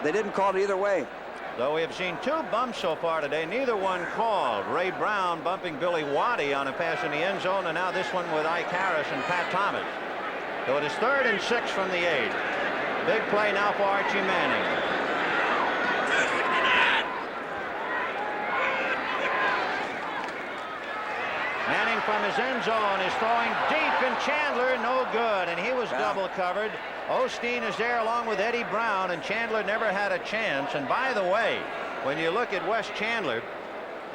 They didn't call it either way. Though we have seen 2 bumps so far today, neither one called. Ray Brown bumping Billy Waddy on a pass in the end zone, and now this one with Ike Harris and Pat Thomas. So it is 3rd and 6 from the 8. Big play now for Archie Manning. Manning from his end zone is throwing deep, and Chandler no good, and he was double covered. Osteen is there along with Eddie Brown, and Chandler never had a chance. And by the way, when you look at Wes Chandler,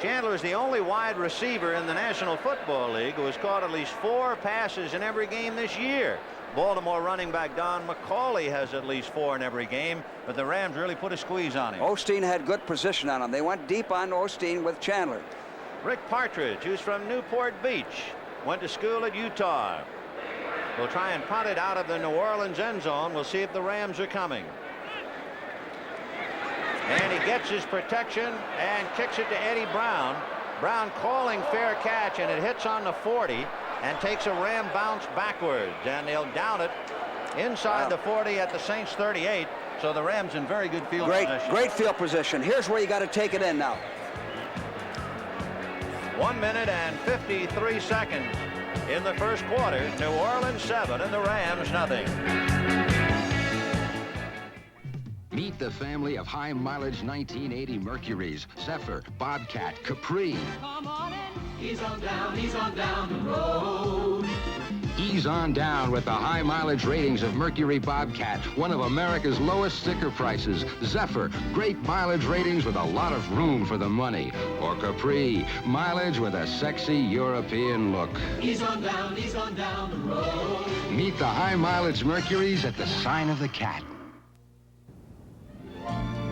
Chandler is the only wide receiver in the National Football League who has caught at least 4 passes in every game this year. Baltimore running back Don McCauley has at least 4 in every game, but the Rams really put a squeeze on him. Osteen had good position on him. They went deep on Osteen with Chandler. Rick Partridge, who's from Newport Beach, went to school at Utah. Will try and punt it out of the New Orleans end zone. We'll see if the Rams are coming. And he gets his protection and kicks it to Eddie Brown. Brown calling fair catch, and it hits on the 40 and takes a Ram bounce backwards, and they'll down it inside the 40 at the Saints 38. So the Rams in very good field position. Great field position. Here's where you got to take it in now. 1 minute and 53 seconds in the first quarter. New Orleans 7 and the Rams nothing. Meet the family of high-mileage 1980 Mercuries. Zephyr, Bobcat, Capri. Come on in. Ease on down the road. Ease on down with the high-mileage ratings of Mercury Bobcat, one of America's lowest sticker prices. Zephyr, great mileage ratings with a lot of room for the money. Or Capri, mileage with a sexy European look. Ease on down the road. Meet the high-mileage Mercuries at the Sign of the Cat.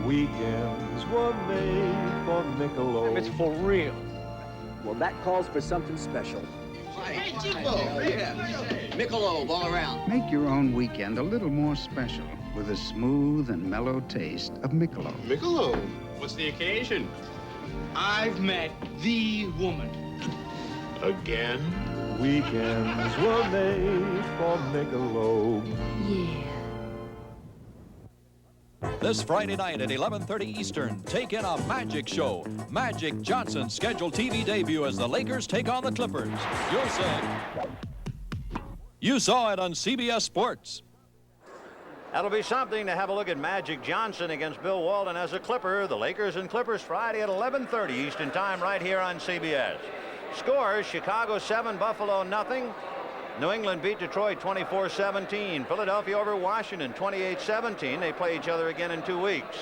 Weekends were made for Michelob. It's for real. Well, that calls for something special. Hey, Chico! Yeah. Michelob all around. Make your own weekend a little more special with a smooth and mellow taste of Michelob. Michelob? What's the occasion? I've met the woman. Again? Weekends were made for Michelob. Yeah. This Friday night at 11:30 Eastern, take in a magic show. Magic Johnson's scheduled TV debut as the Lakers take on the Clippers. You'll say. You saw it on CBS Sports. That'll be something to have a look at Magic Johnson against Bill Walton as a Clipper. The Lakers and Clippers Friday at 11:30 Eastern Time right here on CBS. Scores: Chicago 7, Buffalo nothing. New England beat Detroit 24-17. Philadelphia over Washington 28-17. They play each other again in 2 weeks.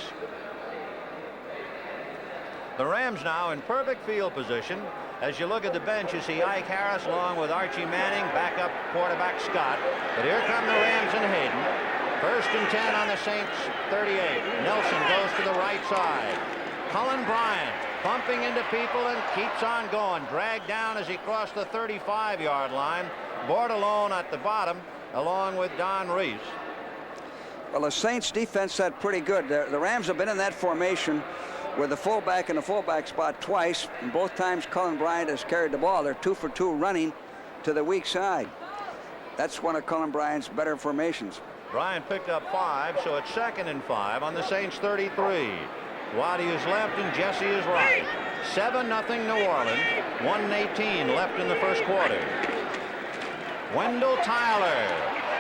The Rams now in perfect field position. As you look at the bench, you see Ike Harris along with Archie Manning, backup quarterback Scott. But here come the Rams and Haden. 1st and 10 on the Saints 38. Nelson goes to the right side. Cullen Bryant bumping into people and keeps on going. Dragged down as he crossed the 35-yard line. Bordelon at the bottom along with Don Reese. Well, the Saints defense said pretty good. The Rams have been in that formation with the fullback in the fullback spot twice, and both times Cullen Bryant has carried the ball. They're 2 for 2 running to the weak side. That's one of Cullen Bryant's better formations. Bryant picked up 5, so it's 2nd and 5 on the Saints 33. Waddy is left and Jesse is right. 7-0 New Orleans. 1:18 left in the first quarter. Wendell Tyler,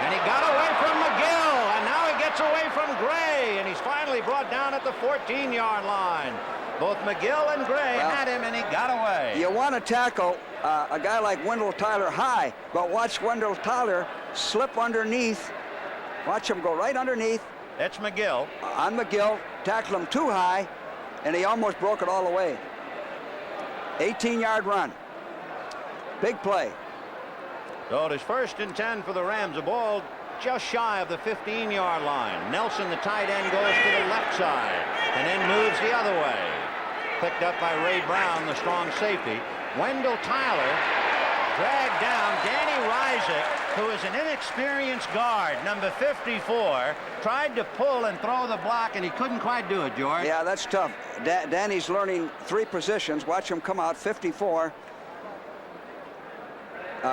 and he got away from McGill, and now he gets away from Gray, and he's finally brought down at the 14-yard line. Both McGill and Gray had him, and he got away. You want to tackle a guy like Wendell Tyler high, but watch Wendell Tyler slip underneath. Watch him go right underneath. That's McGill. On McGill, tackle him too high, and he almost broke it all the way. 18-yard run. Big play. So it is 1st and 10 for the Rams. The ball just shy of the 15-yard line. Nelson, the tight end, goes to the left side and then moves the other way. Picked up by Ray Brown, the strong safety. Wendell Tyler dragged down. Danny Rysick, who is an inexperienced guard, number 54, tried to pull and throw the block, and he couldn't quite do it, George. Yeah, that's tough. Danny's learning 3 positions. Watch him come out, 54.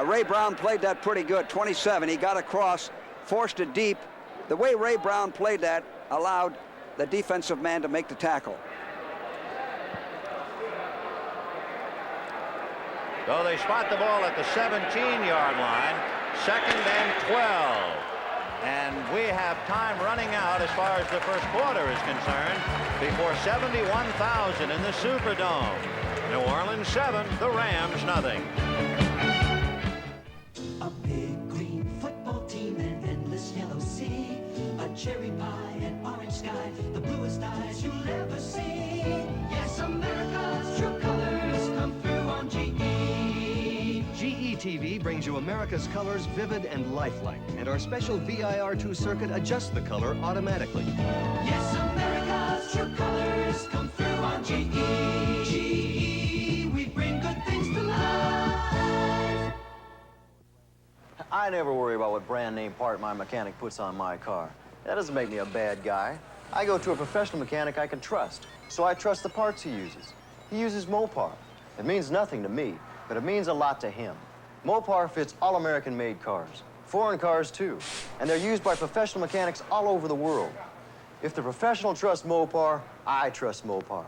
Ray Brown played that pretty good, 27. He got across, forced it deep, The way Ray Brown played that allowed the defensive man to make the tackle. So they spot the ball at the 17-yard line, 2nd and 12. And we have time running out as far as the first quarter is concerned before 71,000 in the Superdome. New Orleans 7, the Rams nothing. A big green football team, an endless yellow sea, a cherry pie, an orange sky, the bluest eyes you'll ever see. Yes, America's true colors come through on GE. GE TV brings you America's colors vivid and lifelike, and our special VIR2 circuit adjusts the color automatically. Yes, America's true colors come through on GE. GE, we bring good things to life. I never worry about what brand name part my mechanic puts on my car. That doesn't make me a bad guy. I go to a professional mechanic I can trust, so I trust the parts he uses. He uses Mopar. It means nothing to me, but it means a lot to him. Mopar fits all American-made cars, foreign cars too, and they're used by professional mechanics all over the world. If the professional trusts Mopar, I trust Mopar.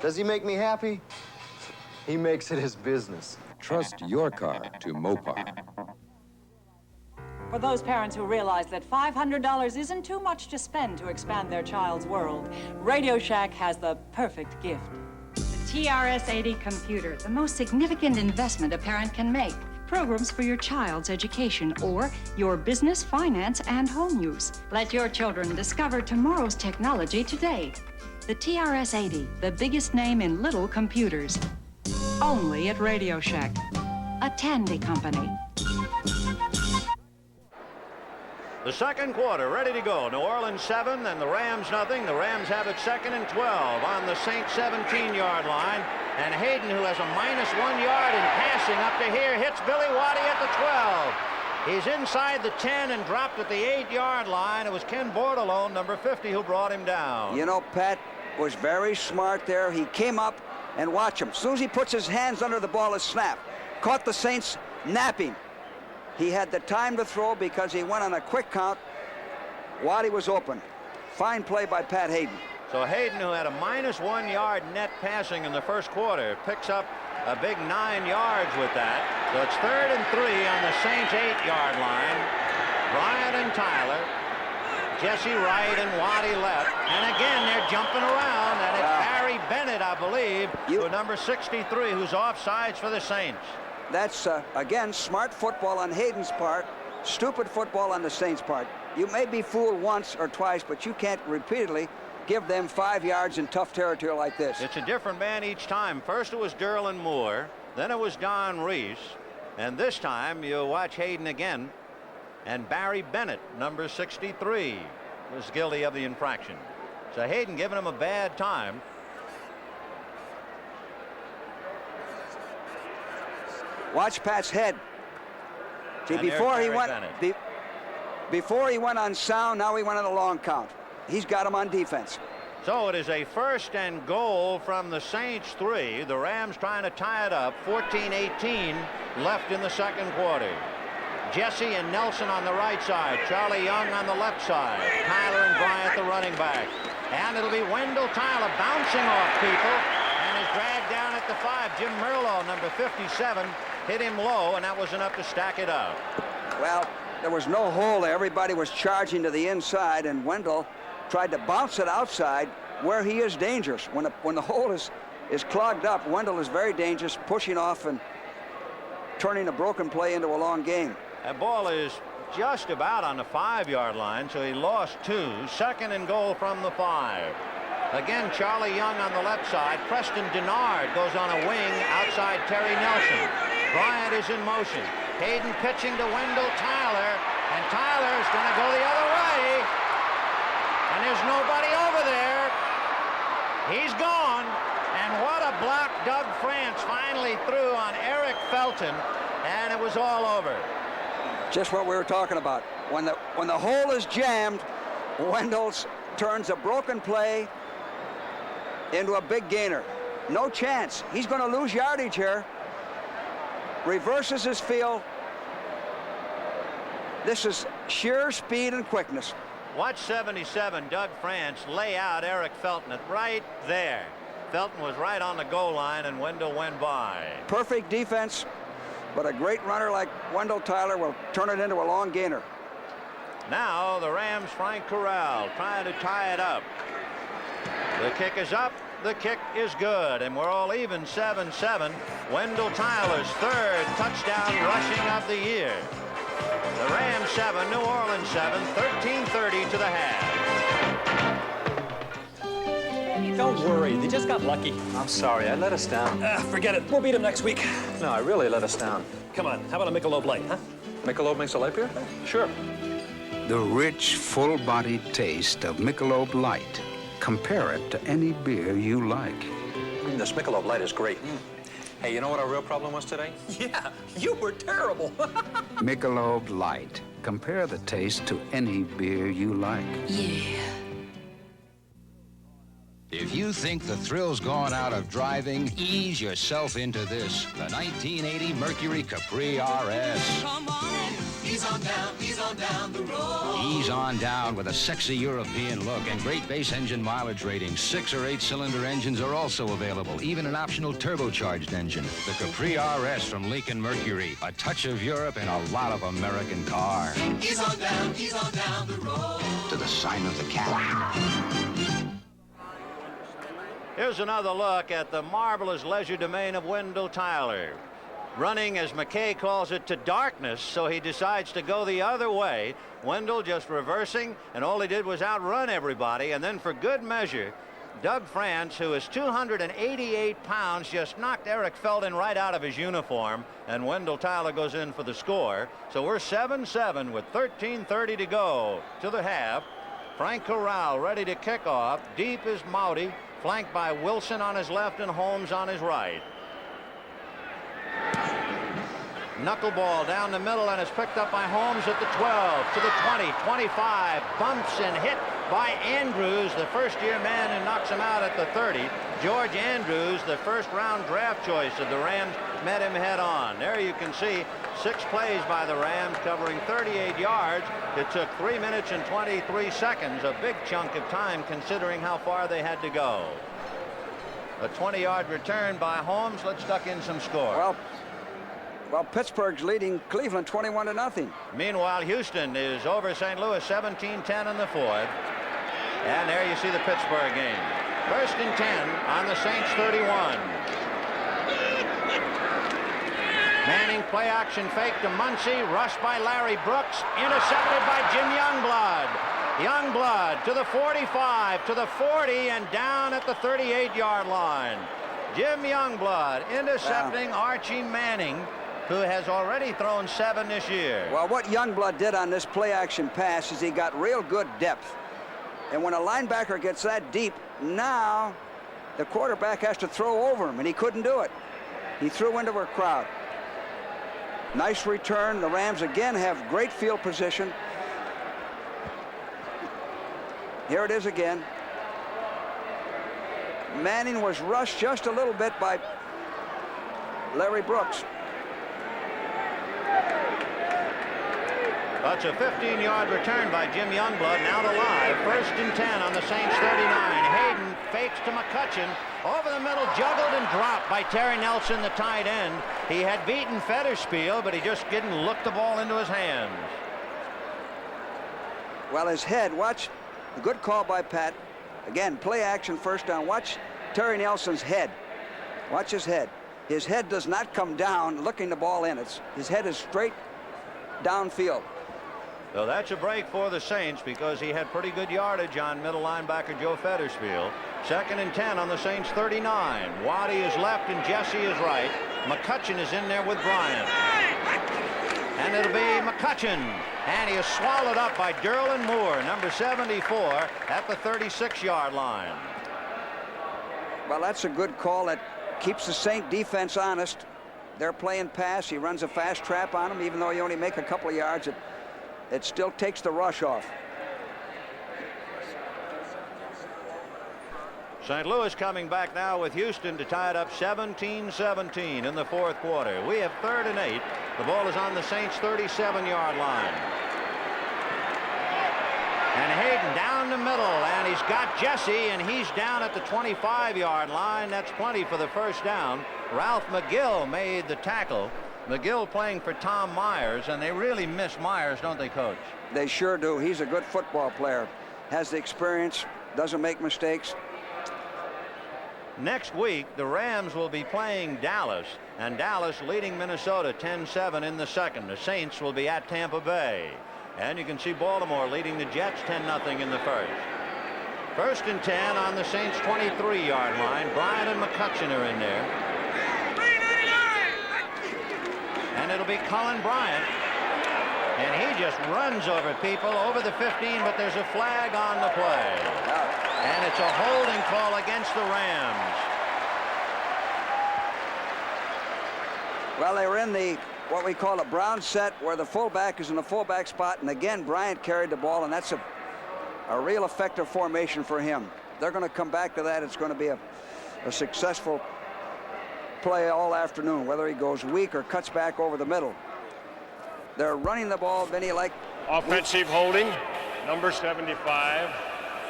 Does he make me happy? He makes it his business. Trust your car to Mopar. For those parents who realize that $500 isn't too much to spend to expand their child's world, Radio Shack has the perfect gift. The TRS-80 computer, the most significant investment a parent can make. Programs for your child's education or your business, finance, and home use. Let your children discover tomorrow's technology today. The TRS-80, the biggest name in little computers. Only at Radio Shack, a Tandy company. The second quarter ready to go. New Orleans 7 and the Rams nothing. The Rams have it 2nd and 12 on the Saints 17-yard line. And Haden, who has a -1 yard in passing up to here, hits Billy Waddy at the 12. He's inside the 10 and dropped at the 8-yard line. It was Ken Bordelon, number 50, who brought him down. You know, Pat was very smart there. He came up and watch him. As soon as he puts his hands under the ball, is snapped. Caught the Saints napping. He had the time to throw because he went on a quick count. Waddy was open. Fine play by Pat Haden. So Haden, who had a -1 yard net passing in the first quarter, picks up a big 9 yards with that. So it's 3rd and 3 on the Saints 8-yard line. Bryant and Tyler, Jesse right and Waddy left. And again, they're jumping around. And it's Barry Bennett, I believe, with number 63, who's offsides for the Saints. That's, again, smart football on Haden's part, stupid football on the Saints' part. You may be fooled once or twice, but you can't repeatedly give them 5 yards in tough territory like this. It's a different man each time. First it was Derlin Moore, then it was Don Reese, and this time you watch Haden again, and Barry Bennett, number 63, was guilty of the infraction. So Haden giving him a bad time. Watch Pat's head. See, before he went on sound, now he went on a long count. He's got him on defense. So it is a 1st and goal from the Saints 3. The Rams trying to tie it up. 14-18 left in the second quarter. Jesse and Nelson on the right side. Charlie Young on the left side. Tyler and Bryant the running back. And it'll be Wendell Tyler bouncing off people and is dragged down at the 5. Jim Merlo, number 57, hit him low, and that was enough to stack it up. Well, there was no hole there. Everybody was charging to the inside, and Wendell tried to bounce it outside where he is dangerous. When the hole is clogged up, Wendell is very dangerous, pushing off and turning a broken play into a long game. That ball is just about on the 5-yard line, so he lost 2. 2nd and goal from the 5. Again, Charlie Young on the left side. Preston Denard goes on a wing outside Terry Nelson. Bryant is in motion. Haden pitching to Wendell Tyler, and Tyler is going to go the other way. And there's nobody over there. He's gone. And what a block Doug France finally threw on Eric Felton, and it was all over. Just what we were talking about. When the hole is jammed, Wendell turns a broken play into a big gainer. No chance. He's going to lose yardage here. Reverses his field. This is sheer speed and quickness. Watch 77, Doug France, lay out Eric Felton right there. Felton was right on the goal line, and Wendell went by. Perfect defense, but a great runner like Wendell Tyler will turn it into a long gainer. Now the Rams' Frank Corral trying to tie it up. The kick is up. The kick is good, and we're all even 7-7. Wendell Tyler's third touchdown rushing of the year. The Rams 7, New Orleans 7, 13:30 to the half. Don't worry, they just got lucky. I'm sorry, I let us down. Forget it. We'll beat them next week. No, I really let us down. Come on, how about a Michelob Light, huh? Michelob makes a light beer? Sure. The rich, full-bodied taste of Michelob Light. Compare it to any beer you like. This Michelob Light is great. Hey, you know what our real problem was today? Yeah, you were terrible. Michelob Light. Compare the taste to any beer you like. Yeah. If you think the thrill's gone out of driving, ease yourself into this. The 1980 Mercury Capri RS. Come on, ease on down the road. Ease on down with a sexy European look and great base engine mileage ratings. 6 or 8 cylinder engines are also available, even an optional turbocharged engine. The Capri RS from Lincoln Mercury. A touch of Europe and a lot of American car. Ease on down the road. To the sign of the cat. Here's another look at the marvelous leisure domain of Wendell Tyler. Running, as McKay calls it, to darkness, so he decides to go the other way. Wendell just reversing, and all he did was outrun everybody. And then for good measure, Doug France, who is 288 pounds, just knocked Eric Felton right out of his uniform, and Wendell Tyler goes in for the score. So we're 7-7 with 13:30 to go to the half. Frank Corral ready to kick off. Deep is Maudy, flanked by Wilson on his left and Holmes on his right. Knuckleball down the middle, and it's picked up by Holmes at the 12, to the 20, 25, bumps and hit by Andrews, the first-year man who knocks him out at the 30. George Andrews, the first-round draft choice of the Rams, met him head-on. There you can see 6 plays by the Rams covering 38 yards. It took 3 minutes and 23 seconds, a big chunk of time considering how far they had to go. A 20-yard return by Holmes. Let's duck in some score. Well, Pittsburgh's leading Cleveland 21-0. Meanwhile, Houston is over St. Louis 17-10 in the fourth. And there you see the Pittsburgh game. 1st and 10 on the Saints 31. Manning play action fake to Muncie, rushed by Larry Brooks, intercepted by Jim Youngblood. Youngblood to the 45, to the 40, and down at the 38-yard line. Jim Youngblood intercepting Archie Manning, who has already thrown 7 this year. Well, what Youngblood did on this play-action pass is he got real good depth. And when a linebacker gets that deep, now the quarterback has to throw over him, and he couldn't do it. He threw into a crowd. Nice return. The Rams again have great field position. Here it is again. Manning was rushed just a little bit by Larry Brooks. That's a 15-yard return by Jim Youngblood, now to live. 1st and 10 on the Saints 39. Haden fakes to McCutcheon. Over the middle, juggled and dropped by Terry Nelson, the tight end. He had beaten Federspiel, but he just didn't look the ball into his hands. Well, his head, watch, a good call by Pat. Again, play action, first down. Watch Terry Nelson's head. Watch his head. His head does not come down looking the ball in. His head is straight downfield. So that's a break for the Saints because he had pretty good yardage on middle linebacker Joe Federspiel. 2nd and 10 on the Saints 39. Waddy is left and Jesse is right. McCutcheon is in there with Bryant. And it'll be McCutcheon. And he is swallowed up by Derlin Moore, number 74, at the 36-yard line. Well, that's a good call. That keeps the Saint defense honest. They're playing pass. He runs a fast trap on him. Even though you only make a couple of yards, it still takes the rush off. St. Louis coming back now with Houston to tie it up 17-17 in the 4th quarter. We have 3rd and 8. The ball is on the Saints 37-yard line. And Haden Haden down the middle, and he's got Jesse, and he's down at the 25-yard line. That's plenty for the first down. Ralph McGill made the tackle. McGill playing for Tom Myers, and they really miss Myers, don't they, Coach? They sure do. He's a good football player. Has the experience, doesn't make mistakes. Next week, the Rams will be playing Dallas, and Dallas leading Minnesota 10-7 in the second. The Saints will be at Tampa Bay. And you can see Baltimore leading the Jets 10-0 in the first. First and 10 on the Saints' 23-yard line. Bryant and McCutcheon are in there. And it'll be Cullen Bryant. And he just runs over people over the 15, but there's a flag on the play. And it's a holding call against the Rams. Well, they were in the what we call a brown set, where the fullback is in the fullback spot, and again Bryant carried the ball, and that's a real effective formation for him. They're going to come back to that. It's going to be a successful play all afternoon, whether he goes weak or cuts back over the middle. They're running the ball, Vinny, like offensive holding, number 75,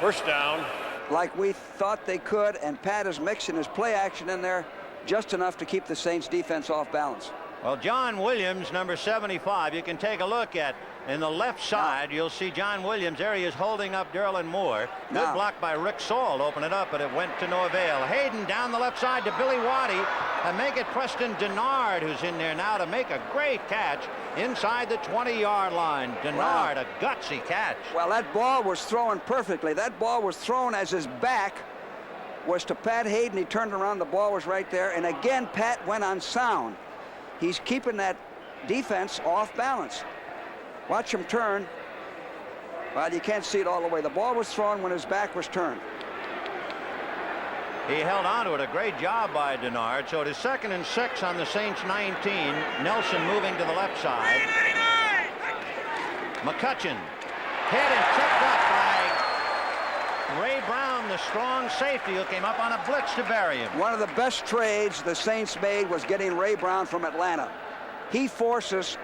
first down. Like we thought they could, and Pat is mixing his play action in there just enough to keep the Saints defense off balance. Well, John Williams, number 75, you can take a look at in the left side. You'll see John Williams. There he is holding up Derlin Moore. Good block by Rick Saul to open it up, but it went to no avail. Hayden down the left side to Billy Waddy, and make it Preston Denard, who's in there now to make a great catch inside the 20-yard line. Denard, a gutsy catch. Well, that ball was thrown perfectly. That ball was thrown as his back was to Pat Hayden. He turned around, the ball was right there, and again Pat went on sound. He's keeping that defense off balance. Watch him turn. Well, you can't see it all the way. The ball was thrown when his back was turned. He held on to it. A great job by Denard. So it is 2nd and 6 on the Saints 19. Nelson moving to the left side. McCutcheon hit and tripped up by Ray Brown, the strong safety, who came up on a blitz to bury him. One of the best trades the Saints made was getting Ray Brown from Atlanta. He forces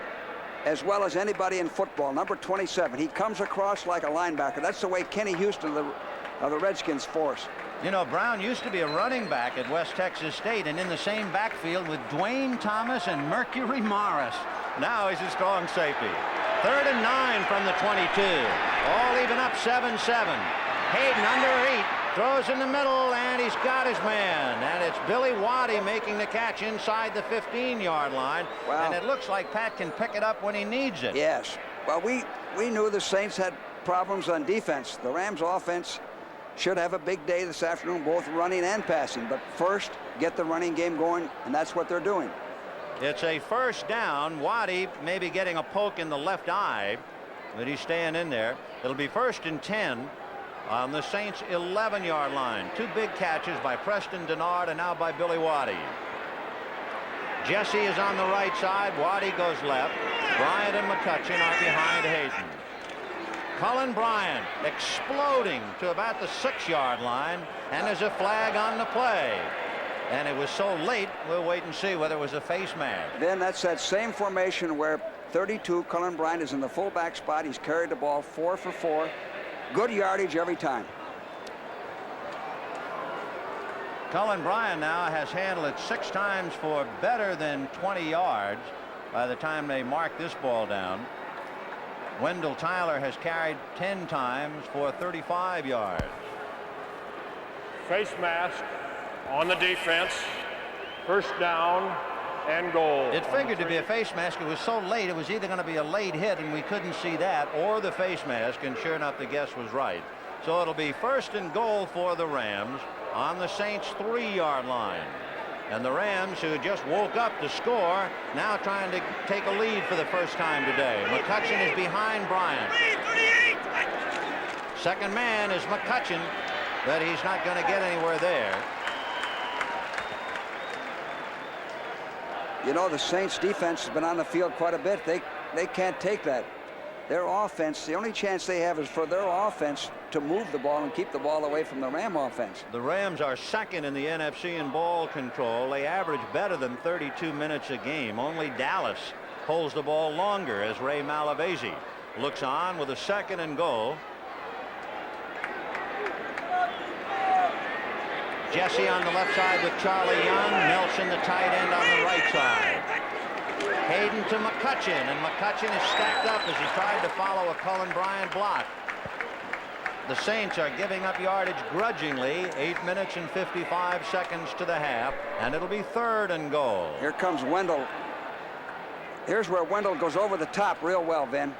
as well as anybody in football. Number 27. He comes across like a linebacker. That's the way Kenny Houston of the Redskins force. You know, Brown used to be a running back at West Texas State and in the same backfield with Dwayne Thomas and Mercury Morris. Now he's a strong safety. 3rd and 9 from the 22. All even up 7-7. Hayden under 8, throws in the middle, and he's got his man. And it's Billy Waddy making the catch inside the 15-yard line. Wow. And it looks like Pat can pick it up when he needs it. Yes. Well, we knew the Saints had problems on defense. The Rams offense should have a big day this afternoon, both running and passing. But first, get the running game going, and that's what they're doing. It's a first down. Waddy maybe getting a poke in the left eye, but he's staying in there. It'll be 1st and 10 on the Saints' 11-yard line. 2 big catches by Preston Denard and now by Billy Waddy. Jesse is on the right side. Waddy goes left. Bryant and McCutcheon are behind Hayden. Cullen Bryant exploding to about the 6-yard line, and there's a flag on the play. And it was so late, we'll wait and see whether it was a face mask. Then that's that same formation where 32, Cullen Bryant, is in the fullback spot. He's carried the ball 4 for 4. Good yardage every time. Cullen Bryant now has handled it 6 times for better than 20 yards by the time they mark this ball down. Wendell Tyler has carried 10 times for 35 yards. Face mask on the defense. First down and goal. It figured to be a face mask. It was so late, it was either going to be a late hit, and we couldn't see that, or the face mask, and sure enough, the guess was right. So it'll be 1st and goal for the Rams on the Saints' 3-yard line. And the Rams, who just woke up to score, now trying to take a lead for the first time today. McCutcheon is behind Bryant. Second man is McCutcheon, but he's not going to get anywhere there. You know, the Saints defense has been on the field quite a bit. They can't take that. Their offense, the only chance they have is for their offense to move the ball and keep the ball away from the Ram offense. The Rams are 2nd in the NFC in ball control. They average better than 32 minutes a game. Only Dallas holds the ball longer as Ray Malavasi looks on with a 2nd and goal. Jesse on the left side with Charlie Young. Nelson, the tight end, on the right side. Haden to McCutcheon, and McCutcheon is stacked up as he tried to follow a Cullen Bryant block. The Saints are giving up yardage grudgingly. 8 minutes and 55 seconds to the half, and it'll be 3rd and goal. Here comes Wendell. Here's where Wendell goes over the top real well, Vin.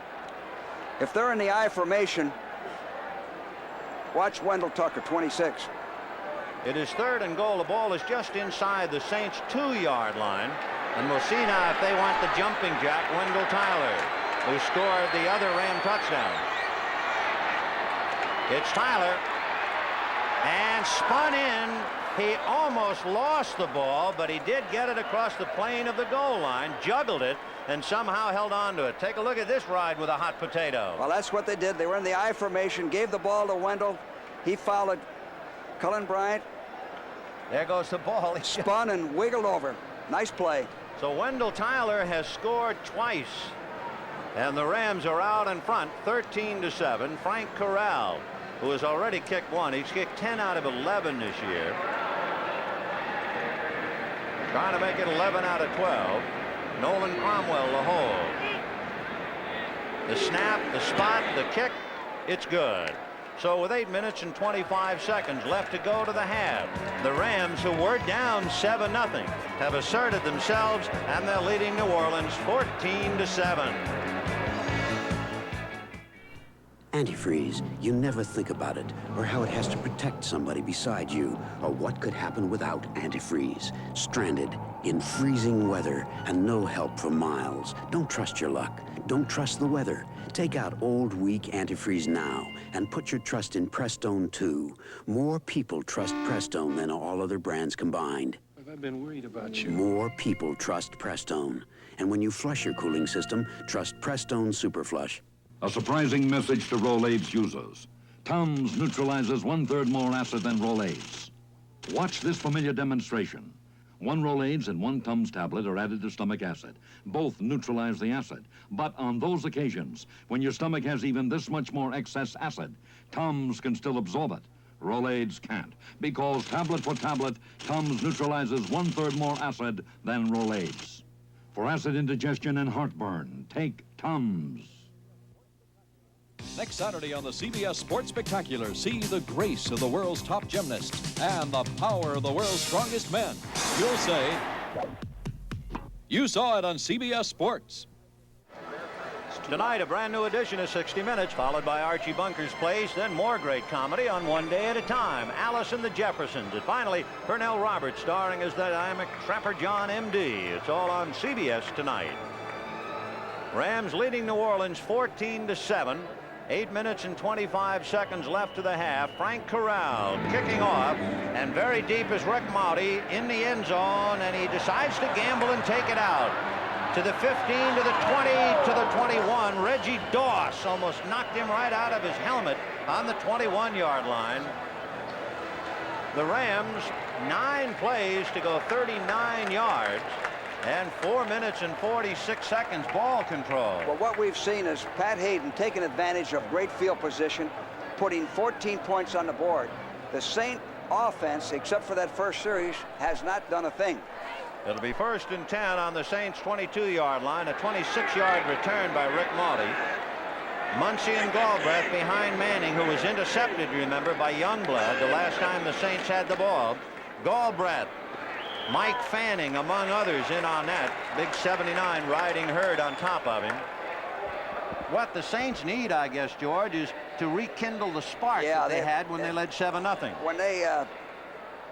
If they're in the I formation, watch Wendell Tucker, 26. It is 3rd and goal. The ball is just inside the Saints' 2-yard line. And we'll see now if they want the jumping jack, Wendell Tyler, who scored the other Ram touchdown. It's Tyler, and spun in. He almost lost the ball, but he did get it across the plane of the goal line, juggled it, and somehow held on to it. Take a look at this ride with a hot potato. Well, that's what they did. They were in the I formation, gave the ball to Wendell. He followed Cullen Bryant. There goes the ball. He spun and wiggled over. Nice play. So Wendell Tyler has scored twice, and the Rams are out in front, 13-7. Frank Corral, who has already kicked one. He's kicked 10 out of 11 this year. Trying to make it 11 out of 12. Nolan Cromwell the hold. The snap, the spot, the kick, it's good. So with 8 minutes and 25 seconds left to go to the half, the Rams, who were down 7-0, have asserted themselves, and they're leading New Orleans 14-7. Antifreeze, you never think about it, or how it has to protect somebody beside you, or what could happen without antifreeze. Stranded in freezing weather and no help for miles. Don't trust your luck. Don't trust the weather. Take out old, weak antifreeze now and put your trust in Prestone too. More people trust Prestone than all other brands combined. I've been worried about you. More people trust Prestone. And when you flush your cooling system, trust Prestone Super Flush. A surprising message to Rolaids users. Tums neutralizes 1/3 more acid than Rolaids. Watch this familiar demonstration. 1 Rolaids and 1 Tums tablet are added to stomach acid. Both neutralize the acid. But on those occasions, when your stomach has even this much more excess acid, Tums can still absorb it. Rolaids can't. Because tablet for tablet, Tums neutralizes 1/3 more acid than Rolaids. For acid indigestion and heartburn, take Tums. Next Saturday on the CBS Sports Spectacular, see the grace of the world's top gymnasts and the power of the world's strongest men. You'll say, you saw it on CBS Sports. Tonight, a brand new edition of 60 Minutes, followed by Archie Bunker's Place, then more great comedy on One Day at a Time, Alice and the Jeffersons, and finally, Pernell Roberts starring as the dynamic Trapper John M.D. It's all on CBS tonight. Rams leading New Orleans 14-7. 8 minutes and 25 seconds left to the half. Frank Corral kicking off, and very deep is Rick Mauti in the end zone, and he decides to gamble and take it out. To the 15, to the 20, to the 21. Reggie Doss almost knocked him right out of his helmet on the 21-yard line. The Rams, 9 plays to go 39 yards. And 4 minutes and 46 seconds ball control. Well, what we've seen is Pat Haden taking advantage of great field position, putting 14 points on the board. The Saint offense, except for that first series, has not done a thing. It'll be 1st and 10 on the Saints' 22-yard line. A 26-yard return by Rick Mauti. Muncie and Galbreath behind Manning, who was intercepted, remember, by Youngblood the last time the Saints had the ball. Galbreath, Mike Fanning, among others, in on that. Big 79 riding herd on top of him. What the Saints need, I guess, George, is to rekindle the spark that they had when they led 7-0.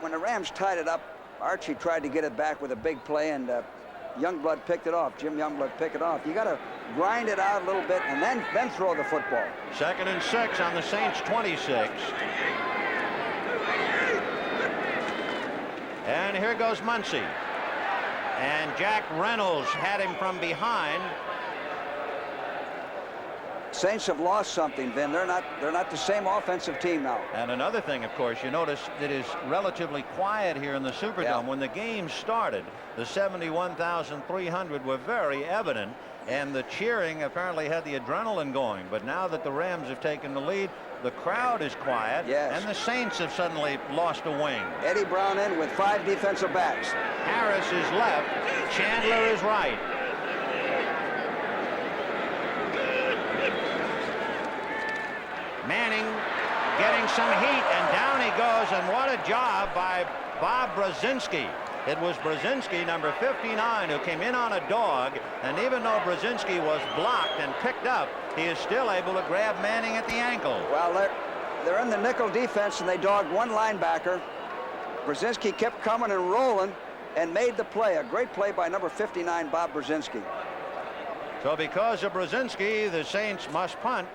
When the Rams tied it up, Archie tried to get it back with a big play, and Youngblood picked it off. Jim Youngblood picked it off. You got to grind it out a little bit and then throw the football. 2nd and 6 on the Saints' 26. And here goes Muncie. And Jack Reynolds had him from behind. Saints have lost something, Vin. They're not the same offensive team now. And another thing, of course, you notice it is relatively quiet here in the Superdome. Yeah. When the game started, the 71,300 were very evident and the cheering apparently had the adrenaline going. But now that the Rams have taken the lead, the crowd is quiet, and the Saints have suddenly lost a wing. Eddie Brown in with 5 defensive backs. Harris is left. Chandler is right. Manning getting some heat, and down he goes, and what a job by Bob Brzezinski. It was Brzezinski, number 59, who came in on a dog, and even though Brzezinski was blocked and picked up, he is still able to grab Manning at the ankle. Well, they're in the nickel defense, and they dogged one linebacker. Brzezinski kept coming and rolling and made the play. A great play by number 59, Bob Brzezinski. So because of Brzezinski, the Saints must punt,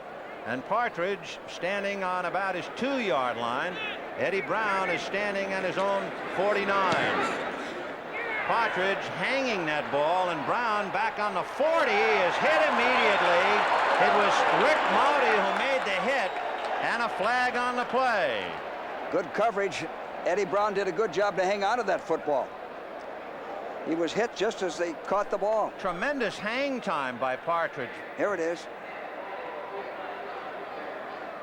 and Partridge standing on about his 2-yard line. Eddie Brown is standing on his own 49. Partridge hanging that ball, and Brown back on the 40 is hit immediately. It was Rick Maude who made the hit, and a flag on the play. Good coverage. Eddie Brown did a good job to hang on to that football. He was hit just as they caught the ball. Tremendous hang time by Partridge. Here it is.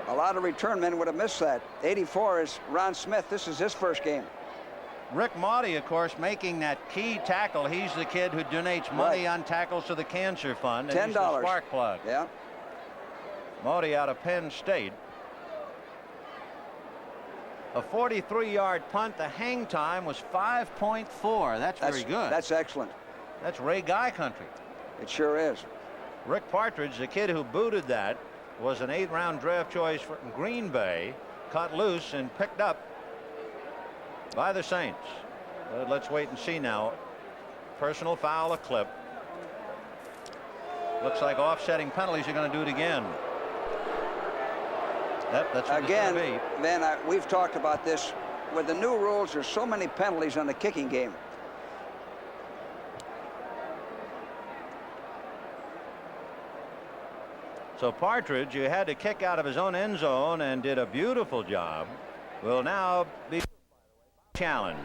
A lot of return men would have missed that. 84 is Ron Smith. This is his first game. Rick Maude, of course, making that key tackle. He's the kid who donates money on tackles to the Cancer Fund. $10. He's the spark plug. Yeah. Maude out of Penn State. A 43-yard punt. The hang time was 5.4. That's very good. That's excellent. That's Ray Guy country. It sure is. Rick Partridge, the kid who booted that, was an 8th-round draft choice from Green Bay, cut loose and picked up by the Saints. Let's wait and see now. Personal foul, a clip. Looks like offsetting penalties are going to do it again. That's what again, it's gonna be. man, we've talked about this. With the new rules, there's so many penalties on the kicking game. So Partridge, who had to kick out of his own end zone and did a beautiful job, will now be challenged.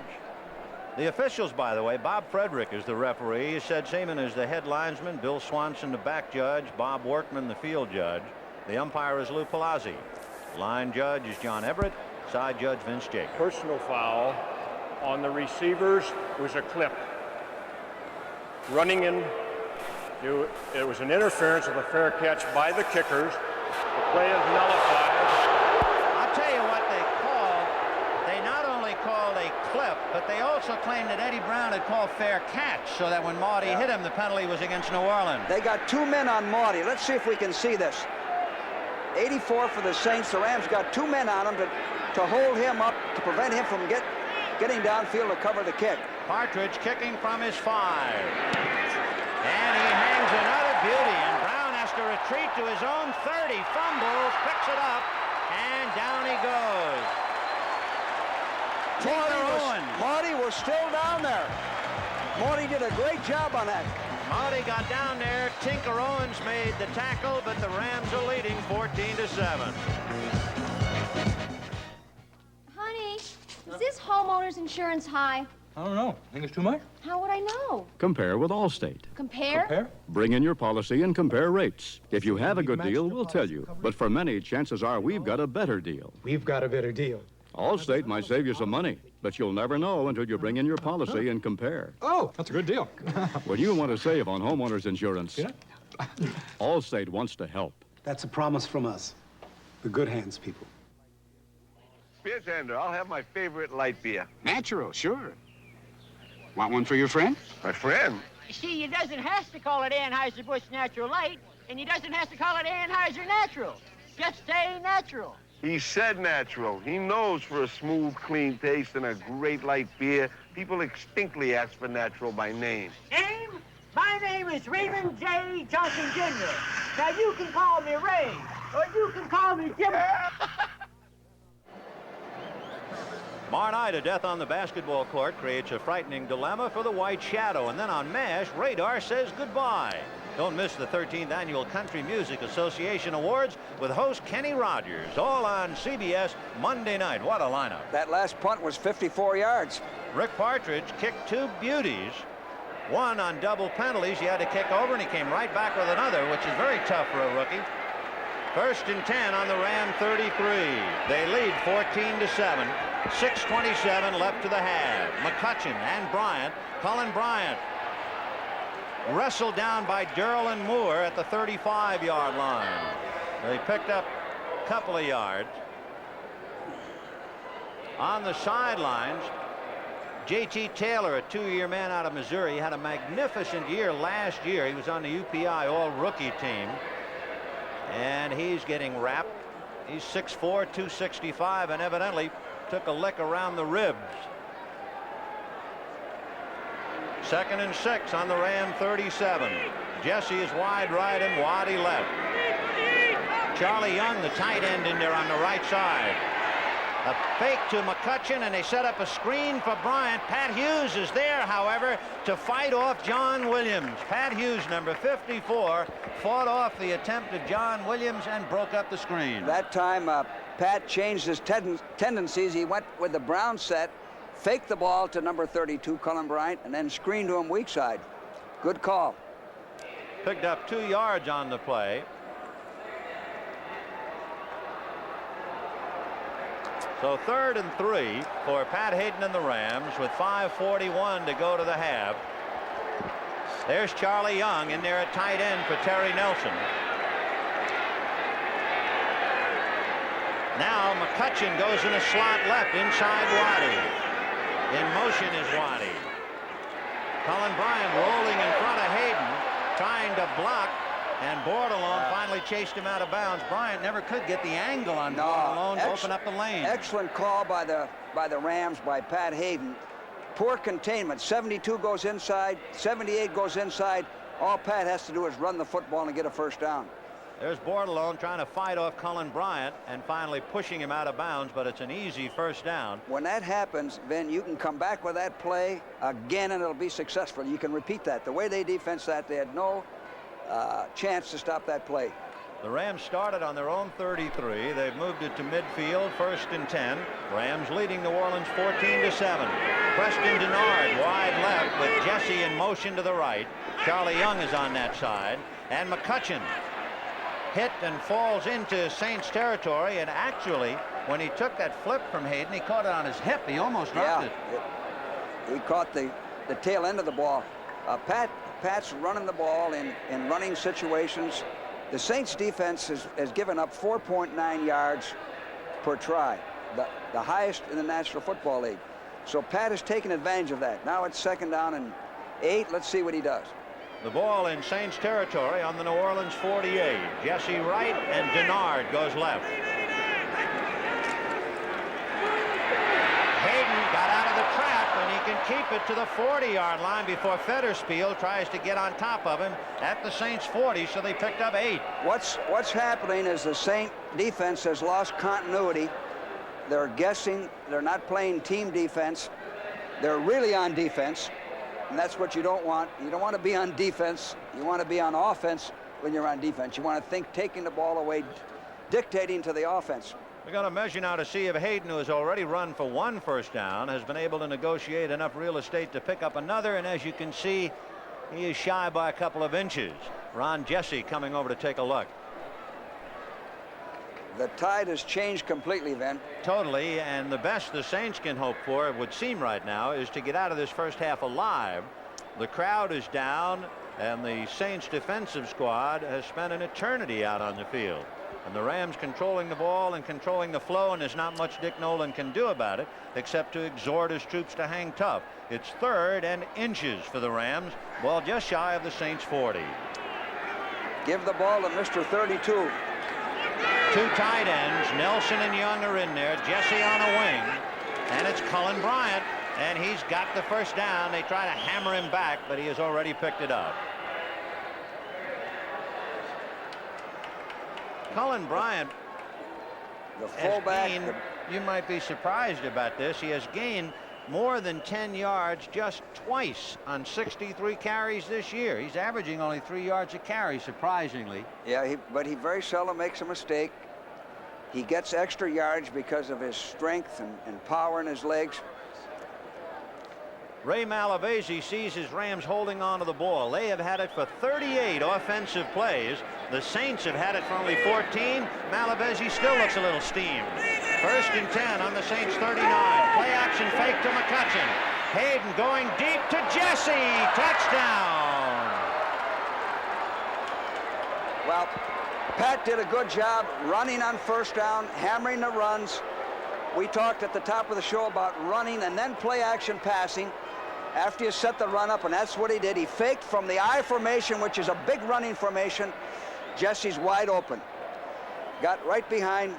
The officials, by the way, Bob Frederick is the referee. Sid Seaman is the head linesman. Bill Swanson, the back judge. Bob Workman, the field judge. The umpire is Lou Palazzi. Line judge is John Everett. Side judge Vince Jake. Personal foul on the receivers was a clip. Running in. It was an interference of a fair catch by the kickers. The play is nullified. I'll tell you what they called. They not only called a clip, but they also claimed that Eddie Brown had called fair catch, so that when Maude hit him, the penalty was against New Orleans. They got 2 men on Maude. Let's see if we can see this. 84 for the Saints. The Rams got 2 men on him to hold him up, to prevent him from getting downfield to cover the kick. Partridge kicking from his 5. And he hangs another beauty, and Brown has to retreat to his own 30, fumbles, picks it up, and down he goes. Maude was still down there. Maude did a great job on that. Maude got down there. Tinker Owens made the tackle, but the Rams are leading 14-7. Honey, is this homeowner's insurance high? I don't know. Think it's too much? How would I know? Compare with Allstate. Compare? Bring in your policy and compare rates. If you have a good deal, we'll tell you. But for many, chances are we've got a better deal. We've got a better deal. Allstate might save you some money, but you'll never know until you bring in your policy and compare. Oh, that's a good deal. When you want to save on homeowners insurance, Allstate wants to help. That's a promise from us, the Good Hands people. Beer tender, I'll have my favorite light beer. Natural, sure. Want one for your friend? My friend? You see, he doesn't have to call it Anheuser-Busch Natural Light, and he doesn't have to call it Anheuser Natural. Just say natural. He said natural. He knows for a smooth, clean taste and a great light beer, people distinctly ask for natural by name. Name? My name is Raymond J. Johnson, Jr. Now, you can call me Ray, or you can call me Jim. Tomorrow night, a death on the basketball court creates a frightening dilemma for the White Shadow. And then on MASH, Radar says goodbye. Don't miss the 13th Annual Country Music Association Awards with host Kenny Rogers, all on CBS Monday night. What a lineup. That last punt was 54 yards. Rick Partridge kicked 2 beauties. One on double penalties. He had to kick over, and he came right back with another, which is very tough for a rookie. 1st and 10 on the Ram 33. They lead 14-7. 6:27 left to the half. McCutcheon and Bryant. Cullen Bryant wrestled down by Durrell and Moore at the 35-yard line. They picked up a couple of yards. On the sidelines, J.T. Taylor, a 2-year man out of Missouri, had a magnificent year last year. He was on the UPI all-rookie team, and he's getting wrapped. He's 6'4", 265, and evidently took a lick around the ribs. 2nd and 6 on the Ram 37. Jesse is wide right and Waddy left. Charlie Young, the tight end, in there on the right side. A fake to McCutcheon, and they set up a screen for Bryant. Pat Hughes is there, however, to fight off John Williams. Pat Hughes, number 54, fought off the attempt of John Williams and broke up the screen. That time, Pat changed his tendencies. He went with the Brown set, faked the ball to number 32, Cullen Bryant, and then screened to him weak side. Good call. Picked up 2 yards on the play. So 3rd and 3 for Pat Haden and the Rams with 5:41 to go to the half. There's Charlie Young in there at tight end for Terry Nelson. Now McCutcheon goes in a slot left inside Waddy. In motion is Waddy. Cullen Bryant rolling in front of Haden, trying to block, and Bordelon finally chased him out of bounds. Bryant never could get the angle on Bordelon to open up the lane. Excellent call by the Rams, by Pat Haden. Poor containment. 72 goes inside, 78 goes inside. All Pat has to do is run the football and get a first down. There's Bordelon trying to fight off Cullen Bryant and finally pushing him out of bounds, but it's an easy first down. When that happens, then you can come back with that play again and it'll be successful. You can repeat that. The way they defense that, they had no chance to stop that play. The Rams started on their own 33. They've moved it to midfield, 1st and 10. Rams leading New Orleans 14-7. Preston Denard wide left with Jesse in motion to the right. Charlie Young is on that side, and McCutcheon hit and falls into Saints territory, and actually when he took that flip from Haden, he caught it on his hip. He almost dropped it. He caught the tail end of the ball. Pat's running the ball in running situations. The Saints defense has given up 4.9 yards per try, the highest in the National Football League. So Pat has taken advantage of that. Now it's 2nd down and 8. Let's see what he does. The ball in Saints territory on the New Orleans 48. Jesse right and Denard goes left. Haden got out of the trap, and he can keep it to the 40-yard line before Federspiel tries to get on top of him at the Saints 40, so they picked up 8. What's happening is the Saint defense has lost continuity. They're guessing. They're not playing team defense. They're really on defense. And that's what you don't want. You don't want to be on defense. You want to be on offense when you're on defense. You want to think taking the ball away, dictating to the offense. We're going to measure now to see if Haden, who has already run for 1 first down, has been able to negotiate enough real estate to pick up another. And as you can see, he is shy by a couple of inches. Ron Jesse coming over to take a look. The tide has changed completely, then. Totally, and the best the Saints can hope for, it would seem right now, is to get out of this first half alive. The crowd is down, and the Saints defensive squad has spent an eternity out on the field. And the Rams controlling the ball and controlling the flow, and there's not much Dick Nolan can do about it except to exhort his troops to hang tough. It's 3rd and inches for the Rams, ball just shy of the Saints 40. Give the ball to Mr. 32. 2 tight ends, Nelson and Young are in there, Jesse on a wing, and it's Cullen Bryant, and he's got the first down. They try to hammer him back, but he has already picked it up. Cullen Bryant, the fullback, you might be surprised about this, he has gained more than 10 yards just twice on 63 carries this year. He's averaging only 3 yards a carry, surprisingly. Yeah, but he very seldom makes a mistake. He gets extra yards because of his strength and power in his legs. Ray Malavasi sees his Rams holding on to the ball. They have had it for 38 offensive plays. The Saints have had it for only 14. Malavasi still looks a little steamed. 1st and 10 on the Saints 39. Play action fake to McCutcheon. Haden going deep to Jesse. Touchdown. Well, Pat did a good job running on 1st down, hammering the runs. We talked at the top of the show about running and then play action passing after you set the run up, and that's what he did. He faked from the I formation, which is a big running formation. Jesse's wide open. Got right behind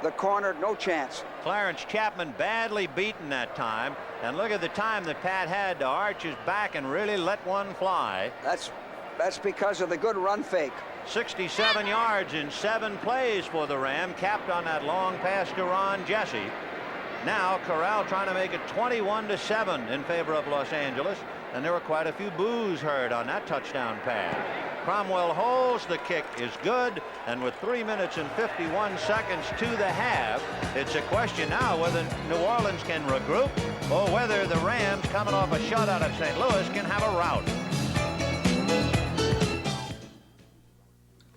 the corner, no chance. Clarence Chapman badly beaten that time, and look at the time that Pat had to arch his back and really let one fly. That's because of the good run fake. 67 yards in 7 plays for the Ram, capped on that long pass to Ron Jesse. Now Corral trying to make it 21-7 in favor of Los Angeles, and there were quite a few boos heard on that touchdown pass. Cromwell holds, the kick is good, and with 3 minutes and 51 seconds to the half, it's a question now whether New Orleans can regroup or whether the Rams, coming off a shutout at St. Louis, can have a rout.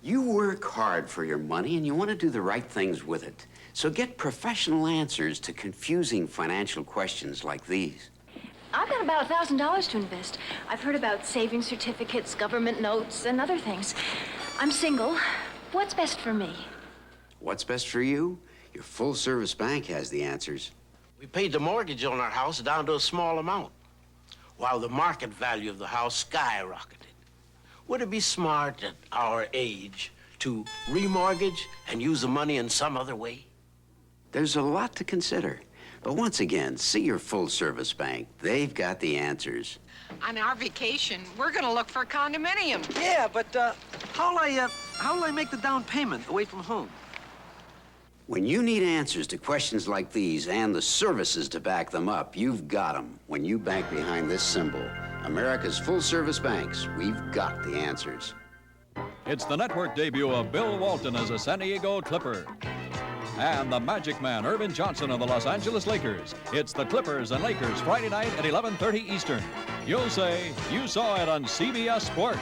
You work hard for your money and you want to do the right things with it. So get professional answers to confusing financial questions like these. I've got about $1,000 to invest. I've heard about savings certificates, government notes, and other things. I'm single. What's best for me? What's best for you? Your full-service bank has the answers. We paid the mortgage on our house down to a small amount, while the market value of the house skyrocketed. Would it be smart at our age to remortgage and use the money in some other way? There's a lot to consider. But once again, see your full-service bank. They've got the answers. On our vacation, we're going to look for a condominium. Yeah, but how'll I make the down payment away from home? When you need answers to questions like these and the services to back them up, you've got them when you bank behind this symbol. America's full-service banks. We've got the answers. It's the network debut of Bill Walton as a San Diego Clipper. And the Magic Man, Irvin Johnson of the Los Angeles Lakers. It's the Clippers and Lakers Friday night at 11:30 Eastern. You'll say you saw it on CBS Sports.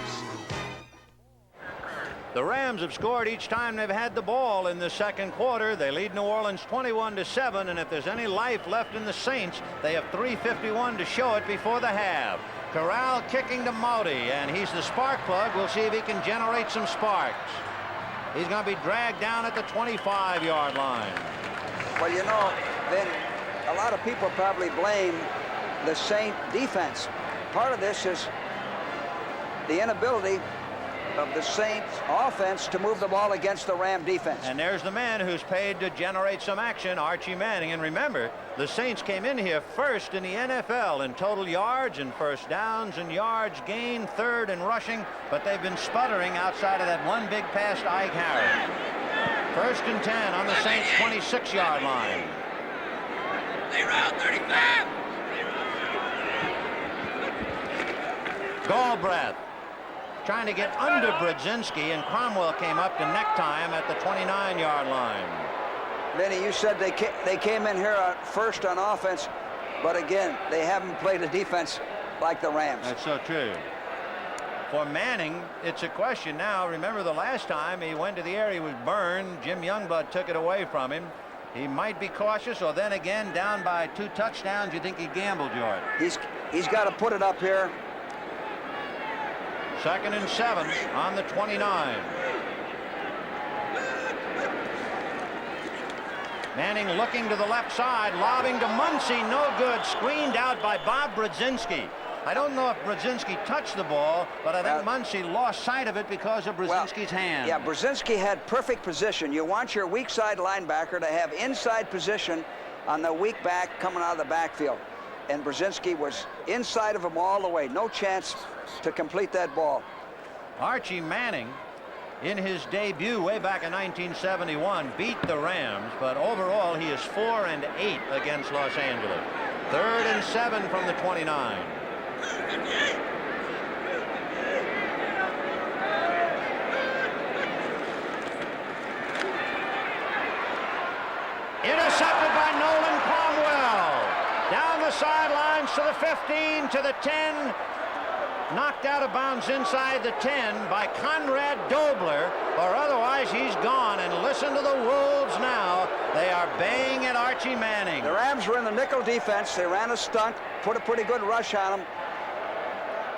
The Rams have scored each time they've had the ball in the 2nd quarter. They lead New Orleans 21-7, and if there's any life left in the Saints, they have 3:51 to show it before the half. Corral kicking to Mauti, and he's the spark plug. We'll see if he can generate some sparks. He's going to be dragged down at the 25-yard line. Well, you know, then a lot of people probably blame the Saint defense. Part of this is the inability of the Saints offense to move the ball against the Ram defense. And there's the man who's paid to generate some action, Archie Manning. And remember, the Saints came in here first in the NFL in total yards and first downs and yards gained, 3rd in rushing, but they've been sputtering outside of that one big pass to Ike Harris. 1st and 10 on the Saints 26-yard line. They're out 35. Galbreath trying to get under Brzezinski, and Cromwell came up to necktie him at the 29-yard line. Benny, you said they came in here first on offense, but again, they haven't played a defense like the Rams. That's so true. For Manning, it's a question now. Remember the last time he went to the air, he was burned. Jim Youngblood took it away from him. He might be cautious, or then again, down by 2 touchdowns, you think he gambled, George? He's got to put it up here. 2nd and 7 on the 29. Manning looking to the left side, lobbing to Muncie, no good, screened out by Bob Brzezinski. I don't know if Brzezinski touched the ball, but I think Muncie lost sight of it because of Brzezinski's hand. Yeah, Brzezinski had perfect position. You want your weak side linebacker to have inside position on the weak back coming out of the backfield. And Brzezinski was inside of him all the way. No chance to complete that ball. Archie Manning, in his debut way back in 1971, beat the Rams, but overall he is 4-8 against Los Angeles. 3rd and 7 from the 29. Intercepted by Nolan Cromwell. Down the the sidelines to the 15, to the 10. Knocked out of bounds inside the 10 by Conrad Dobler, or otherwise he's gone. And listen to the Wolves now. They are baying at Archie Manning. The Rams were in the nickel defense. They ran a stunt, put a pretty good rush on him.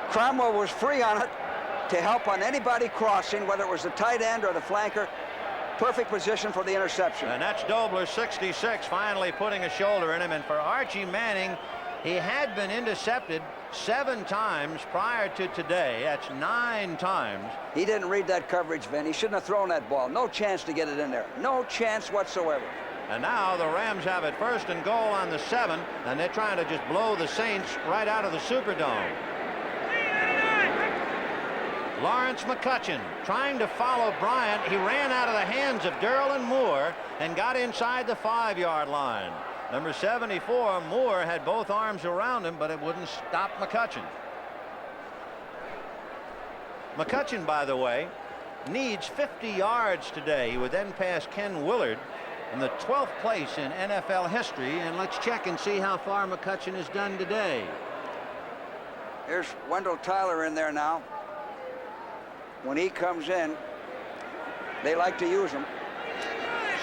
Cromwell was free on it to help on anybody crossing, whether it was the tight end or the flanker. Perfect position for the interception. And that's Dobler, 66, finally putting a shoulder in him. And for Archie Manning, he had been intercepted 7 times prior to today. That's 9 times. He didn't read that coverage, Vin. He shouldn't have thrown that ball. No chance to get it in there. No chance whatsoever. And now the Rams have it 1st and goal on the 7, and they're trying to just blow the Saints right out of the Superdome. Lawrence McCutcheon trying to follow Bryant. He ran out of the hands of Durrell and Moore and got inside the 5-yard line. Number 74, Moore, had both arms around him, but it wouldn't stop McCutcheon. McCutcheon, by the way, needs 50 yards today. He would then pass Ken Willard in the 12th place in NFL history. And let's check and see how far McCutcheon has done today. Here's Wendell Tyler in there now. When he comes in, they like to use him.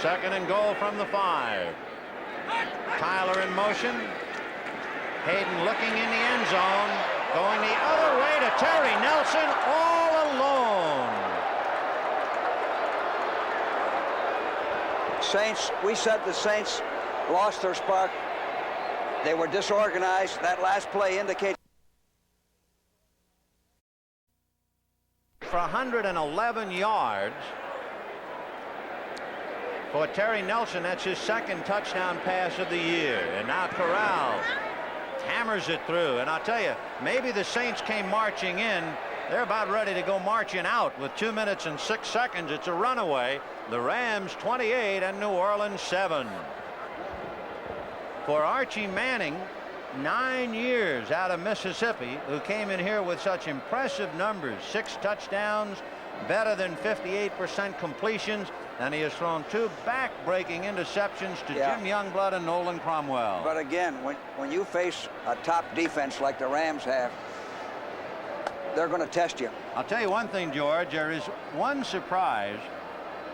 2nd and goal from the 5. Tyler in motion. Haden looking in the end zone. Going the other way to Terry Nelson all alone. Saints, we said the Saints lost their spark. They were disorganized. That last play indicates. For 111 yards. For Terry Nelson, that's his 2nd touchdown pass of the year. And now Corral hammers it through. And I'll tell you, maybe the Saints came marching in. They're about ready to go marching out with 2 minutes and 6 seconds. It's a runaway. The Rams 28 and New Orleans 7. For Archie Manning, 9 years out of Mississippi, who came in here with such impressive numbers, 6 touchdowns, better than 58% completions, and he has thrown 2 back-breaking interceptions to Jim Youngblood and Nolan Cromwell. But again, when you face a top defense like the Rams have, they're going to test you. I'll tell you one thing, George. There is one surprise.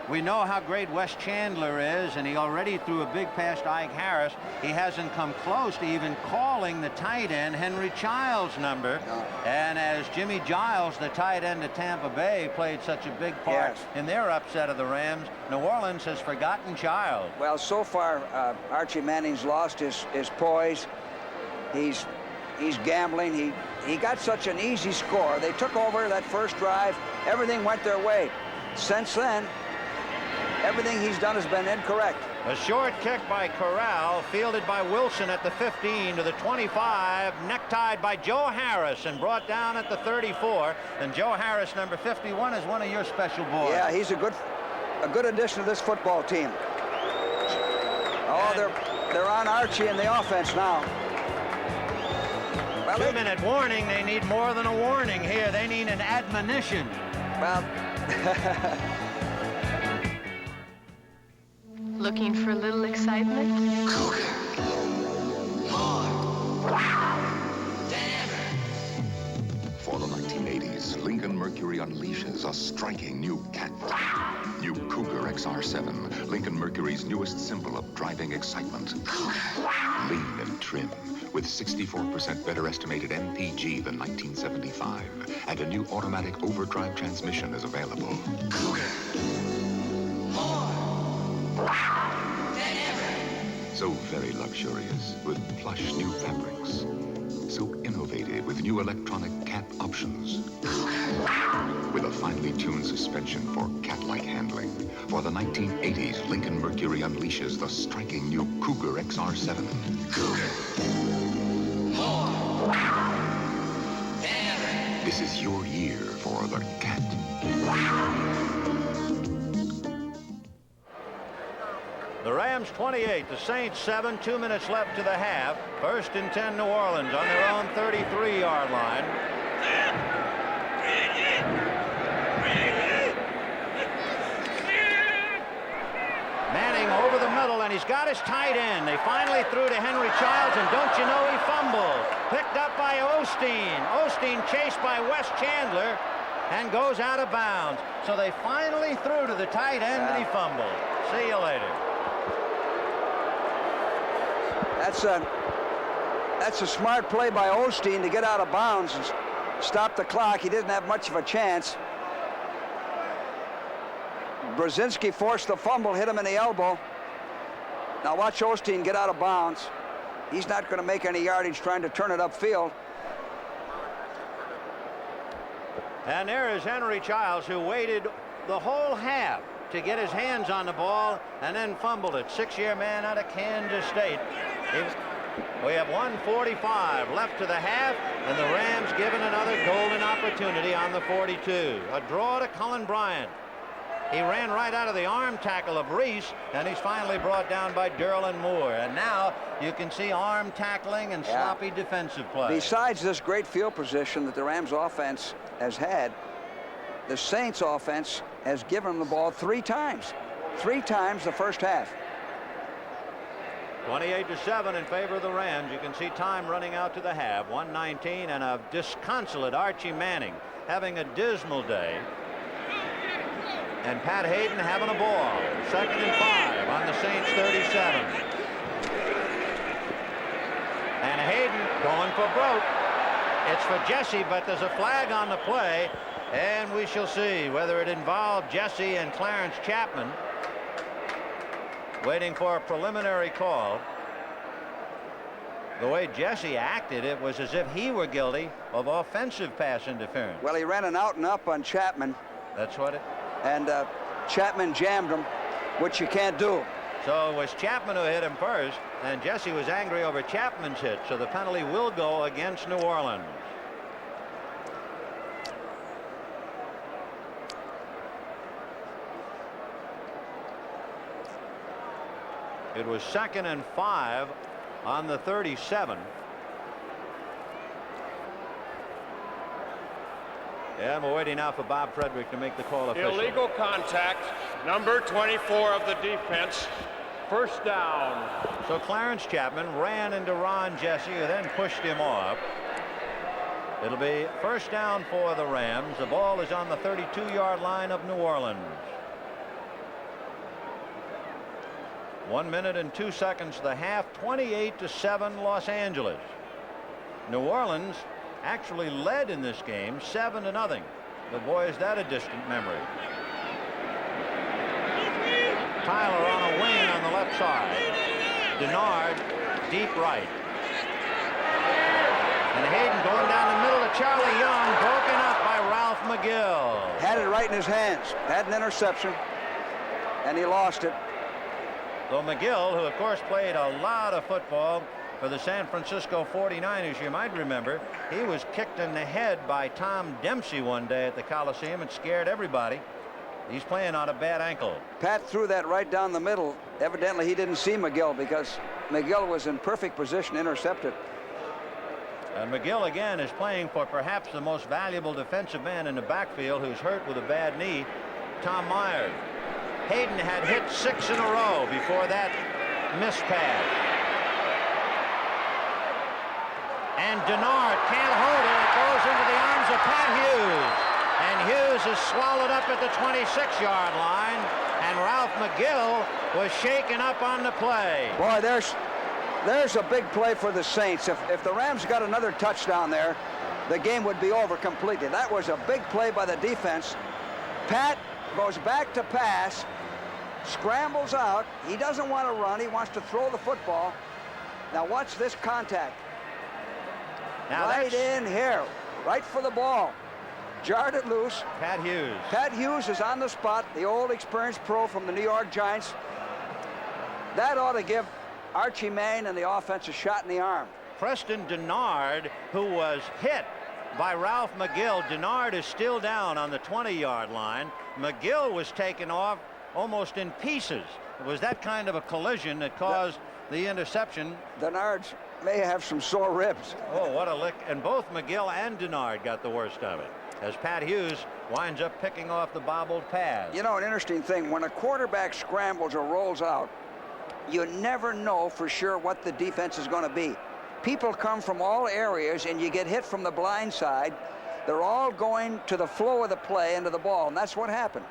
We know how great Wes Chandler is, and he already threw a big pass to Ike Harris. He hasn't come close to even calling the tight end Henry Childs' number. No. And as Jimmy Giles, the tight end of Tampa Bay, played such a big part in their upset of the Rams, New Orleans has forgotten Childs. Well, so far, Archie Manning's lost his poise. He's gambling. He got such an easy score. They took over that first drive. Everything went their way. Since then, everything he's done has been incorrect. A short kick by Corral, fielded by Wilson at the 15 to the 25, necktied by Joe Harris and brought down at the 34. And Joe Harris, number 51, is one of your special boys. Yeah, he's a good addition to this football team. Oh, they're on Archie in the offense now. Well, 2-minute warning. They need more than a warning here. They need an admonition. Well. Looking for a little excitement? Cougar. More. Than ever. For the 1980s, Lincoln Mercury unleashes a striking new cat. New Cougar XR7, Lincoln Mercury's newest symbol of driving excitement. Lean and trim, with 64% better estimated MPG than 1975, and a new automatic overdrive transmission is available. Cougar. More. Than ever. So very luxurious, with plush new fabrics. So innovative, with new electronic cat options. With a finely tuned suspension for cat-like handling. For the 1980s, Lincoln Mercury unleashes the striking new Cougar XR7. Cougar. More. Than ever. This is your year for the cat. The Rams 28, the Saints 7, 2 minutes left to the half. 1st and 10 New Orleans on their own 33-yard line. Manning over over the middle, and he's got his tight end. They finally threw to Henry Childs, and don't you know he fumbled. Picked up by Osteen. Osteen chased by Wes Chandler and goes out of bounds. So they finally threw to the tight end, and he fumbled. See you later. That's a smart play by Osteen to get out of bounds and stop the clock. He didn't have much of a chance. Brzezinski forced the fumble, hit him in the elbow. Now watch Osteen get out of bounds. He's not going to make any yardage trying to turn it upfield. And there is Henry Childs, who waited the whole half to get his hands on the ball and then fumbled it. 6-year man out of Kansas State. We have 1:45 left to the half, and the Rams given another golden opportunity on the 42. A draw to Cullen Bryant. He ran right out of the arm tackle of Reese, and he's finally brought down by Derlin Moore. And now you can see arm tackling and sloppy defensive play. Besides this great field position that the Rams offense has had, the Saints offense has given the ball 3 times. 3 times the first half. 28-7 in favor of the Rams. You can see time running out to the half. 1:19, and a disconsolate Archie Manning having a dismal day. And Pat Haden having a ball. 2nd and 5 on the Saints 37. And Haden going for broke. It's for Jesse, but there's a flag on the play, and we shall see whether it involved Jesse and Clarence Chapman. Waiting for a preliminary call. The way Jesse acted, it was as if he were guilty of offensive pass interference. Well, he ran an out and up on Chapman. That's what it. And Chapman jammed him, which you can't do. So it was Chapman who hit him first, and Jesse was angry over Chapman's hit, so the penalty will go against New Orleans. It was 2nd and 5 on the 37. And we're waiting now for Bob Frederick to make the call official. Illegal contact, number 24 of the defense. First down. So Clarence Chapman ran into Ron Jesse, who then pushed him off. It'll be first down for the Rams. The ball is on the 32-yard line of New Orleans. 1 minute and 2 seconds to the half. 28-7 Los Angeles. New Orleans actually led in this game 7-0. But boy, is that a distant memory. Tyler on a wing on the left side. Denard deep right. And Haden going down the middle to Charlie Young, broken up by Ralph McGill. Had it right in his hands. Had an interception, and he lost it. So McGill, who of course played a lot of football for the San Francisco 49ers, you might remember, he was kicked in the head by Tom Dempsey one day at the Coliseum and scared everybody. He's playing on a bad ankle. Pat threw that right down the middle. Evidently he didn't see McGill, because McGill was in perfect position to intercept it. And McGill again is playing for perhaps the most valuable defensive man in the backfield, who's hurt with a bad knee, Tom Myers. Haden had hit 6 in a row before that missed pass. And Denard can't hold it. It goes into the arms of Pat Hughes. And Hughes is swallowed up at the 26-yard line. And Ralph McGill was shaken up on the play. Boy, there's a big play for the Saints. If the Rams got another touchdown there, the game would be over completely. That was a big play by the defense. Pat goes back to pass, scrambles out. He doesn't want to run. He wants to throw the football. Now watch this contact. Now right in here, right for the ball. Jarred it loose. Pat Hughes. Pat Hughes is on the spot, the old experienced pro from the New York Giants. That ought to give Archie Manning and the offense a shot in the arm. Preston Denard, who was hit by Ralph McGill. Denard is still down on the 20-yard line. McGill was taken off almost in pieces. It was that kind of a collision that caused the interception. Denard may have some sore ribs. Oh, what a lick. And both McGill and Denard got the worst of it, as Pat Hughes winds up picking off the bobbled pass. You know, an interesting thing, when a quarterback scrambles or rolls out, you never know for sure what the defense is going to be. People come from all areas, and you get hit from the blind side. They're all going to the flow of the play and to the ball, and that's what happened.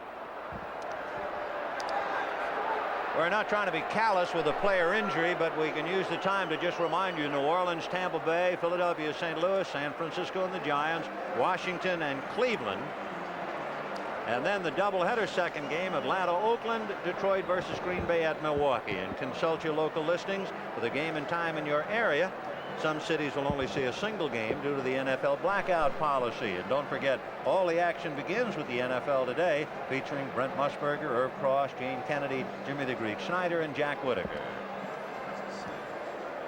We're not trying to be callous with a player injury, but we can use the time to just remind you: New Orleans, Tampa Bay, Philadelphia, St. Louis, San Francisco and the Giants, Washington and Cleveland. And then the doubleheader second game: Atlanta, Oakland, Detroit versus Green Bay at Milwaukee. And consult your local listings for the game and time in your area. Some cities will only see a single game due to the NFL blackout policy. And don't forget, all the action begins with the NFL Today, featuring Brent Musburger, Irv Cross, Gene Kennedy, Jimmy the Greek Snyder, and Jack Whitaker.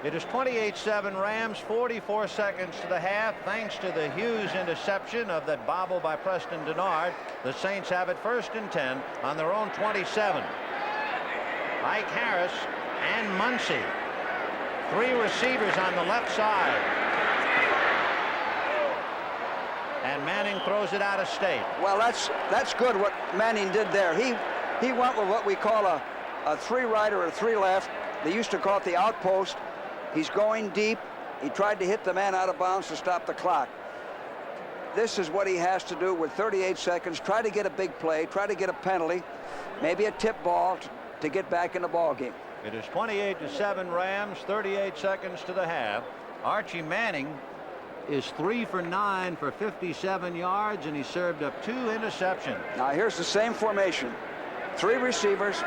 It is 28-7 Rams, 44 seconds to the half. Thanks to the Hughes interception of that bobble by Preston Denard, the Saints have it 1st and 10 on their own 27. Ike Harris and Muncie. 3 receivers on the left side. And Manning throws it out of state. Well, that's good what Manning did there. He went with what we call a 3 right or a 3 left. They used to call it the outpost. He's going deep. He tried to hit the man out of bounds to stop the clock. This is what he has to do with 38 seconds. Try to get a big play. Try to get a penalty. Maybe a tip ball to get back in the ball game. It is 28-7 Rams, 38 seconds to the half. Archie Manning is 3 for 9 for 57 yards, and he served up 2 interceptions. Now here's the same formation. 3 receivers.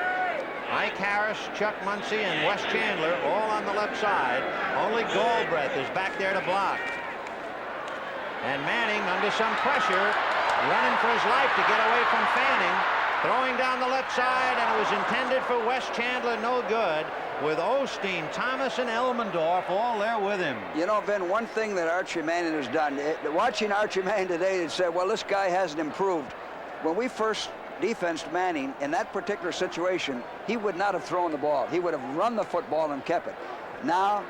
Ike Harris, Chuck Muncie, and Wes Chandler all on the left side. Only Galbreath is back there to block. And Manning, under some pressure, running for his life to get away from Fanning. Throwing down the left side, and it was intended for Wes Chandler, no good, with Osteen, Thomas, and Elmendorf all there with him. You know, Vin, one thing that Archie Manning has done, watching Archie Manning today, they said, well, this guy hasn't improved. When we first defensed Manning, in that particular situation, he would not have thrown the ball. He would have run the football and kept it. Now,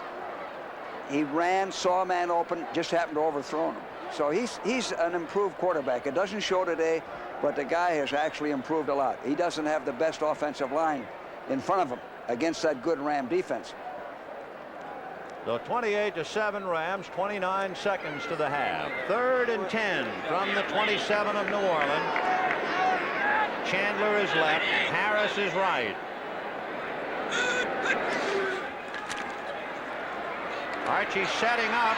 he ran, saw a man open, just happened to overthrow him. So he's an improved quarterback. It doesn't show today, but the guy has actually improved a lot. He doesn't have the best offensive line in front of him against that good Ram defense. So 28-7 Rams, 29 seconds to the half. 3rd and 10 from the 27 of New Orleans. Chandler is left, Harris is right. Archie setting up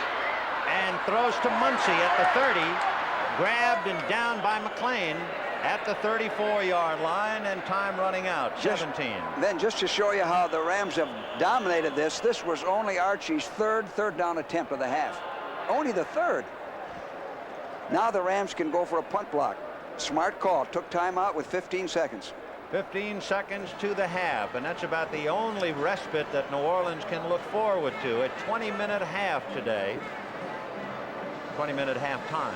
and throws to Muncie at the 30. Grabbed and down by McLean at the 34-yard line, and time running out, 17. Then just to show you how the Rams have dominated this was only Archie's third down attempt of the half. Only the 3rd. Now the Rams can go for a punt block. Smart call. Took time out with 15 seconds. 15 seconds to the half, and that's about the only respite that New Orleans can look forward to. A 20-minute half today. 20-minute half time.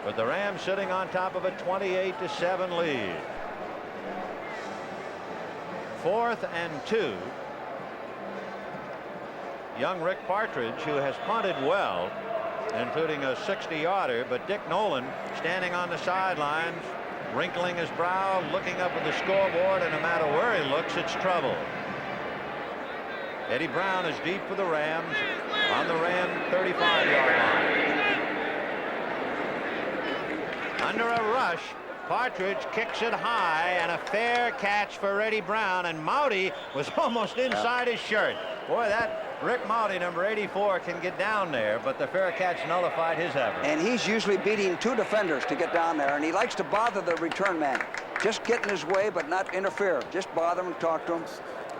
But the Rams sitting on top of a 28-7 lead. 4th and 2. Young Rick Partridge, who has punted well, including a 60-yarder, but Dick Nolan standing on the sidelines, wrinkling his brow, looking up at the scoreboard, and no matter where he looks, it's trouble. Eddie Brown is deep for the Rams on the Ram 35-yard line. Under a rush, Partridge kicks it high, and a fair catch for Eddie Brown, and Maudy was almost inside his shirt. Boy, that Rick Maudy, number 84, can get down there, but the fair catch nullified his effort. And he's usually beating 2 defenders to get down there, and he likes to bother the return man. Just get in his way, but not interfere. Just bother him and talk to him.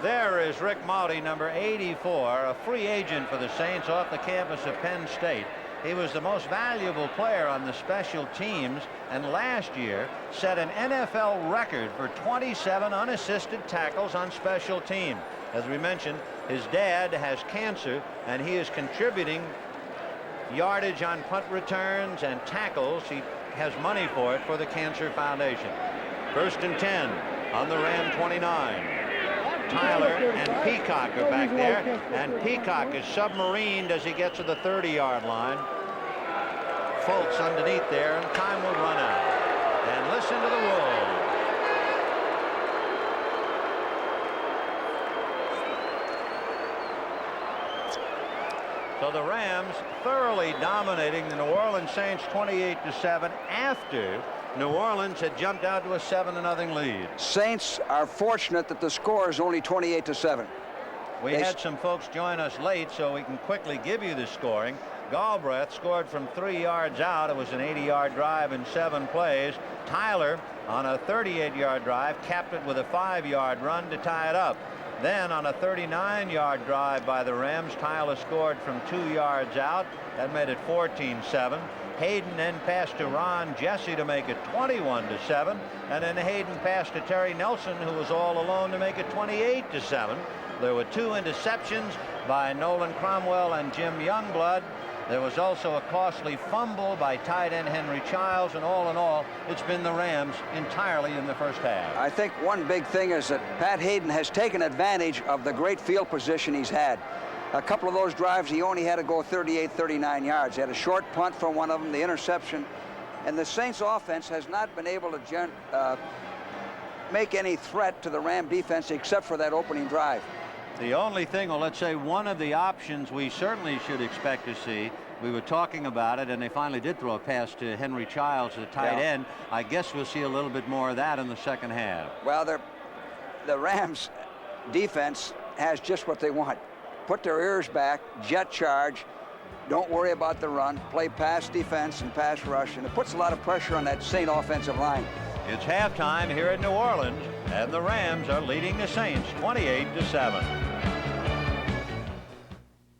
There is Rick Maudy, number 84, a free agent for the Saints off the campus of Penn State. He was the most valuable player on the special teams, and last year set an NFL record for 27 unassisted tackles on special teams. As we mentioned, his dad has cancer, and he is contributing yardage on punt returns and tackles. He has money for it for the Cancer Foundation. 1st and 10 on the Ram 29. Tyler and Peacock are back there, and Peacock is submarined as he gets to the 30-yard line. Fultz underneath there, and time will run out. And listen to the Wolves. So the Rams thoroughly dominating the New Orleans Saints 28-7 after New Orleans had jumped out to a 7-0 lead. Saints are fortunate that the score is only 28-7. We had some folks join us late, so we can quickly give you the scoring. Galbreath scored from 3 yards out. It was an 80-yard drive in 7 plays. Tyler, on a 38-yard drive, capped it with a 5-yard run to tie it up. Then on a 39-yard drive by the Rams, Tyler scored from 2 yards out. That made it 14-7. Haden then passed to Ron Jesse to make it 21-7. And then Haden passed to Terry Nelson, who was all alone, to make it 28-7. There were 2 interceptions by Nolan Cromwell and Jim Youngblood. There was also a costly fumble by tight end Henry Childs, and all in all, it's been the Rams entirely in the first half. I think one big thing is that Pat Haden has taken advantage of the great field position he's had. A couple of those drives, he only had to go 38, 39 yards. He had a short punt from one of them, the interception. And the Saints offense has not been able to make any threat to the Ram defense except for that opening drive. The only thing, well, let's say one of the options we certainly should expect to see, we were talking about it, and they finally did throw a pass to Henry Childs, the tight end. I guess we'll see a little bit more of that in the second half. Well, the Rams defense has just what they want. Put their ears back, jet charge, don't worry about the run, play pass defense and pass rush, and it puts a lot of pressure on that Saint offensive line. It's halftime here in New Orleans, and the Rams are leading the Saints 28-7.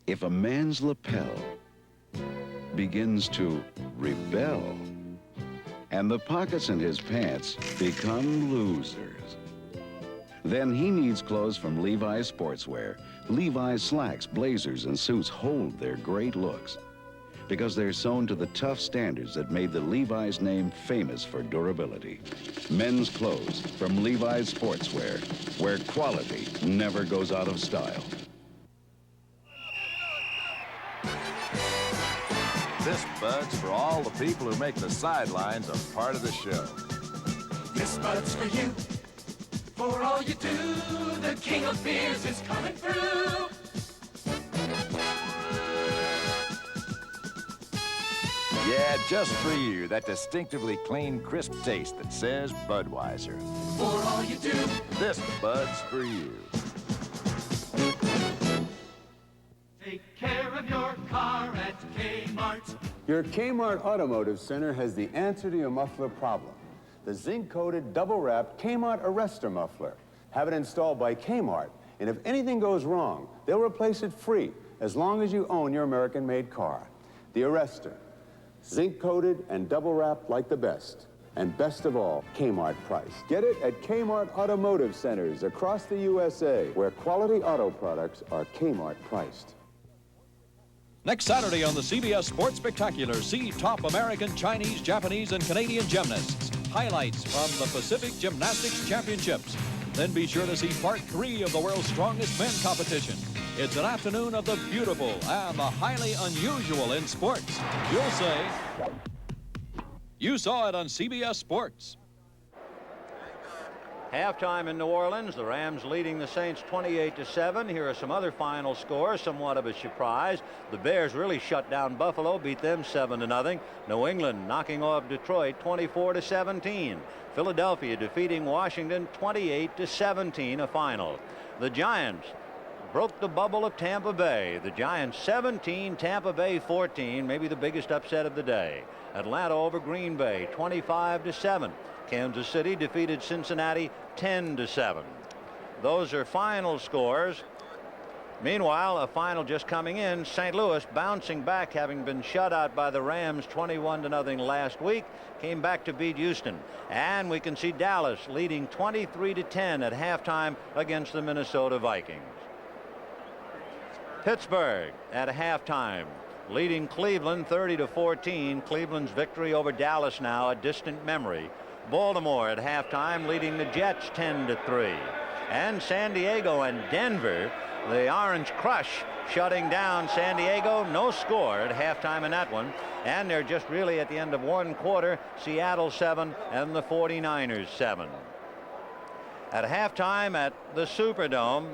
If a man's lapel begins to rebel and the pockets in his pants become losers, then he needs clothes from Levi's Sportswear. Levi's slacks, blazers, and suits hold their great looks because they're sewn to the tough standards that made the Levi's name famous for durability. Men's clothes from Levi's Sportswear, where quality never goes out of style. This Bud's for all the people who make the sidelines a part of the show. This Bud's for you. For all you do, the king of beers is coming through. Yeah, just for you, that distinctively clean, crisp taste that says Budweiser. For all you do, this Bud's for you. take care of your car at Kmart. Your Kmart Automotive Center has the answer to your muffler problem. The zinc-coated, double-wrapped Kmart Arrestor muffler. Have it installed by Kmart, and if anything goes wrong, they'll replace it free as long as you own your American-made car. The Arrestor. Zinc-coated and double-wrapped like the best. And best of all, Kmart price. Get it at Kmart Automotive Centers across the USA, where quality auto products are Kmart priced. Next Saturday on the CBS Sports Spectacular, see top American, Chinese, Japanese, and Canadian gymnasts. Highlights from the Pacific Gymnastics Championships. Then be sure to see Part 3 of the world's strongest men competition. It's an afternoon of the beautiful and the highly unusual in sports. You'll say, you saw it on CBS Sports. Halftime in New Orleans, the Rams leading the Saints 28-7. Here are some other final scores, somewhat of a surprise. The Bears really shut down Buffalo, beat them 7-0. New England knocking off Detroit 24-17. Philadelphia defeating Washington 28-17, a final. The Giants broke the bubble of Tampa Bay. The Giants 17, Tampa Bay 14, maybe the biggest upset of the day. Atlanta over Green Bay 25-7. Kansas City defeated Cincinnati 10-7. Those are final scores. Meanwhile, a final just coming in. St. Louis bouncing back, having been shut out by the Rams 21-0 last week, came back to beat Houston. And we can see Dallas leading 23-10 at halftime against the Minnesota Vikings. Pittsburgh at halftime leading Cleveland 30-14. Cleveland's victory over Dallas now a distant memory. Baltimore at halftime leading the Jets 10-3. And San Diego and Denver, the Orange Crush, shutting down San Diego. No score at halftime in that one. And they're just really at the end of one quarter. Seattle 7 and the 49ers 7. At halftime at the Superdome,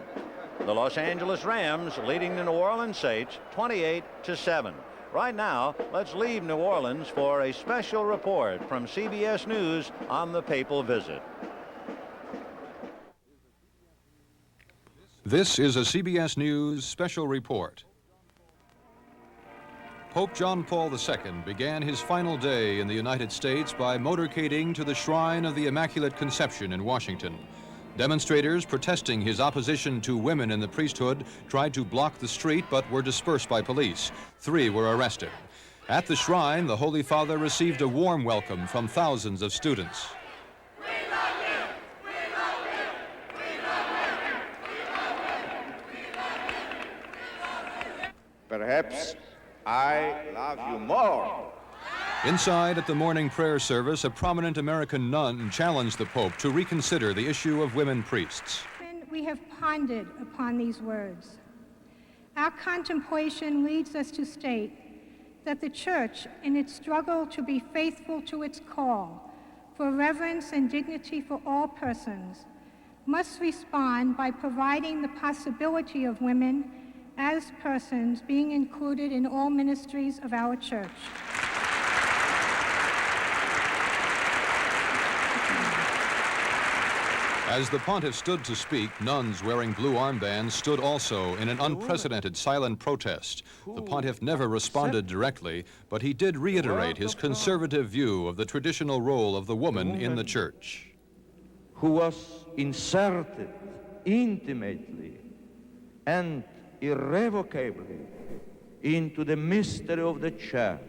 The Los Angeles Rams leading the New Orleans Saints 28-7. Right now, let's leave New Orleans for a special report from CBS News on the papal visit. This is a CBS News special report. Pope John Paul II began his final day in the United States by motorcading to the Shrine of the Immaculate Conception in Washington. Demonstrators protesting his opposition to women in the priesthood tried to block the street but were dispersed by police. 3 were arrested. At the shrine, the Holy Father received a warm welcome from thousands of students. Perhaps I love you more. Inside at the morning prayer service, a prominent American nun challenged the Pope to reconsider the issue of women priests. We have pondered upon these words. Our contemplation leads us to state that the Church, in its struggle to be faithful to its call for reverence and dignity for all persons, must respond by providing the possibility of women as persons being included in all ministries of our Church. As the pontiff stood to speak, nuns wearing blue armbands stood also in an unprecedented silent protest. The pontiff never responded directly, but he did reiterate his conservative view of the traditional role of the woman in the church. Who was inserted intimately and irrevocably into the mystery of the church,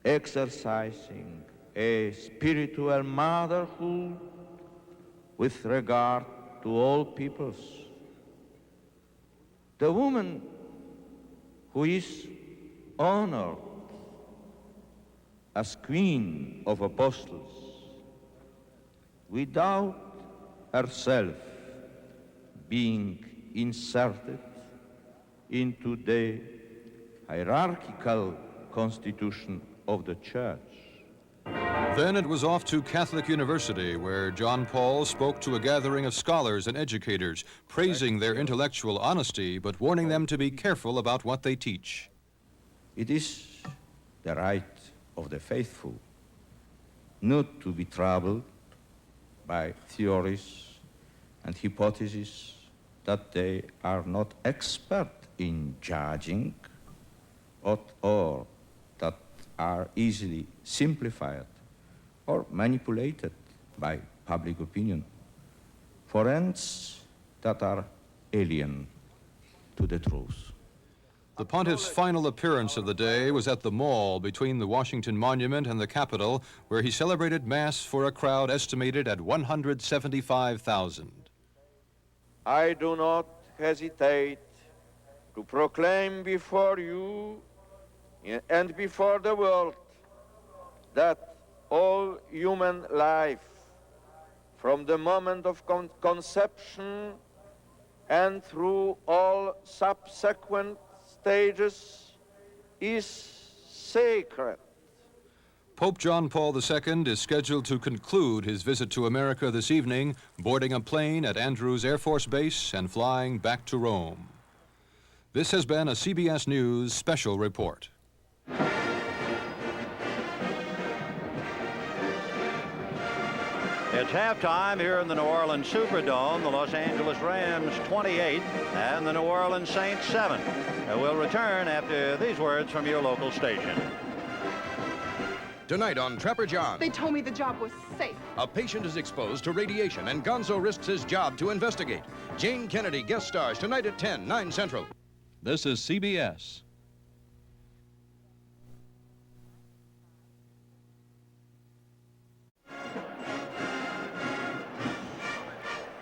exercising a spiritual motherhood with regard to all peoples. The woman who is honored as Queen of Apostles without herself being inserted into the hierarchical constitution of the Church. Then it was off to Catholic University, where John Paul spoke to a gathering of scholars and educators, praising their intellectual honesty, but warning them to be careful about what they teach. It is the right of the faithful not to be troubled by theories and hypotheses that they are not expert in judging, or that are easily simplified or manipulated by public opinion for ends that are alien to the truth. The pontiff's final appearance of the day was at the mall between the Washington Monument and the Capitol, where he celebrated Mass for a crowd estimated at 175,000. I do not hesitate to proclaim before you and before the world that all human life, from the moment of conception and through all subsequent stages, is sacred. Pope John Paul II is scheduled to conclude his visit to America this evening, boarding a plane at Andrews Air Force Base and flying back to Rome. This has been a CBS News special report. It's halftime here in the New Orleans Superdome. The Los Angeles Rams 28 and the New Orleans Saints 7. We'll return after these words from your local station. Tonight on Trapper John. They told me the job was safe. A patient is exposed to radiation and Gonzo risks his job to investigate. Jane Kennedy guest stars tonight at 10, 9 Central. This is CBS.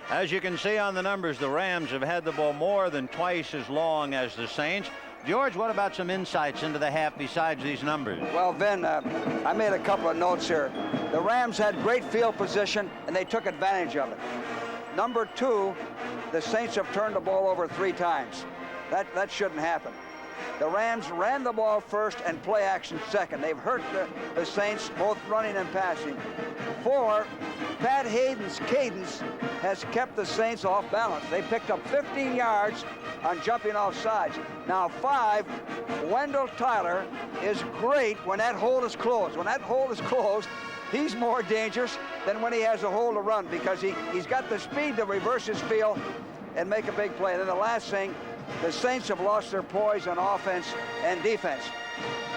As you can see on the numbers, the Rams have had the ball more than twice as long as the Saints. George, what about some insights into the half besides these numbers? Well, Vin, I made a couple of notes here. The Rams had great field position, and they took advantage of it. Number 2, the Saints have turned the ball over 3 times. That shouldn't happen. The Rams ran the ball first and play action second. They've hurt the Saints both running and passing. before, Pat Haden's cadence has kept the Saints off balance. They picked up 15 yards on jumping off sides. Now 5, Wendell Tyler is great when that hole is closed. When that hole is closed, he's more dangerous than when he has a hole to run because he's got the speed to reverse his field and make a big play. And then the last thing, the Saints have lost their poise on offense and defense.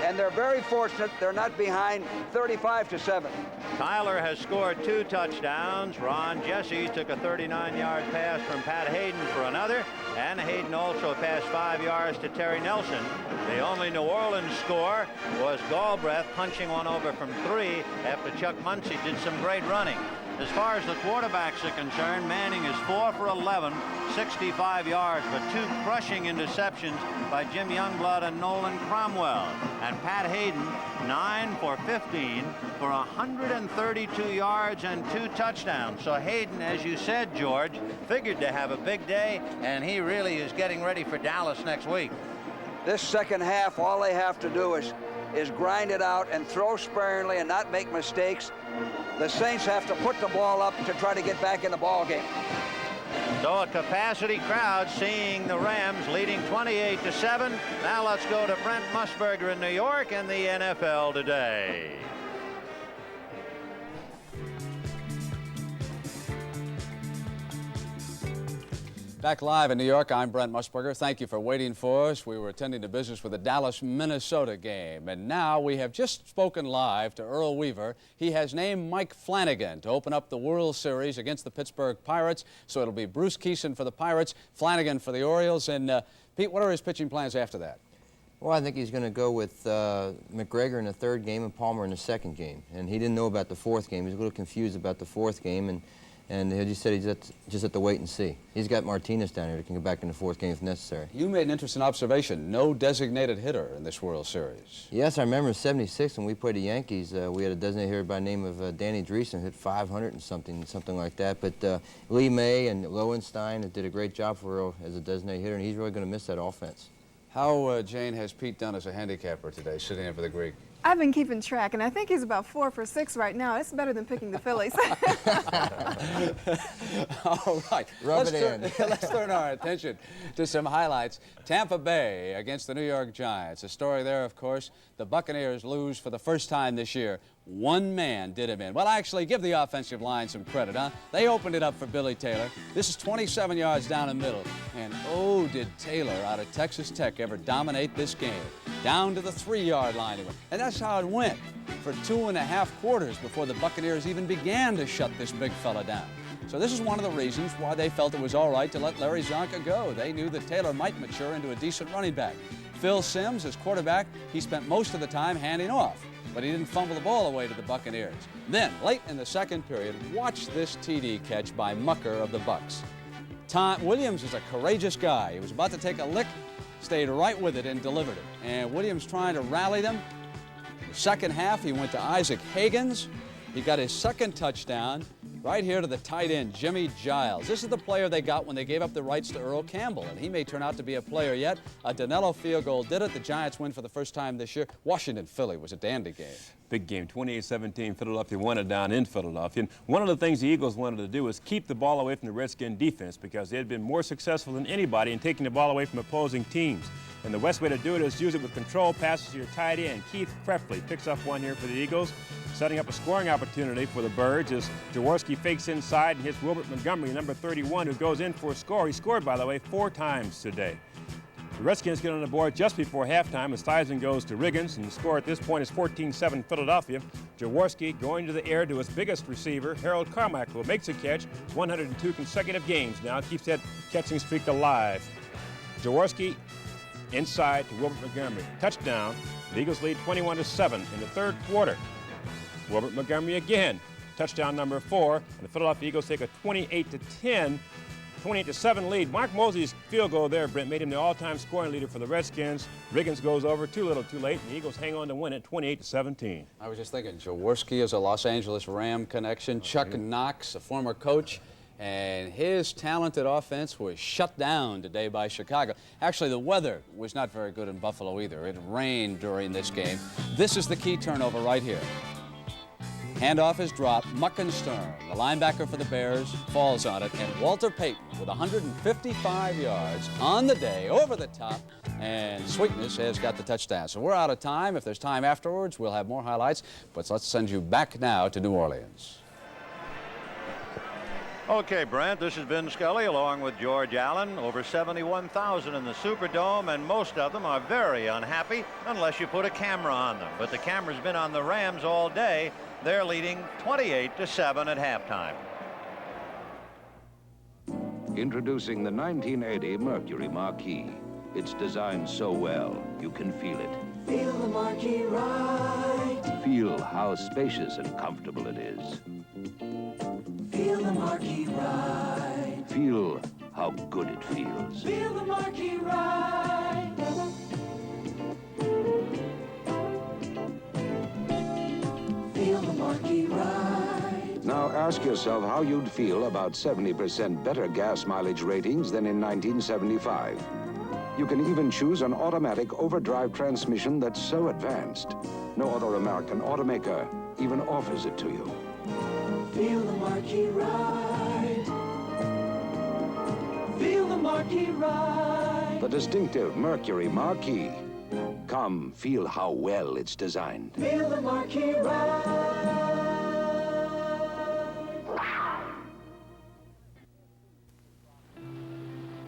And they're very fortunate they're not behind 35-7. Tyler has scored 2 touchdowns. Ron Jesse took a 39-yard pass from Pat Haden for another, and Haden also passed 5 yards to Terry Nelson. The only New Orleans score was Galbreath punching one over from 3 after Chuck Muncie did some great running. As far as the quarterbacks are concerned, Manning is 4 for 11, 65 yards, but 2 crushing interceptions by Jim Youngblood and Nolan Cromwell. And Pat Haden, 9 for 15 for 132 yards and 2 touchdowns. So Haden, as you said, George, figured to have a big day, and he really is getting ready for Dallas next week. This second half, all they have to do is grind it out and throw sparingly and not make mistakes. The Saints have to put the ball up to try to get back in the ball game. So a capacity crowd seeing the Rams leading 28-7. Now let's go to Brent Musburger in New York and the NFL Today. Back live in New York, I'm Brent Musburger. Thank you for waiting for us. We were attending to business for the Dallas-Minnesota game. And now we have just spoken live to Earl Weaver. He has named Mike Flanagan to open up the World Series against the Pittsburgh Pirates. So it'll be Bruce Keeson for the Pirates, Flanagan for the Orioles. And Pete, what are his pitching plans after that? Well, I think he's going to go with McGregor in the 3rd game and Palmer in the 2nd game. And he didn't know about the 4th game. He was a little confused about the 4th game. And he just said he's just at the wait and see. He's got Martinez down here that can go back in the 4th game if necessary. You made an interesting observation. No designated hitter in this World Series. Yes, I remember in '76 when we played the Yankees, we had a designated hitter by the name of Danny Dreesen, hit 500 and something like that. But Lee May and Lowenstein did a great job for Earl as a designated hitter, and he's really going to miss that offense. How, Jane, has Pete done as a handicapper today, sitting in for the Greek? I've been keeping track, and I think he's about 4 for 6 right now. It's better than picking the Phillies. All right. Let's turn our attention to some highlights. Tampa Bay against the New York Giants. A story there, of course. The Buccaneers lose for the first time this year. One man did him in. Well, actually, give the offensive line some credit, huh? They opened it up for Billy Taylor. This is 27 yards down the middle. And oh, did Taylor out of Texas Tech ever dominate this game. Down to the 3-yard line he went. And that's how it went for 2.5 quarters before the Buccaneers even began to shut this big fella down. So this is one of the reasons why they felt it was all right to let Larry Zonka go. They knew that Taylor might mature into a decent running back. Phil Simms, as quarterback, he spent most of the time handing off, but he didn't fumble the ball away to the Buccaneers. Then, late in the 2nd period, watch this TD catch by Mucker of the Bucks. Williams is a courageous guy. He was about to take a lick, stayed right with it and delivered it. And Williams trying to rally them. The second half, he went to Isaac Higgins. He got his 2nd touchdown right here to the tight end, Jimmy Giles. This is the player they got when they gave up the rights to Earl Campbell, and he may turn out to be a player yet. A Danilo field goal did it. The Giants win for the first time this year. Washington-Philly was a dandy game. Big game, 28-17. Philadelphia won it down in Philadelphia. And one of the things the Eagles wanted to do was keep the ball away from the Redskin defense because they had been more successful than anybody in taking the ball away from opposing teams. And the best way to do it is use it with control passes to your tight end. Keith Krepfle picks up one here for the Eagles, setting up a scoring opportunity for the Birds as Jaworski fakes inside and hits Wilbert Montgomery, number 31, who goes in for a score. He scored, by the way, 4 times today. The Redskins get on the board just before halftime as Theisen goes to Riggins, and the score at this point is 14-7 Philadelphia. Jaworski going to the air to his biggest receiver, Harold Carmichael, makes a catch. 102 consecutive games now, keeps that catching streak alive. Jaworski inside to Wilbert Montgomery. Touchdown. The Eagles lead 21-7 in the 3rd quarter. Wilbert Montgomery again. Touchdown number 4. And the Philadelphia Eagles take a 28-7 lead. Mark Mosley's field goal there, Brent, made him the all-time scoring leader for the Redskins. Riggins goes over too little too late, and the Eagles hang on to win it 28-17. I was just thinking, Jaworski is a Los Angeles Ram connection. Chuck Knox, a former coach. And his talented offense was shut down today by Chicago. Actually, the weather was not very good in Buffalo either. It rained during this game. This is the key turnover right here. Handoff is dropped. Muckenstern, the linebacker for the Bears, falls on it. And Walter Payton with 155 yards on the day, over the top. And Sweetness has got the touchdown. So we're out of time. If there's time afterwards, we'll have more highlights. But let's send you back now to New Orleans. Okay, Brent, this has been Scully along with George Allen. Over 71,000 in the Superdome, and most of them are very unhappy unless you put a camera on them. But the camera's been on the Rams all day. They're leading 28-7 at halftime. Introducing the 1980 Mercury Marquis. It's designed so well, you can feel it. Feel the Marquis ride. Feel how spacious and comfortable it is. Feel the Marquis ride. Feel how good it feels. Feel the Marquis ride. Feel the Marquis ride. Now ask yourself how you'd feel about 70% better gas mileage ratings than in 1975. You can even choose an automatic overdrive transmission that's so advanced, no other American automaker even offers it to you. Feel the Marquis ride. Feel the Marquis ride. The distinctive Mercury Marquis. Come, feel how well it's designed. Feel the Marquis ride.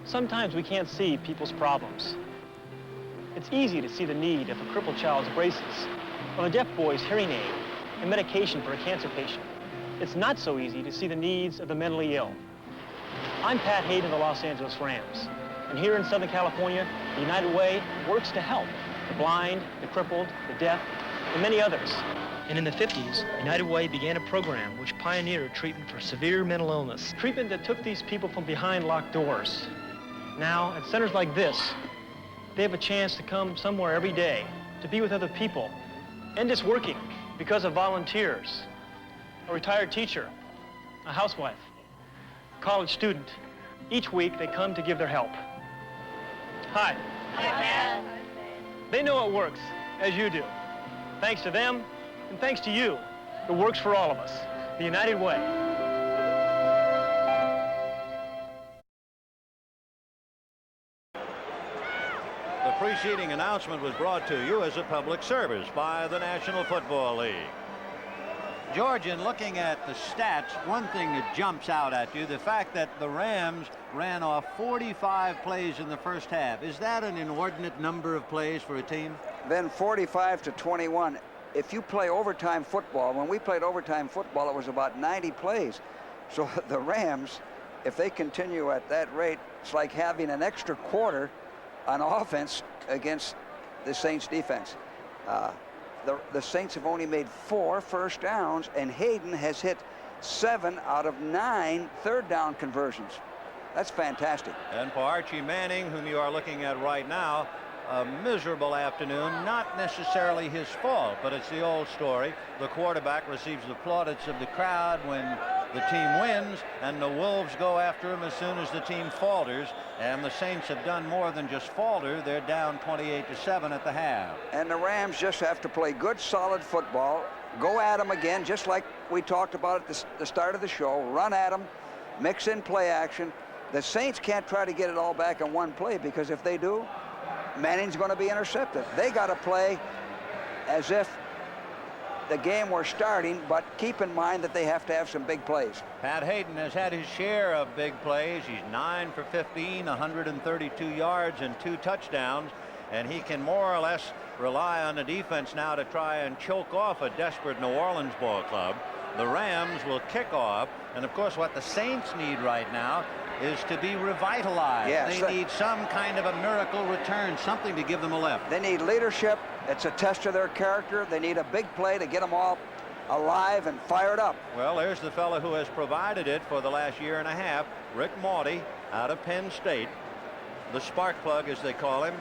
Sometimes we can't see people's problems. It's easy to see the need of a crippled child's braces, of a deaf boy's hearing aid, and medication for a cancer patient. It's not so easy to see the needs of the mentally ill. I'm Pat Haden of the Los Angeles Rams, and here in Southern California, the United Way works to help the blind, the crippled, the deaf, and many others. And in the 50s, United Way began a program which pioneered treatment for severe mental illness, treatment that took these people from behind locked doors. Now, at centers like this, they have a chance to come somewhere every day, to be with other people, and it's working because of volunteers. A retired teacher, a housewife, a college student. Each week they come to give their help. Hi. Hi, Dad. They know it works, as you do. Thanks to them, and thanks to you, it works for all of us. The United Way. The preceding announcement was brought to you as a public service by the National Football League. George, in looking at the stats, one thing that jumps out at you, the fact that the Rams ran off 45 plays in the first half. Is that an inordinate number of plays for a team? Then 45-21. If you play overtime football, when we played overtime football, it was about 90 plays. So the Rams, if they continue at that rate, it's like having an extra quarter on offense against the Saints defense. The Saints have only made 4 first downs, and Haden has hit 7 out of 9 third down conversions. That's fantastic. And for Archie Manning, whom you are looking at right now, a miserable afternoon, not necessarily his fault, but it's the old story. The quarterback receives the plaudits of the crowd when the team wins, and the Wolves go after him as soon as the team falters. And the Saints have done more than just falter. They're down 28-7 at the half. And the Rams just have to play good, solid football, go at them again, just like we talked about at the start of the show. Run at them, mix in play action. The Saints can't try to get it all back in one play, because if they do, Manning's going to be intercepted. They got to play as if the game were starting, but keep in mind that they have to have some big plays. Pat Haden has had his share of big plays. He's 9 for 15, 132 yards and 2 touchdowns, and he can more or less rely on the defense now to try and choke off a desperate New Orleans ball club. The Rams will kick off, and of course what the Saints need right now is to be revitalized. Yes, they need some kind of a miracle return, something to give them a lift. They need leadership. It's a test of their character. They need a big play to get them all alive and fired up. Well, there's the fellow who has provided it for the last year and a half, Rick Mauty, out of Penn State, the spark plug as they call him.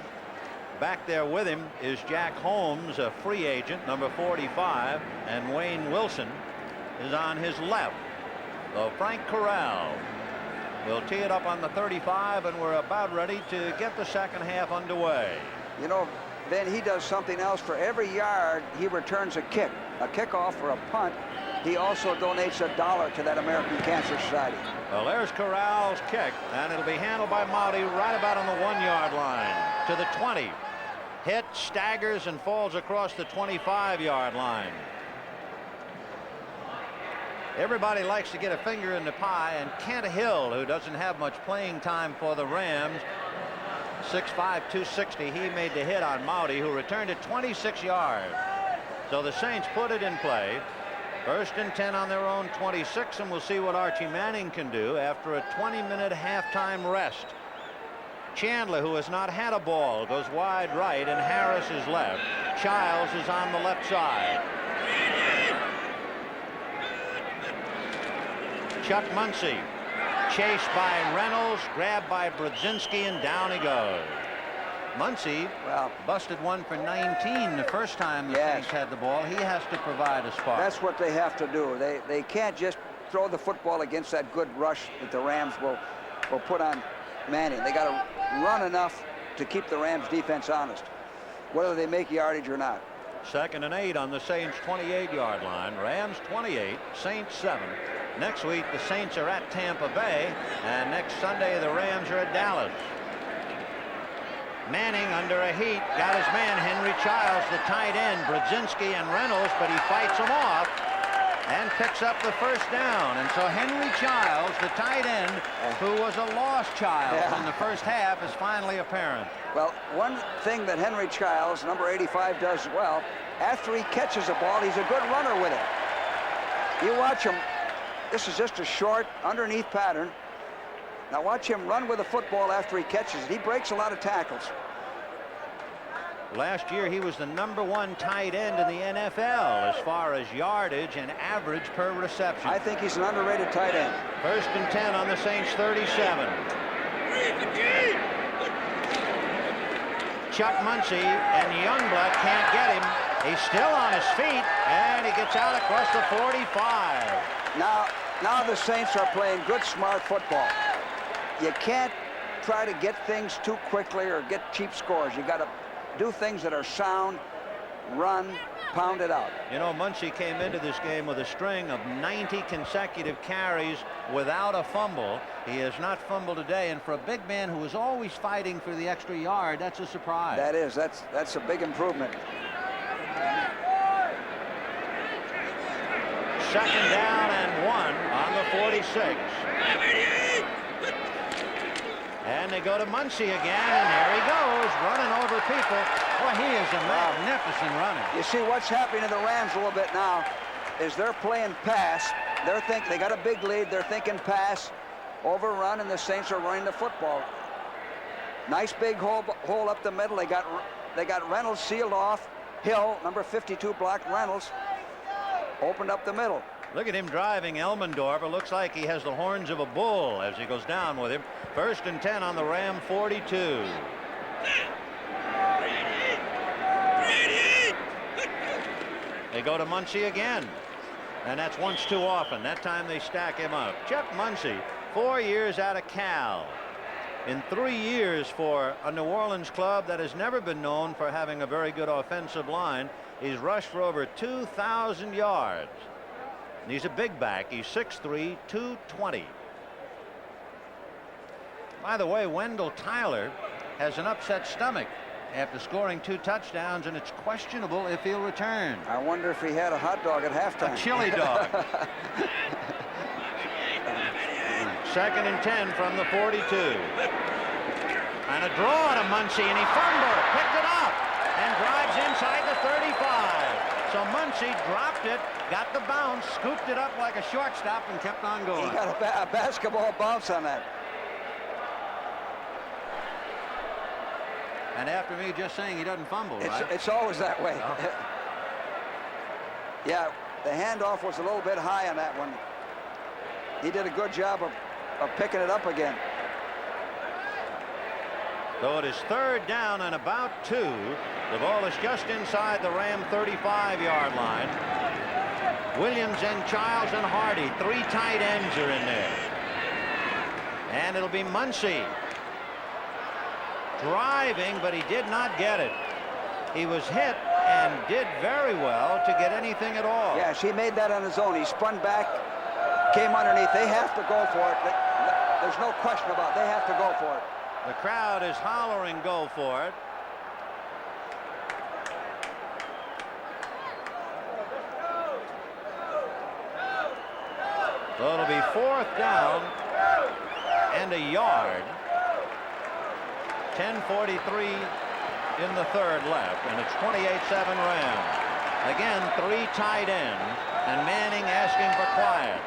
Back there with him is Jack Holmes, a free agent, number 45, and Wayne Wilson is on his left. So Frank Corral will tee it up on the 35, and we're about ready to get the second half underway. You know, Ben, he does something else. For every yard he returns a kick, a kickoff or a punt, he also donates $1 to that American Cancer Society. Well, there's Corral's kick, and it'll be handled by Maude right about on the 1-yard line to the 20. Hit, staggers, and falls across the 25-yard line. Everybody likes to get a finger in the pie, and Kent Hill, who doesn't have much playing time for the Rams, 6'5", 260, he made the hit on Maude, who returned it 26 yards. So the Saints put it in play. 1st and 10 on their own 26, and we'll see what Archie Manning can do after a 20-minute halftime rest. Chandler, who has not had a ball, goes wide right, and Harris is left. Childs is on the left side. Chuck Muncie, chased by Reynolds, grabbed by Brodzinski, and down he goes. Muncie busted one for 19 the first time the Saints had the ball. He has to provide a spark. That's what they have to do. They can't just throw the football against that good rush that the Rams will put on Manning. They got to run enough to keep the Rams defense honest, whether they make yardage or not. 2nd and 8 on the Saints 28-yard line. Rams 28, Saints 7. Next week the Saints are at Tampa Bay, and next Sunday the Rams are at Dallas. Manning under a heat, got his man Henry Childs, the tight end, Brodzinski and Reynolds, but he fights them off and picks up the 1st down. And so Henry Childs, the tight end, who was a lost child in the first half, is finally apparent. Well, one thing that Henry Childs, number 85, does well, after he catches the ball, he's a good runner with it. You watch him. This is just a short, underneath pattern. Now watch him run with the football after he catches it. He breaks a lot of tackles. Last year he was the #1 tight end in the NFL as far as yardage and average per reception. I think he's an underrated tight end. 1st and 10 on the Saints 37. Chuck Muncie, and Youngblood can't get him. He's still on his feet, and he gets out across the 45. Now the Saints are playing good, smart football. You can't try to get things too quickly or get cheap scores. You got to do things that are sound, run, pound it out. You know, Muncie came into this game with a string of 90 consecutive carries without a fumble. He has not fumbled today, and for a big man who is always fighting for the extra yard, that's a surprise. That is. That's a big improvement. 2nd down and 1 on the 46. And they go to Muncie again, and there he goes, running over people. Boy, he is a magnificent runner. You see, what's happening to the Rams a little bit now is they're playing pass. They got a big lead. They're thinking pass, overrun, and the Saints are running the football. Nice big hole up the middle. They got Reynolds sealed off. Hill, number 52, blocked Reynolds. Opened up the middle. Look at him driving Elmendorf. It looks like he has the horns of a bull as he goes down with him. 1st and 10 on the Ram 42. They go to Muncie again, and that's once too often. That time they stack him up. Chuck Muncie, 4 years out of Cal. In 3 years for a New Orleans club that has never been known for having a very good offensive line, he's rushed for over 2,000 yards. And he's a big back. He's 6'3", 220. By the way, Wendell Tyler has an upset stomach after scoring 2 touchdowns, and it's questionable if he'll return. I wonder if he had a hot dog at halftime. A chili dog. 2nd and 10 from the 42. And a draw to Muncie, and he fumbled, picked it up, and drives inside the 35. So Muncie dropped it, got the bounce, scooped it up like a shortstop, and kept on going. He got a basketball bounce on that. And after me just saying he doesn't fumble, right? It's always that way. Oh. Yeah, the handoff was a little bit high on that one. He did a good job of picking it up again. So it is 3rd down and about 2. The ball is just inside the Ram 35-yard line. Williams and Childs and Hardy, 3 tight ends are in there. And it'll be Muncie driving, but he did not get it. He was hit, and did very well to get anything at all. Yes, he made that on his own. He spun back, came underneath. They have to go for it. There's no question about it. They have to go for it. The crowd is hollering, go for it. So it'll be 4th down and a yard. 10:43 in the 3rd left, and it's 28-7 Rams. Again, 3 tight ends, and Manning asking for quiet.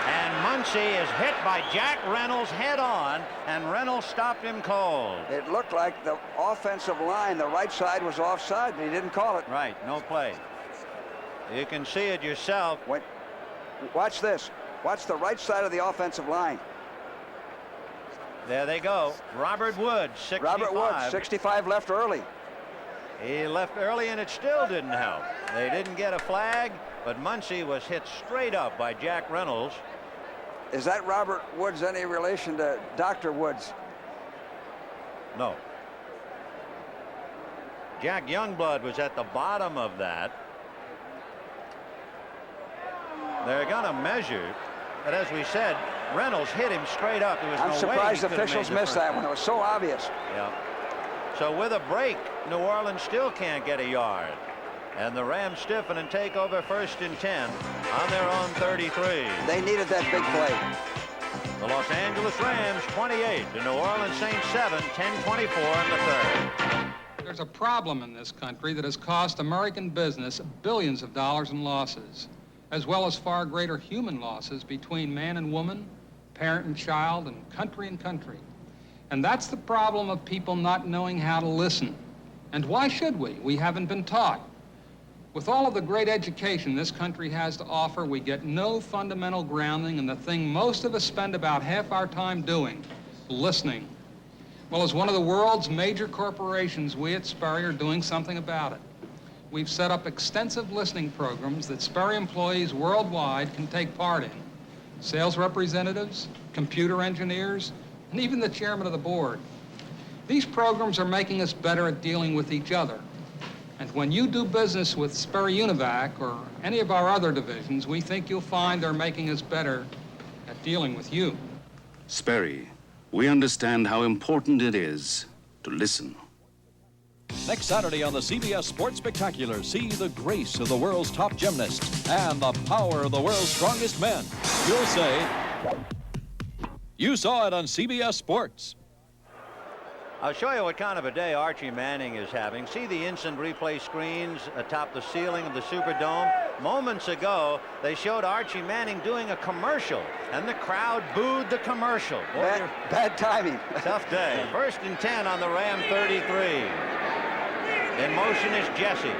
And Muncie is hit by Jack Reynolds head on, and Reynolds stopped him cold. It looked like the offensive line, the right side, was offside, but he didn't call it. Right, no play. You can see it yourself. Watch this. Watch the right side of the offensive line. There they go. Robert Woods, 65. Robert Woods, 65, left early. He left early, and it still didn't help. They didn't get a flag, but Muncie was hit straight up by Jack Reynolds. Is that Robert Woods any relation to Dr. Woods? No. Jack Youngblood was at the bottom of that. They're going to measure, but as we said, Reynolds hit him straight up. There was I'm no way surprised he could have officials made the missed first that one. It was so obvious. Yeah. So with a break, New Orleans still can't get a yard. And the Rams stiffen and take over 1st and 10 on their own 33. They needed that big play. The Los Angeles Rams 28, the New Orleans Saints 7, 10:24 in the 3rd. There's a problem in this country that has cost American business billions of dollars in losses, as well as far greater human losses between man and woman, parent and child, and country. And that's the problem of people not knowing how to listen. And why should we? We haven't been taught. With all of the great education this country has to offer, we get no fundamental grounding in the thing most of us spend about half our time doing, listening. Well, as one of the world's major corporations, we at Sperry are doing something about it. We've set up extensive listening programs that Sperry employees worldwide can take part in. Sales representatives, computer engineers, and even the chairman of the board. These programs are making us better at dealing with each other. And when you do business with Sperry Univac or any of our other divisions, we think you'll find they're making us better at dealing with you. Sperry, we understand how important it is to listen. Next Saturday on the CBS Sports Spectacular, see the grace of the world's top gymnasts and the power of the world's strongest men. You'll say, you saw it on CBS Sports. I'll show you what kind of a day Archie Manning is having. See the instant replay screens atop the ceiling of the Superdome? Moments ago, they showed Archie Manning doing a commercial, and the crowd booed the commercial. Boy, bad timing. Tough day. 1st and 10 on the Ram 33. In motion is Jesse.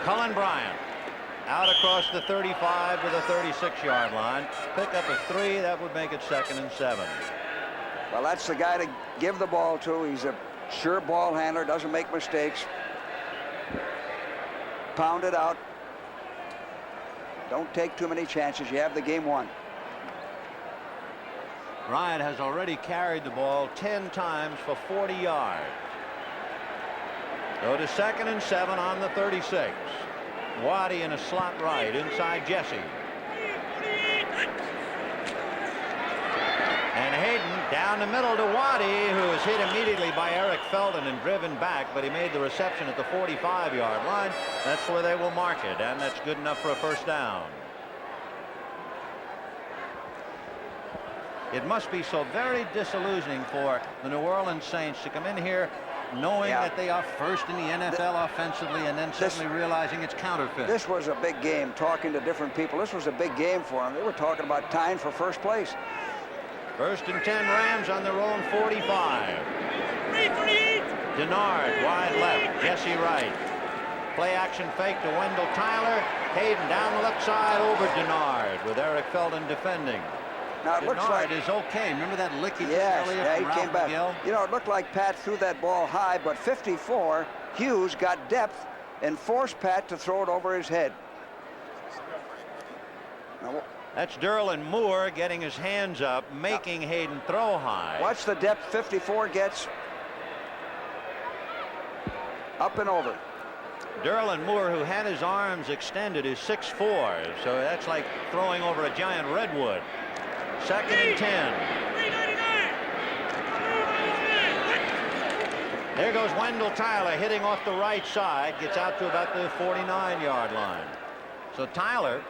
Cullen Bryant out across the 35 to the 36-yard line. Pick up a 3. That would make it 2nd and 7. Well, that's the guy to give the ball to. He's a sure ball handler, doesn't make mistakes. Pound it out. Don't take too many chances. You have the game won. Bryant has already carried the ball 10 times for 40 yards. Go to 2nd and 7 on the 36. Waddy in a slot right inside Jesse. And Haden down the middle to Waddy, who was hit immediately by Eric Felton and driven back, but he made the reception at the 45-yard line. That's where they will mark it, and that's good enough for a 1st down. It must be so very disillusioning for the New Orleans Saints to come in here knowing that they are first in the NFL offensively and then suddenly realizing it's counterfeit. This was a big game, talking to different people. This was a big game for them. They were talking about tying for 1st place. 1st and 10 Rams on their own 45. Denard wide left, Jesse right. Play action fake to Wendell Tyler. Haden down the left side over Denard with Eric Felton defending. Now, it looks like is okay. Remember that lick he did earlier yeah, from he came back. McGill? You know, it looked like Pat threw that ball high, but 54, Hughes got depth and forced Pat to throw it over his head. That's Derlin Moore getting his hands up, making Haden throw high. Watch the depth 54 gets. Up and over. Derlin Moore, who had his arms extended, is 6'4", so that's like throwing over a giant redwood. 2nd and 10. There goes Wendell Tyler hitting off the right side, gets out to about the 49-yard line. So Tyler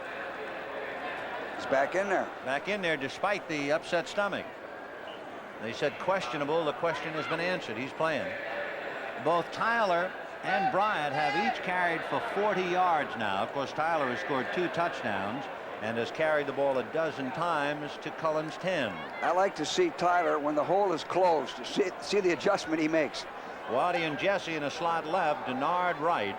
is back in there. Back in there despite the upset stomach. They said questionable. The question has been answered. He's playing. Both Tyler and Bryant have each carried for 40 yards now. Of course, Tyler has scored 2 touchdowns and has carried the ball a dozen times to Cullen's 10. I like to see Tyler when the hole is closed, see the adjustment he makes. Waddy and Jesse in a slot left, Denard right.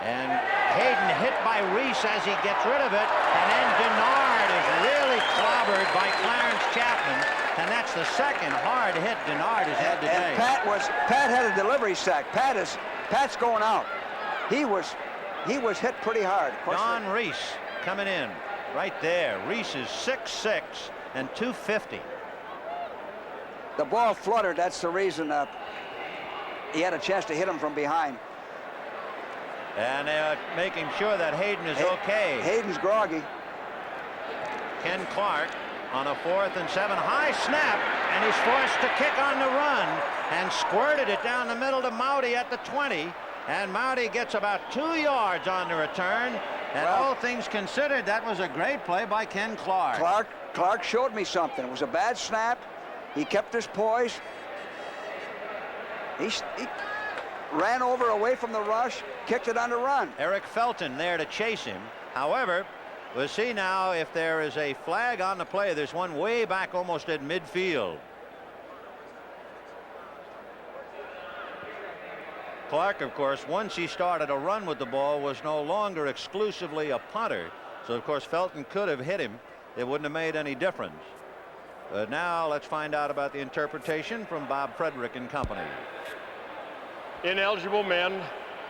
And Haden hit by Reese as he gets rid of it. And then Denard is really clobbered by Clarence Chapman. And that's the second hard hit Denard has had today. And Pat had a delivery sack. Pat's going out. He was hit pretty hard. Don Reese coming in right there. Reese is 6'6" and 250. The ball fluttered. That's the reason he had a chance to hit him from behind. And they're making sure that Haden is okay. Hayden's groggy. Ken Clark on a 4th and 7. High snap, and he's forced to kick on the run and squirted it down the middle to Mowdy at the 20. And Mowdy gets about 2 yards on the return. And all things considered, that was a great play by Ken Clark. Clark showed me something. It was a bad snap. He kept his poise. He ran over away from the rush, kicked it on the run. Eric Felton there to chase him. However, we'll see now if there is a flag on the play. There's one way back almost at midfield. Clark, of course, once he started a run with the ball, was no longer exclusively a punter. So, of course, Felton could have hit him. It wouldn't have made any difference. But now let's find out about the interpretation from Bob Frederick and company. Ineligible men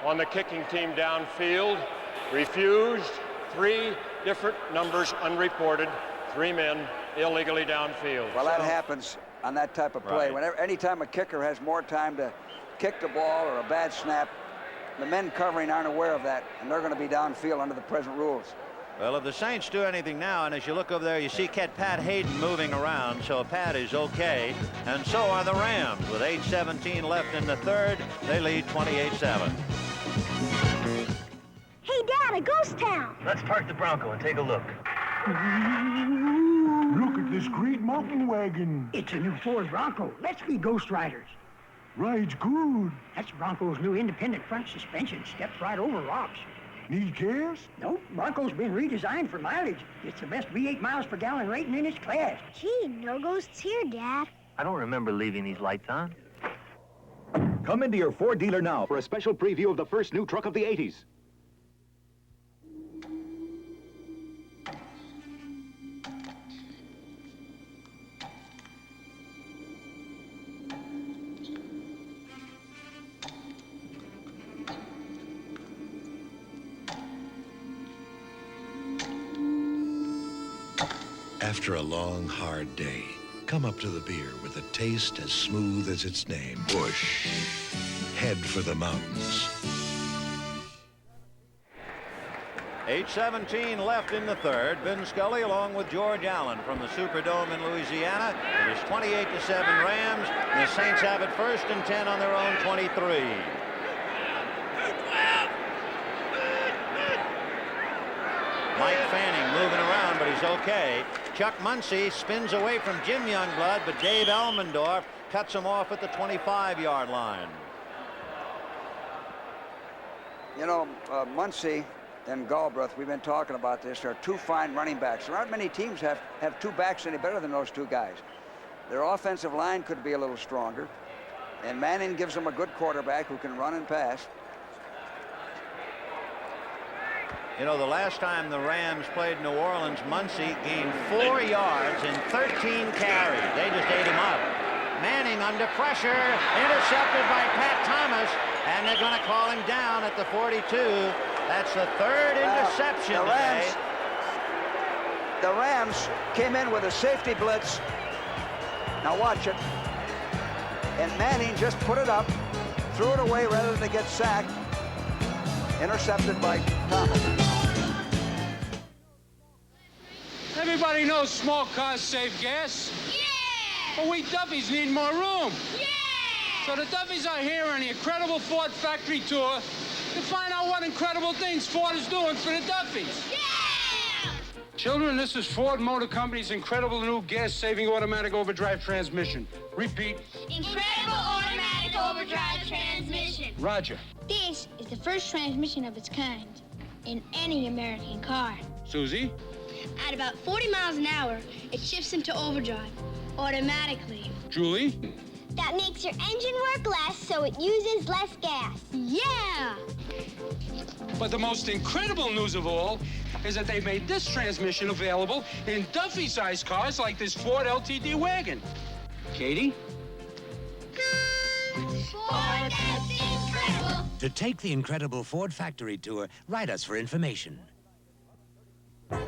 on the kicking team downfield. Refused. 3 different numbers unreported. 3 men illegally downfield. Well, that happens on that type of play. Whenever, anytime a kicker has more time to kick the ball or a bad snap, the men covering aren't aware of that, and they're going to be downfield under the present rules. Well, if the Saints do anything now, and as you look over there, you see Pat Haden moving around, so Pat is okay, and so are the Rams. With 8:17 left in the third, they lead 28-7. Hey, Dad, a ghost town. Let's park the Bronco and take a look. Look at this great mountain wagon. It's a new Ford Bronco. Let's be ghost riders. Ride's good. That's Bronco's new independent front suspension. Steps right over rocks. Need gas? Nope. Bronco's been redesigned for mileage. It's the best V8 miles per gallon rating in its class. Gee, no ghosts here, Dad. I don't remember leaving these lights on. Come into your Ford dealer now for a special preview of the first new truck of the 80s. After a long, hard day, come up to the beer with a taste as smooth as its name. Busch. Head for the mountains. 8:17 left in the third. Vin Scully along with George Allen from the Superdome in Louisiana. It is 28-7 Rams. The Saints have it 1st and 10 on their own 23. Mike Fanning moving around, but he's okay. Chuck Muncie spins away from Jim Youngblood, but Dave Elmendorf cuts him off at the 25-yard line. You know, Muncie and Galbreath, we've been talking about this. They're 2 fine running backs. There aren't many teams have 2 backs any better than those 2 guys. Their offensive line could be a little stronger. And Manning gives them a good quarterback who can run and pass. You know, the last time the Rams played New Orleans, Muncie gained 4 yards in 13 carries. They just ate him up. Manning under pressure, intercepted by Pat Thomas, and they're going to call him down at the 42. That's the 3rd interception today. the Rams came in with a safety blitz. Now watch it. And Manning just put it up, threw it away rather than to get sacked. Intercepted by Thomas. Everybody knows small cars save gas. Yeah! But we Duffies need more room. Yeah! So the Duffies are here on the incredible Ford factory tour to find out what incredible things Ford is doing for the Duffies. Yeah! Children, this is Ford Motor Company's incredible new gas-saving automatic overdrive transmission. Repeat. Incredible automatic overdrive transmission. Roger. This is the first transmission of its kind in any American car. Susie? At about 40 miles an hour, it shifts into overdrive automatically. Julie? That makes your engine work less, so it uses less gas. Yeah! But the most incredible news of all is that they've made this transmission available in Duffy-sized cars like this Ford LTD wagon. Katie? Ford, that's incredible! To take the incredible Ford factory tour, write us for information.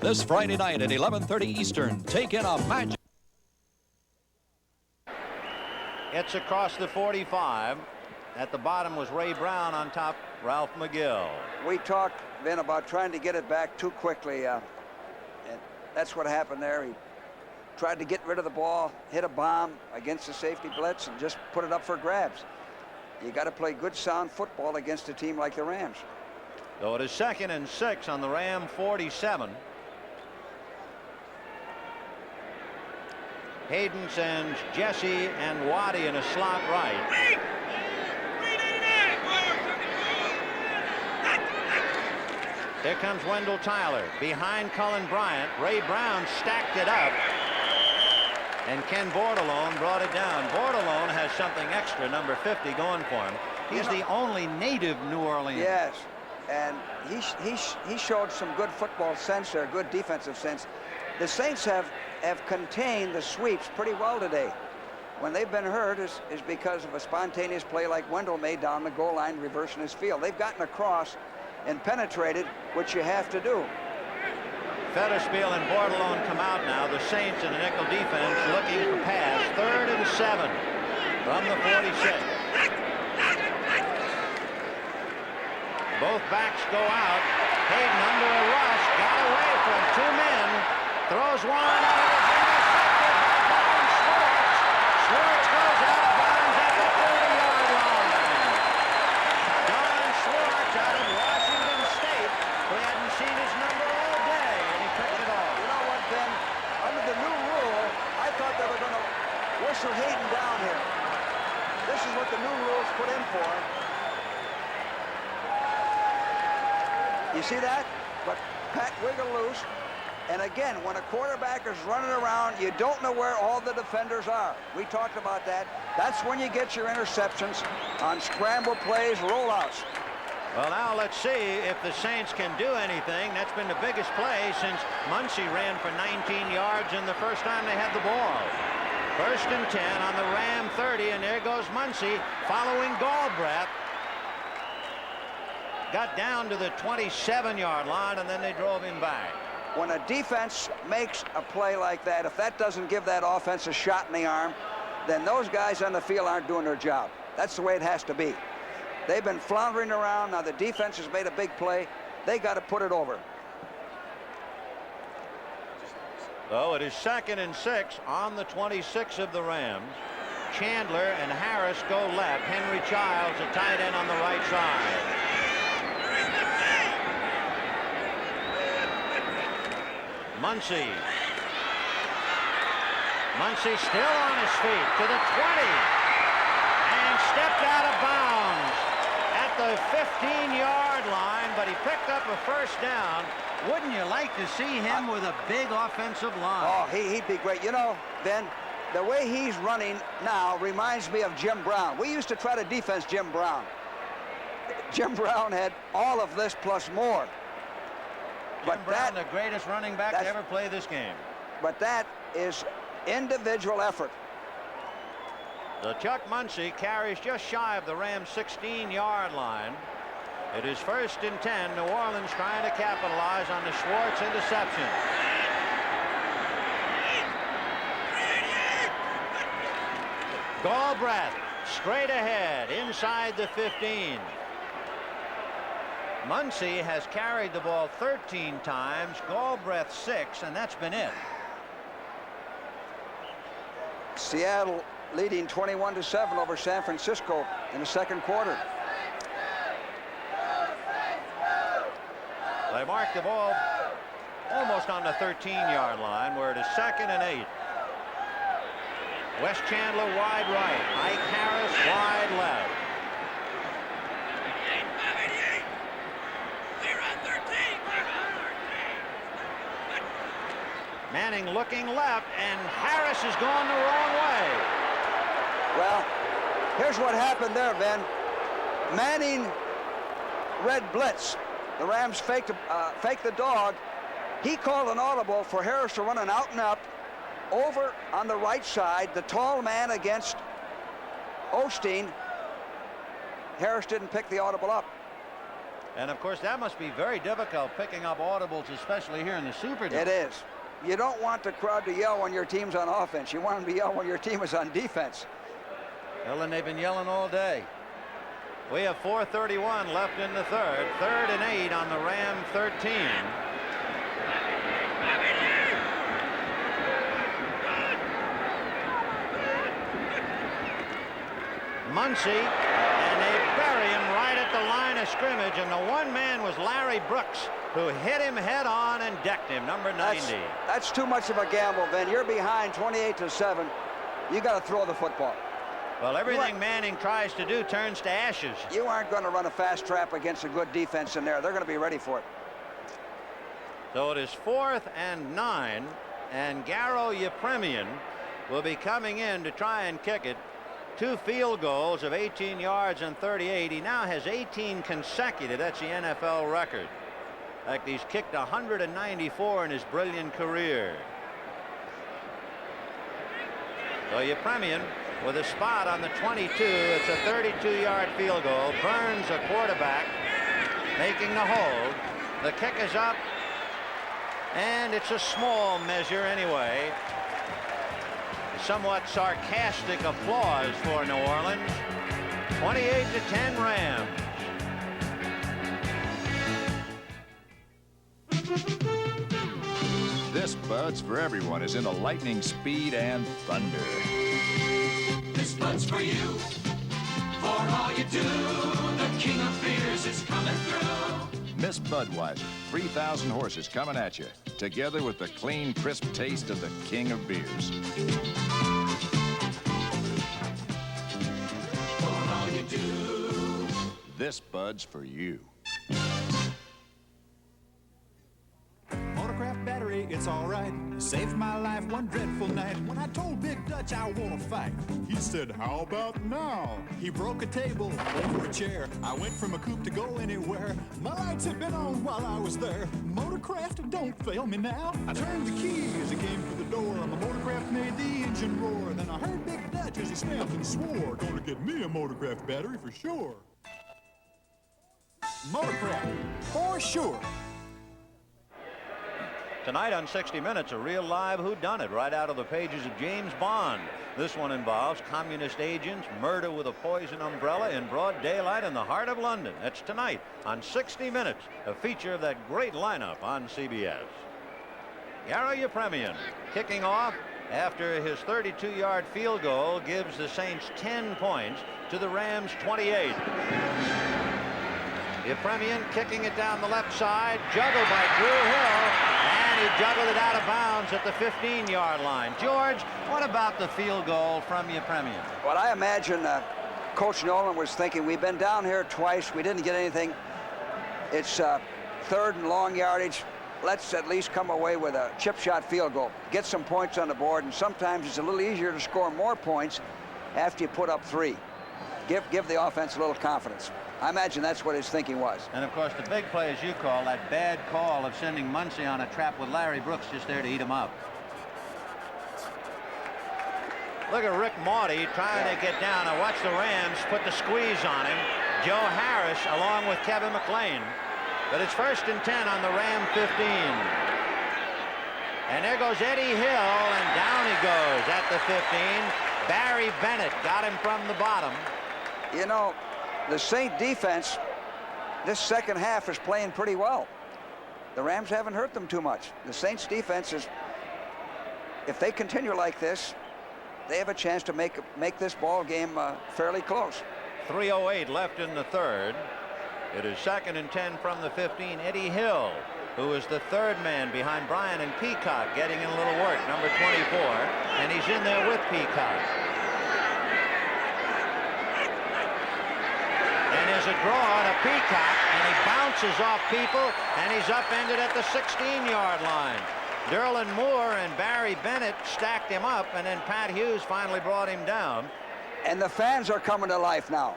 This Friday night at 11:30 Eastern, take in a magic. It's across the 45. At the bottom was Ray Brown, on top Ralph McGill. We talked then about trying to get it back too quickly. And that's what happened there. He tried to get rid of the ball, hit a bomb against the safety blitz, and just put it up for grabs. You got to play good, sound football against a team like the Rams. So it is 2nd and 6 on the Ram 47. Haden sends Jesse and Waddy in a slot right. Here comes Wendell Tyler behind Cullen Bryant. Ray Brown stacked it up, and Ken Bordelon brought it down. Bordelon has something extra, number 50, going for him. He's the only native New Orleans. Yes, and he showed some good football sense there, good defensive sense. The Saints have contained the sweeps pretty well today. When they've been hurt is because of a spontaneous play like Wendell made down the goal line, reversing his field. They've gotten across and penetrated, which you have to do. Fetterspiel and Bordelon come out now. The Saints in the nickel defense looking for pass. 3rd and 7 from the 46. Both backs go out. Haden under a rush, got away from 2 men. Throws one, and it is intercepted by Don Schwartz. Schwartz goes out of bounds at the 30-yard line. Don Schwartz out of Washington State. We hadn't seen his number all day, and he picked it off. You know what, Ben? Under the new rule, I thought they were going to whistle Haden down here. This is what the new rules put in for. You see that? But Pat wiggled loose. And again, when a quarterback is running around, you don't know where all the defenders are. We talked about that. That's when you get your interceptions on scramble plays, rollouts. Well, now let's see if the Saints can do anything. That's been the biggest play since Muncie ran for 19 yards in the first time they had the ball. 1st and 10 on the Ram 30, and there goes Muncie following Galbreath. Got down to the 27-yard line, and then they drove him back. When a defense makes a play like that, if that doesn't give that offense a shot in the arm, then those guys on the field aren't doing their job. That's the way it has to be. They've been floundering around. Now the defense has made a big play. They got to put it over. So it is 2nd and 6 on the 26 of the Rams. Chandler and Harris go left. Henry Childs, a tight end, on the right side. Muncie. Muncie still on his feet to the 20 and stepped out of bounds at the 15-yard line, but he picked up a 1st down. Wouldn't you like to see him with a big offensive line? Oh, he'd be great. You know, Ben, the way he's running now reminds me of Jim Brown. We used to try to defense Jim Brown. Jim Brown had all of this plus more. Jim Brown, the greatest running back to ever play this game. But that is individual effort. So Chuck Muncie carries just shy of the Rams' 16-yard line. It is 1st and 10. New Orleans trying to capitalize on the Schwartz interception. Galbreath straight ahead inside the 15. Muncie has carried the ball 13 times, Galbreath 6, and that's been it. Seattle leading 21-7 over San Francisco in the second quarter. They mark the ball almost on the 13-yard line, where it is 2nd and 8. Wes Chandler wide right, Ike Harris wide left. Manning looking left, and Harris has gone the wrong way. Well, here's what happened there, Ben. Manning read blitz. The Rams faked the dog. He called an audible for Harris to run an out and up over on the right side, the tall man against Osteen. Harris didn't pick the audible up. And of course, that must be very difficult, picking up audibles, especially here in the Superdome. It is. You don't want the crowd to yell when your team's on offense. You want them to yell when your team is on defense. Well, and they've been yelling all day. We have 4:31 left in the third. 3rd and 8 on the Ram 13. Muncie, and they bury him right at the line of scrimmage, and the one man was Larry Brooks, who hit him head on and decked him, number 90. That's too much of a gamble, Ben. You're behind 28-7. You got to throw the football. Well, everything Manning tries to do turns to ashes. You aren't going to run a fast trap against a good defense in there. They're going to be ready for it. So it is 4th and 9, and Garo Yepremian will be coming in to try and kick it. 2 field goals of 18 yards and 38. He now has 18 consecutive. That's the NFL record. In fact, he's kicked 194 in his brilliant career. So Yepremian with a spot on the 22. It's a 32-yard field goal. Burns, a quarterback, making the hold. The kick is up, and it's a small measure anyway. Somewhat sarcastic applause for New Orleans. 28-10 Rams. This Bud's for everyone is into lightning speed and thunder. This Bud's for you, for all you do. The king of beers is coming through. Miss Budweiser, 3,000 horses coming at you, together with the clean, crisp taste of the king of beers. For all you do. This Bud's for you. Motorcraft battery, it's all right. Saved my life one dreadful night when I told Big Dutch I want to fight. He said, how about now? He broke a table over a chair. I went from a coupe to go anywhere. My lights had been on while I was there. Motorcraft, don't fail me now. I turned the key as he came through the door. My Motorcraft made the engine roar. Then I heard Big Dutch as he snapped and swore. Gonna get me a Motorcraft battery for sure. Motorcraft, for sure. Tonight on 60 Minutes, a real live whodunit right out of the pages of James Bond. This one involves communist agents, murder with a poison umbrella in broad daylight in the heart of London. That's tonight on 60 Minutes, a feature of that great lineup on CBS. Garo Yepremian kicking off after his 32-yard field goal gives the Saints 10 points to the Rams 28. Yepremian kicking it down the left side, juggled by Drew Hill, and he juggled it out of bounds at the 15-yard line. George, what about the field goal from Yepremian? Well, I imagine Coach Nolan was thinking, we've been down here twice, we didn't get anything. It's 3rd and long yardage. Let's at least come away with a chip shot field goal, get some points on the board, and sometimes it's a little easier to score more points after you put up 3. Give the offense a little confidence. I imagine that's what his thinking was. And of course, the big play, as you call, that bad call of sending Muncie on a trap with Larry Brooks just there to eat him up. Look at Rick Maudy trying to get down. Now watch the Rams put the squeeze on him. Joe Harris along with Kevin McLean. But it's 1st and 10 on the Ram 15. And there goes Eddie Hill, and down he goes at the 15. Barry Bennett got him from the bottom. You know, the Saint defense, this second half is playing pretty well. The Rams haven't hurt them too much. The Saints defense is, if they continue like this, they have a chance to make this ball game fairly close. 3:08 left in the third. It is 2nd and 10 from the 15. Eddie Hill, who is the third man behind Bryant and Peacock, getting in a little work, number 24, and he's in there with Peacock. And there's a draw to Peacock, and he bounces off people, and he's upended at the 16-yard line. Derlin Moore and Barry Bennett stacked him up, and then Pat Hughes finally brought him down. And the fans are coming to life now.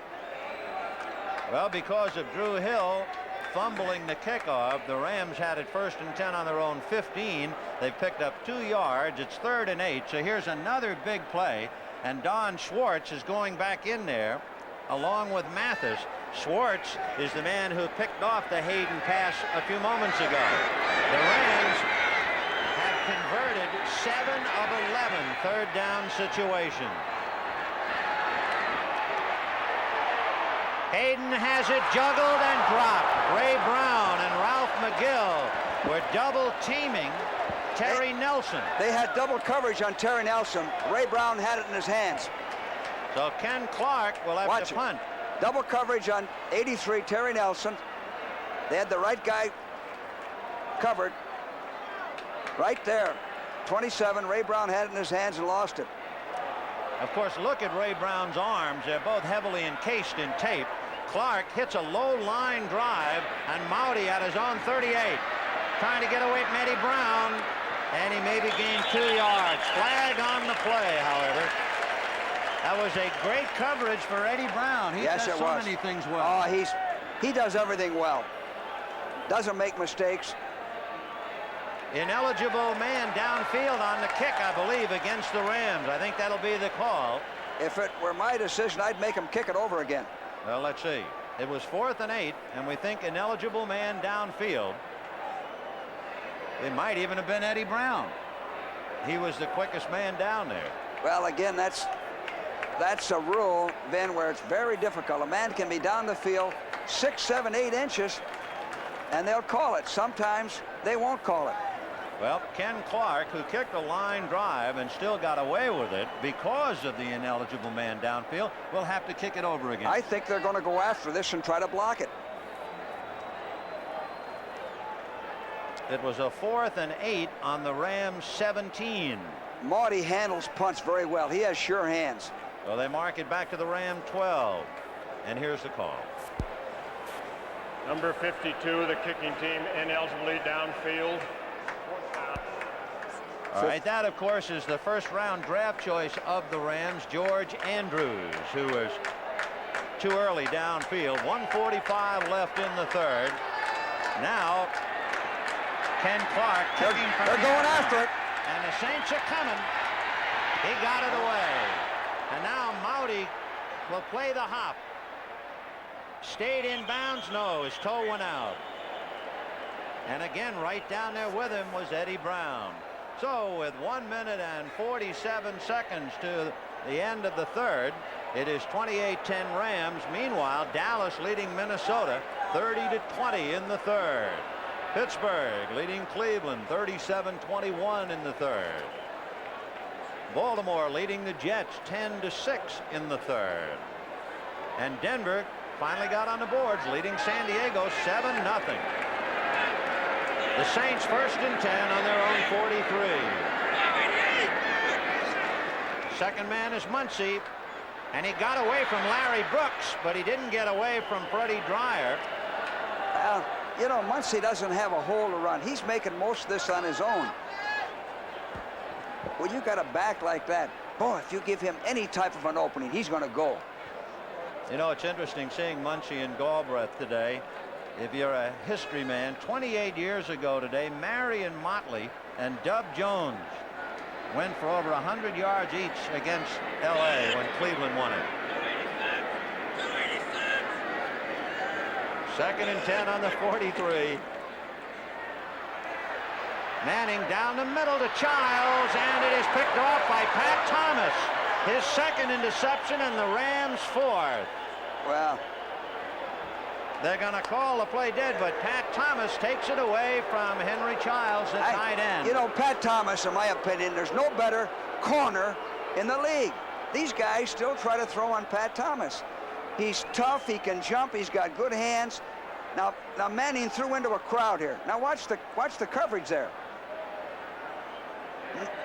Well, because of Drew Hill fumbling the kickoff, the Rams had it 1st and 10 on their own 15. They've picked up 2 yards. It's 3rd and 8. So here's another big play. And Don Schwartz is going back in there along with Mathis. Schwartz is the man who picked off the Haden pass a few moments ago. The Rams have converted 7 of 11 third down situations. Haden has it juggled and dropped. Ray Brown and Ralph McGill were double teaming Terry Nelson. They had double coverage on Terry Nelson. Ray Brown had it in his hands. So Ken Clark will have to punt. Double coverage on 83, Terry Nelson. They had the right guy covered right there. 27, Ray Brown had it in his hands and lost it. Of course, look at Ray Brown's arms. They're both heavily encased in tape. Clark hits a low line drive, and Mowdy at his own 38. Trying to get away from Eddie Brown, and he maybe gained 2 yards. Flag on the play, however. That was a great coverage for Eddie Brown. He does so many things well. Oh, he does everything well. Doesn't make mistakes. Ineligible man downfield on the kick, I believe, against the Rams. I think that'll be the call. If it were my decision, I'd make him kick it over again. Well, let's see. It was 4th and 8, and we think ineligible man downfield. It might even have been Eddie Brown. He was the quickest man down there. Well, again, that's a rule, Vin, where it's very difficult. A man can be down the field 6, 7, 8 inches, and they'll call it. Sometimes they won't call it. Well, Ken Clark, who kicked a line drive and still got away with it because of the ineligible man downfield, will have to kick it over again. I think they're going to go after this and try to block it. It was a 4th and 8 on the Rams 17. Maudy handles punts very well. He has sure hands. Well, they mark it back to the Ram 12. And here's the call. Number 52, the kicking team, ineligibly downfield. All right, that, of course, is the first-round draft choice of the Rams, George Andrews, who was too early downfield. 1:45 left in the third. Now, Ken Clark kicking from They're going after it. And the Saints are coming. He got it away. And now Mowdy will play the hop. Stayed in bounds? No, his toe went out. And again, right down there with him was Eddie Brown. So with 1 minute and 47 seconds to the end of the third, it is 28-10 Rams. Meanwhile, Dallas leading Minnesota 30-20 in the third. Pittsburgh leading Cleveland 37-21 in the third. Baltimore leading the Jets 10-6 in the third. And Denver finally got on the boards, leading San Diego 7-0. The Saints 1st and 10 on their own 43. Second man is Muncie, and he got away from Larry Brooks, but he didn't get away from Freddie Dreyer. You know, Muncie doesn't have a hole to run. He's making most of this on his own. Well, you got a back like that. Boy, if you give him any type of an opening, he's going to go. You know, it's interesting seeing Muncie and Galbreath today. If you're a history man, 28 years ago today, Marion Motley and Dub Jones went for over 100 yards each against L.A. when Cleveland won it. 2nd and 10 on the 43. Manning down the middle to Childs, and it is picked off by Pat Thomas. His second interception, and the Rams' fourth. Well, they're going to call the play dead, but Pat Thomas takes it away from Henry Childs at tight end. You know, Pat Thomas, in my opinion, there's no better corner in the league. These guys still try to throw on Pat Thomas. He's tough, he can jump, he's got good hands. Now Manning threw into a crowd here. Now watch the coverage there.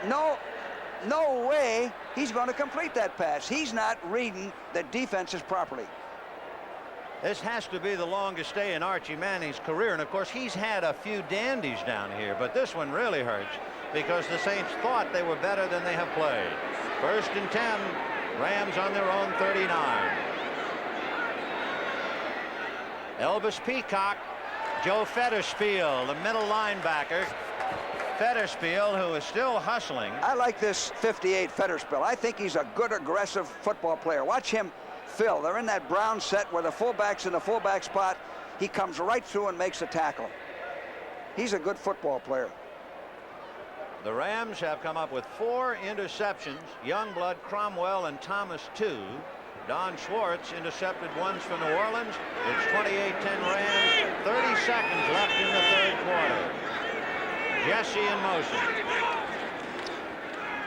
No way he's going to complete that pass. He's not reading the defenses properly. This has to be the longest day in Archie Manning's career, and of course he's had a few dandies down here, but this one really hurts because the Saints thought they were better than they have played. 1st and 10, Rams on their own 39. Elvis Peacock, Joe Fetterspiel, the middle linebacker. Fetterspiel, who is still hustling. I like this 58 Fetterspiel. I think he's a good, aggressive football player. Watch him fill. They're in that brown set where the fullback's in the fullback spot. He comes right through and makes a tackle. He's a good football player. The Rams have come up with 4 interceptions. Youngblood, Cromwell, and Thomas 2. Don Schwartz intercepted once for New Orleans. It's 28-10 Rams. 30 seconds left in the 3rd quarter. Jesse in motion.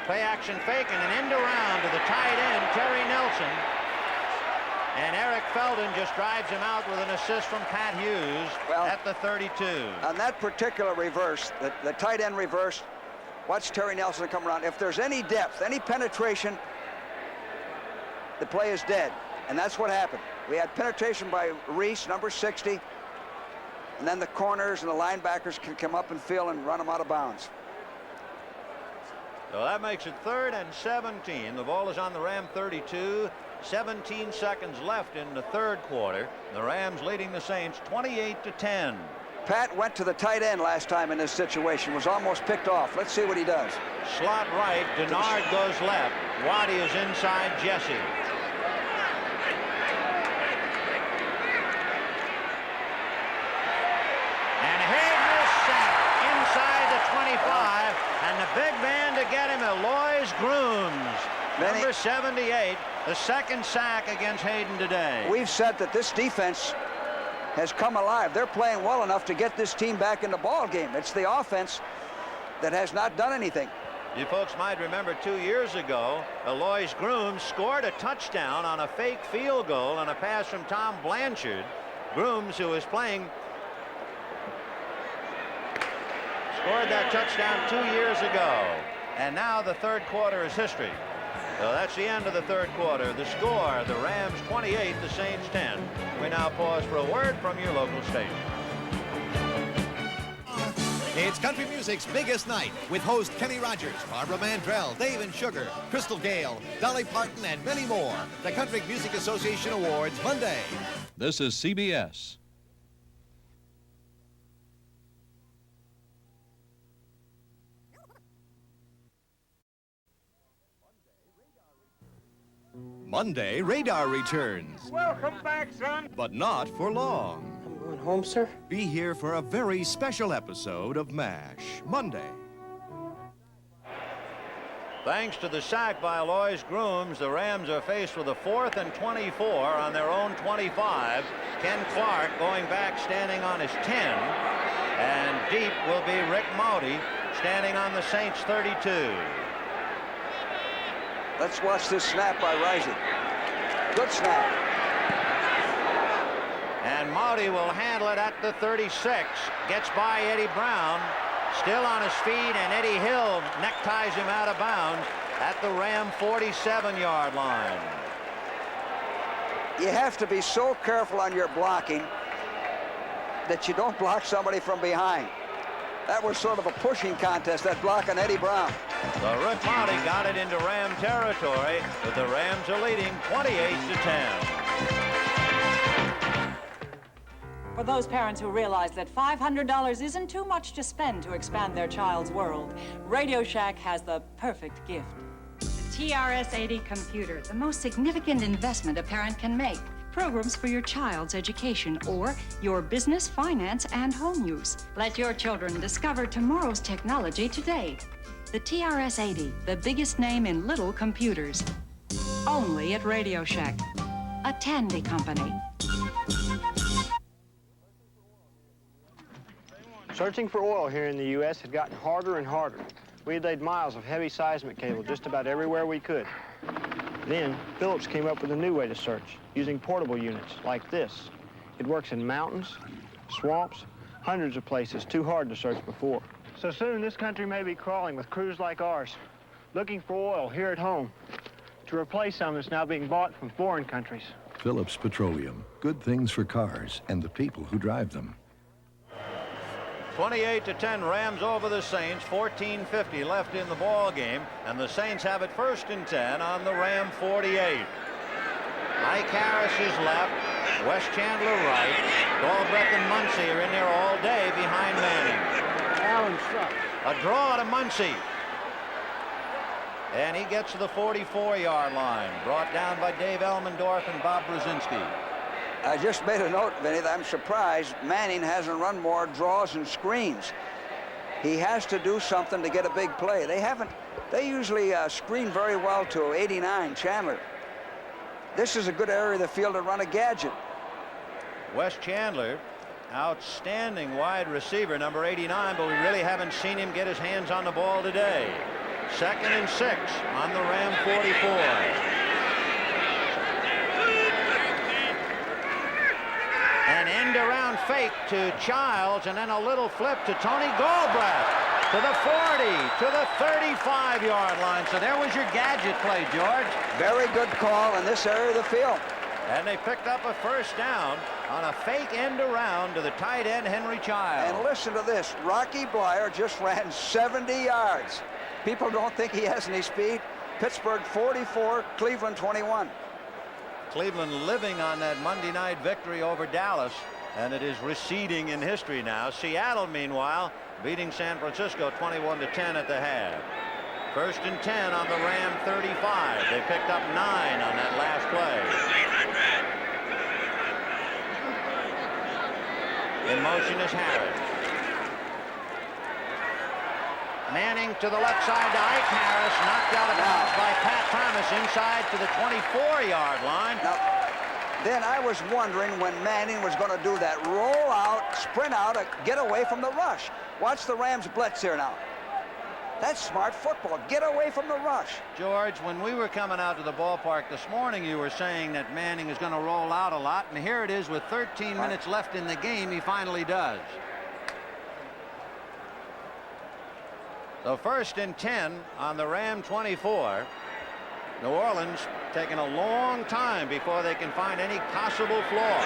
Play action fake and an end around to the tight end, Terry Nelson. And Eric Feldon just drives him out with an assist from Pat Hughes at the 32. On that particular reverse, the tight end reverse, watch Terry Nelson come around. If there's any depth, any penetration, the play is dead. And that's what happened. We had penetration by Reese, number 60. And then the corners and the linebackers can come up and fill and run them out of bounds. So that makes it 3rd and 17. The ball is on the Ram 32. 17 seconds left in the 3rd quarter. The Rams leading the Saints 28-10. Pat went to the tight end last time in this situation. Was almost picked off. Let's see what he does. Slot right. Denard goes left. Waddy is inside Jesse. And Haden is sacked inside the 25. And the big man to get him, Alois Grooms. Number 78, the 2nd sack against Haden today. We've said that this defense has come alive. They're playing well enough to get this team back in the ball game. It's the offense that has not done anything. You folks might remember 2 years ago, Alois Grooms scored a touchdown on a fake field goal and a pass from Tom Blanchard. Grooms, who was playing, scored that touchdown 2 years ago. And now the 3rd quarter is history. So that's the end of the 3rd quarter. The score, the Rams 28, the Saints 10. We now pause for a word from your local station. It's country music's biggest night with host Kenny Rogers, Barbara Mandrell, Dave and Sugar, Crystal Gale, Dolly Parton, and many more. The Country Music Association Awards Monday. This is CBS. Monday, Radar returns. Welcome back, son. But not for long. I'm going home, sir. Be here for a very special episode of MASH, Monday. Thanks to the sack by Alois Grooms, the Rams are faced with a 4th and 24 on their own 25. Ken Clark going back, standing on his 10. And deep will be Rick Maudy, standing on the Saints 32. Let's watch this snap by Rising. Good snap. And Maudy will handle it at the 36. Gets by Eddie Brown. Still on his feet, and Eddie Hill neckties him out of bounds at the Ram 47-yard line. You have to be so careful on your blocking that you don't block somebody from behind. That was sort of a pushing contest, that block on Eddie Brown. So Rick Maudy got it into Ram territory, but the Rams are leading 28-10. For those parents who realize that $500 isn't too much to spend to expand their child's world, Radio Shack has the perfect gift. The TRS-80 computer, the most significant investment a parent can make. Programs for your child's education or your business, finance, and home use. Let your children discover tomorrow's technology today. The TRS-80, the biggest name in little computers. only at Radio Shack, a Tandy company. Searching for oil here in the U.S. had gotten harder and harder. We had laid miles of heavy seismic cable just about everywhere we could. Then, Phillips came up with a new way to search, using portable units like this. It works in mountains, swamps, hundreds of places too hard to search before. So soon, this country may be crawling with crews like ours, looking for oil here at home to replace some that's now being bought from foreign countries. Phillips Petroleum. Good things for cars and the people who drive them. 28-10, Rams over the Saints. 14:50 left in the ball game, and the Saints have it 1st and 10 on the Ram 48. Ike Harris is left, Wes Chandler right. Galbreath and Muncie are in there all day behind Manning. Allen sucks. A draw to Muncie. And he gets to the 44-yard line, brought down by Dave Elmendorf and Bob Brzezinski. I just made a note, Vinny, that I'm surprised Manning hasn't run more draws and screens. He has to do something to get a big play. They usually screen very well to 89, Chandler. This is a good area of the field to run a gadget. Wes Chandler, outstanding wide receiver, number 89, but we really haven't seen him get his hands on the ball today. 2nd and 6 on the Ram 44. An end-around fake to Childs, and then a little flip to Tony Galbreath to the 40, to the 35-yard line. So there was your gadget play, George. Very good call in this area of the field. And they picked up a 1st down on a fake end-around to the tight end, Henry Childs. And listen to this. Rocky Blyer just ran 70 yards. People don't think he has any speed. Pittsburgh 44, Cleveland 21. Cleveland living on that Monday night victory over Dallas, and it is receding in history now. Seattle, meanwhile, beating San Francisco 21-10 at the half. 1st and 10 on the Ram 35. They picked up 9 on that last play. In motion is Harris. Manning to the left side to Ike Harris, knocked out of bounds by Pat Thomas inside to the 24-yard line. Now, then I was wondering when Manning was going to do that roll out, sprint out, get away from the rush. Watch the Rams blitz here now. That's smart football. Get away from the rush. George, when we were coming out to the ballpark this morning, you were saying that Manning is going to roll out a lot, and here it is with 13 minutes left in the game, he finally does. So 1st and 10 on the Ram 24. New Orleans taking a long time before they can find any possible flaw.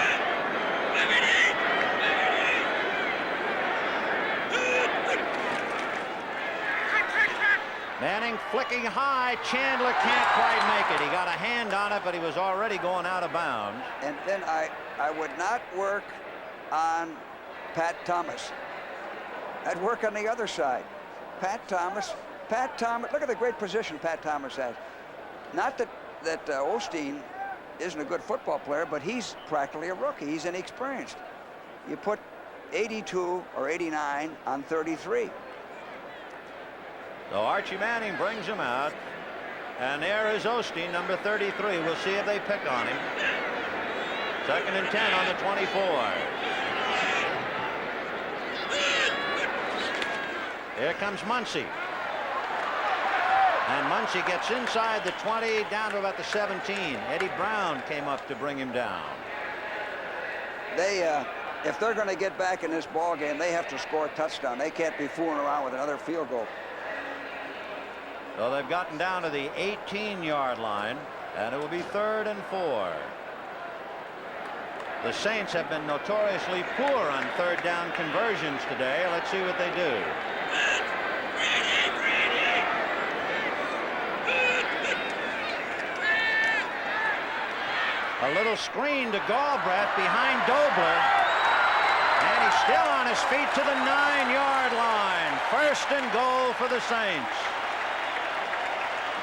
Manning flicking high. Chandler can't quite make it. He got a hand on it, but he was already going out of bounds. And then I would not work on Pat Thomas. I'd work on the other side. Pat Thomas, look at the great position Pat Thomas has. Not that Osteen isn't a good football player, but he's practically a rookie. He's inexperienced. You put 82 or 89 on 33. So Archie Manning brings him out, and there is Osteen, number 33. We'll see if they pick on him. 2nd and 10 on the 24. Here comes Muncie. And Muncie gets inside the 20, down to about the 17. Eddie Brown came up to bring him down. If they're going to get back in this ball game, they have to score a touchdown. They can't be fooling around with another field goal. So they've gotten down to the 18-yard line, and it will be 3rd and 4. The Saints have been notoriously poor on 3rd down conversions today. Let's see what they do. A little screen to Galbreath behind Dobler. And he's still on his feet to the 9-yard line. 1st and goal for the Saints.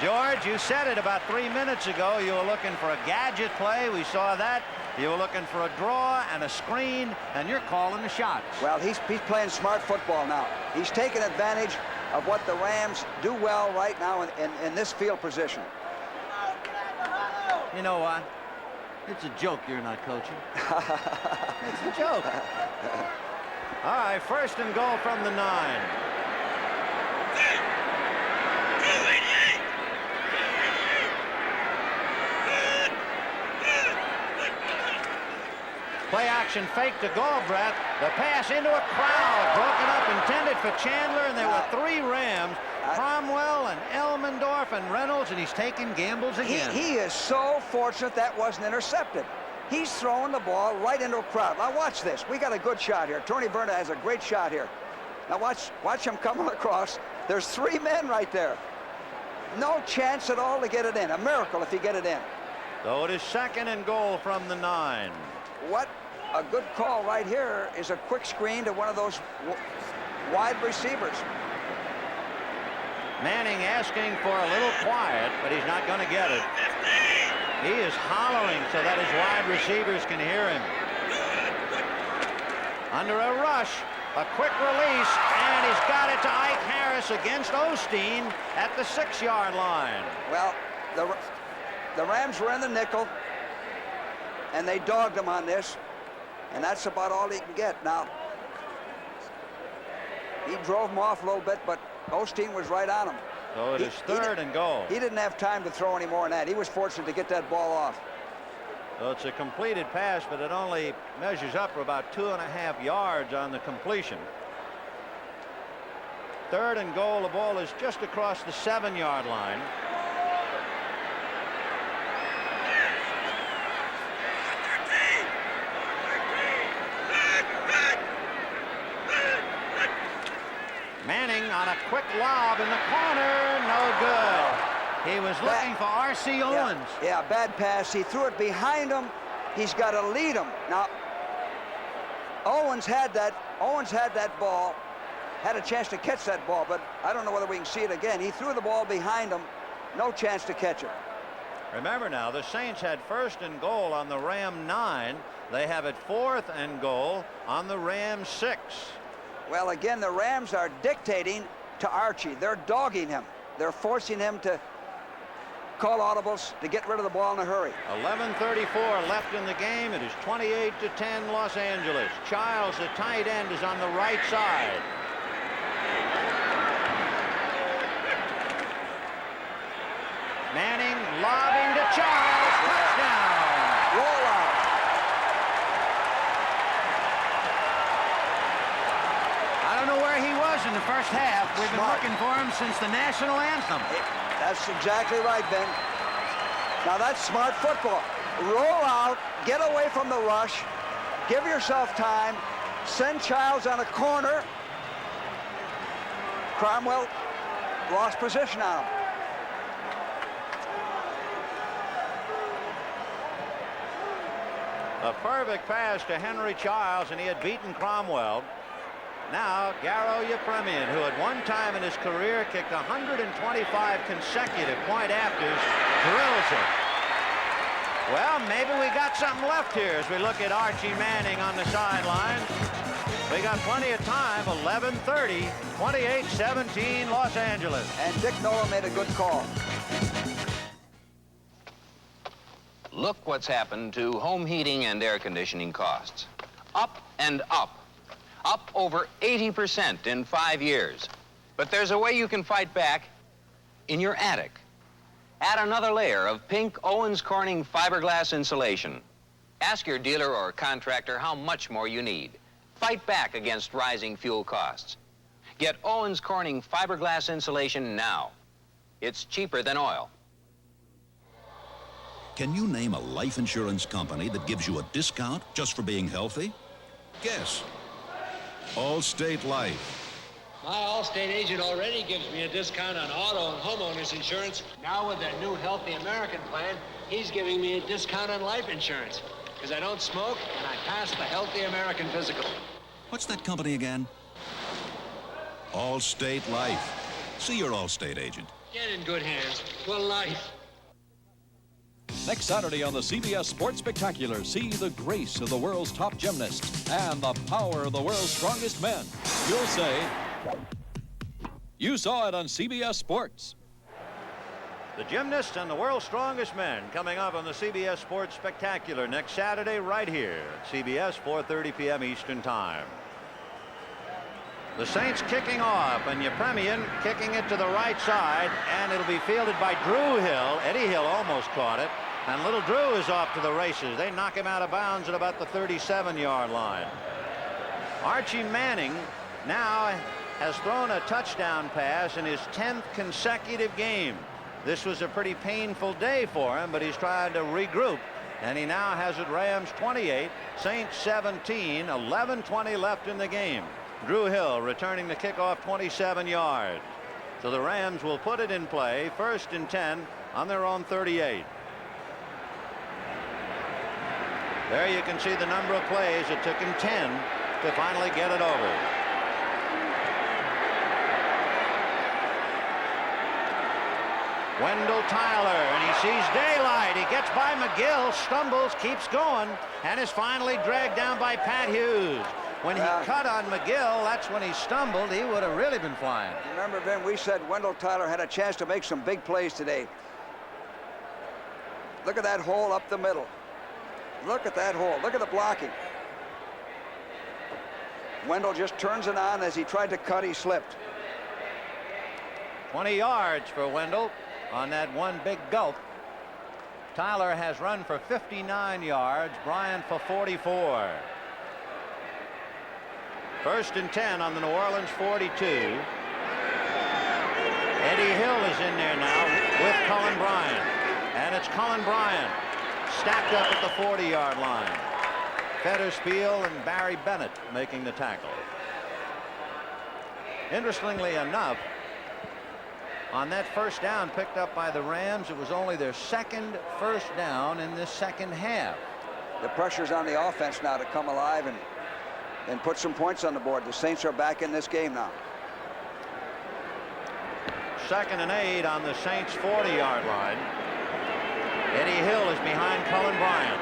George, you said it about 3 minutes ago. You were looking for a gadget play. We saw that. You were looking for a draw and a screen, and you're calling the shots. Well, he's playing smart football now. He's taking advantage of what the Rams do well right now in this field position. You know what? It's a joke you're not coaching. It's a joke. All right, 1st and goal from the 9. Play action fake to Galbreath. The pass into a crowd. Broken up, intended for Chandler, and there were 3 Rams. Cromwell and Elmendorf and Reynolds, and he's taking gambles again. He is so fortunate that wasn't intercepted. He's throwing the ball right into a crowd. Now watch this. We got a good shot here. Tony Berna has a great shot here. Now watch him coming across. There's 3 men right there. No chance at all to get it in. A miracle if you get it in. So it is 2nd and goal from the 9. What a good call right here is a quick screen to one of those wide receivers. Manning asking for a little quiet, but he's not going to get it. He is hollering so that his wide receivers can hear him. Under a rush, a quick release, and he's got it to Ike Harris against Osteen at the 6-yard line. Well, the Rams were in the nickel, and they dogged him on this, and that's about all he can get. Now, he drove him off a little bit, but Osteen was right on him. So it is 3rd and goal. He didn't have time to throw any more than that. He was fortunate to get that ball off. So it's a completed pass, but it only measures up for about 2.5 yards on the completion. 3rd and goal. The ball is just across the 7-yard line. Manning on a quick lob in the corner, no good. He was looking for R.C. Owens. Yeah, bad pass. He threw it behind him. He's got to lead him. Now, Owens had that ball, had a chance to catch that ball, but I don't know whether we can see it again. He threw the ball behind him, no chance to catch it. Remember now, the Saints had 1st and goal on the Ram 9. They have it 4th and goal on the Ram 6. Well, again, the Rams are dictating to Archie. They're dogging him. They're forcing him to call audibles to get rid of the ball in a hurry. 11:34 left in the game. It is 28-10 Los Angeles. Childs, the tight end, is on the right side. Manning lobbing to Childs. Touchdown. Roll out. I don't know where he was in the first half. We've been looking for him since the national anthem. That's exactly right, Ben. Now that's smart football. Roll out, get away from the rush, give yourself time, send Childs on a corner. Cromwell lost position on him. A perfect pass to Henry Childs, and he had beaten Cromwell. Now, Garo Yepremian, who at one time in his career kicked 125 consecutive point-afters, drills it. Well, maybe we got something left here as we look at Archie Manning on the sideline. We got plenty of time, 11:30, 28-17 Los Angeles. And Dick Nolan made a good call. Look what's happened to home heating and air conditioning costs. Up and up. Up over 80% in 5 years. But there's a way you can fight back in your attic. Add another layer of pink Owens Corning fiberglass insulation. Ask your dealer or contractor how much more you need. Fight back against rising fuel costs. Get Owens Corning fiberglass insulation now. It's cheaper than oil. Can you name a life insurance company that gives you a discount just for being healthy? Guess. Allstate Life. My Allstate agent already gives me a discount on auto and homeowners insurance. Now with that new Healthy American plan, he's giving me a discount on life insurance. Because I don't smoke and I pass the Healthy American physical. What's that company again? Allstate Life. See your Allstate agent. Get in good hands for life. Next Saturday on the CBS Sports Spectacular, see the grace of the world's top gymnasts and the power of the world's strongest men. You'll say, you saw it on CBS Sports. The gymnasts and the world's strongest men coming up on the CBS Sports Spectacular next Saturday right here at CBS, 4:30 p.m. Eastern Time. The Saints kicking off, and Yepremian kicking it to the right side, and it'll be fielded by Drew Hill. Eddie Hill almost caught it, and little Drew is off to the races. They knock him out of bounds at about the 37-yard line. Archie Manning now has thrown a touchdown pass in his 10th consecutive game. This was a pretty painful day for him, but he's trying to regroup, and he now has it Rams 28, Saints 17, 11:20 left in the game. Drew Hill returning the kickoff 27 yards. So the Rams will put it in play, 1st and 10 on their own 38. There you can see the number of plays. It took him 10 to finally get it over. Wendell Tyler, and he sees daylight. He gets by McGill, stumbles, keeps going, and is finally dragged down by Pat Hughes. When he cut on McGill, that's when he stumbled. He would have really been flying. Remember, Vin, we said Wendell Tyler had a chance to make some big plays today. Look at that hole up the middle. Look at that hole. Look at the blocking. Wendell just turns it on. As he tried to cut, he slipped. 20 yards for Wendell on that one big gulp. Tyler has run for 59 yards. Bryant for 44. 1st and 10 on the New Orleans 42. Eddie Hill is in there now with Cullen Bryant. And it's Cullen Bryant stacked up at the 40-yard line. Fetterspiel and Barry Bennett making the tackle. Interestingly enough, on that first down picked up by the Rams, it was only their 2nd first down in this second half. The pressure's on the offense now to come alive and put some points on the board. The Saints are back in this game now. 2nd and 8 on the Saints 40-yard line. Eddie Hill is behind Cullen Bryant.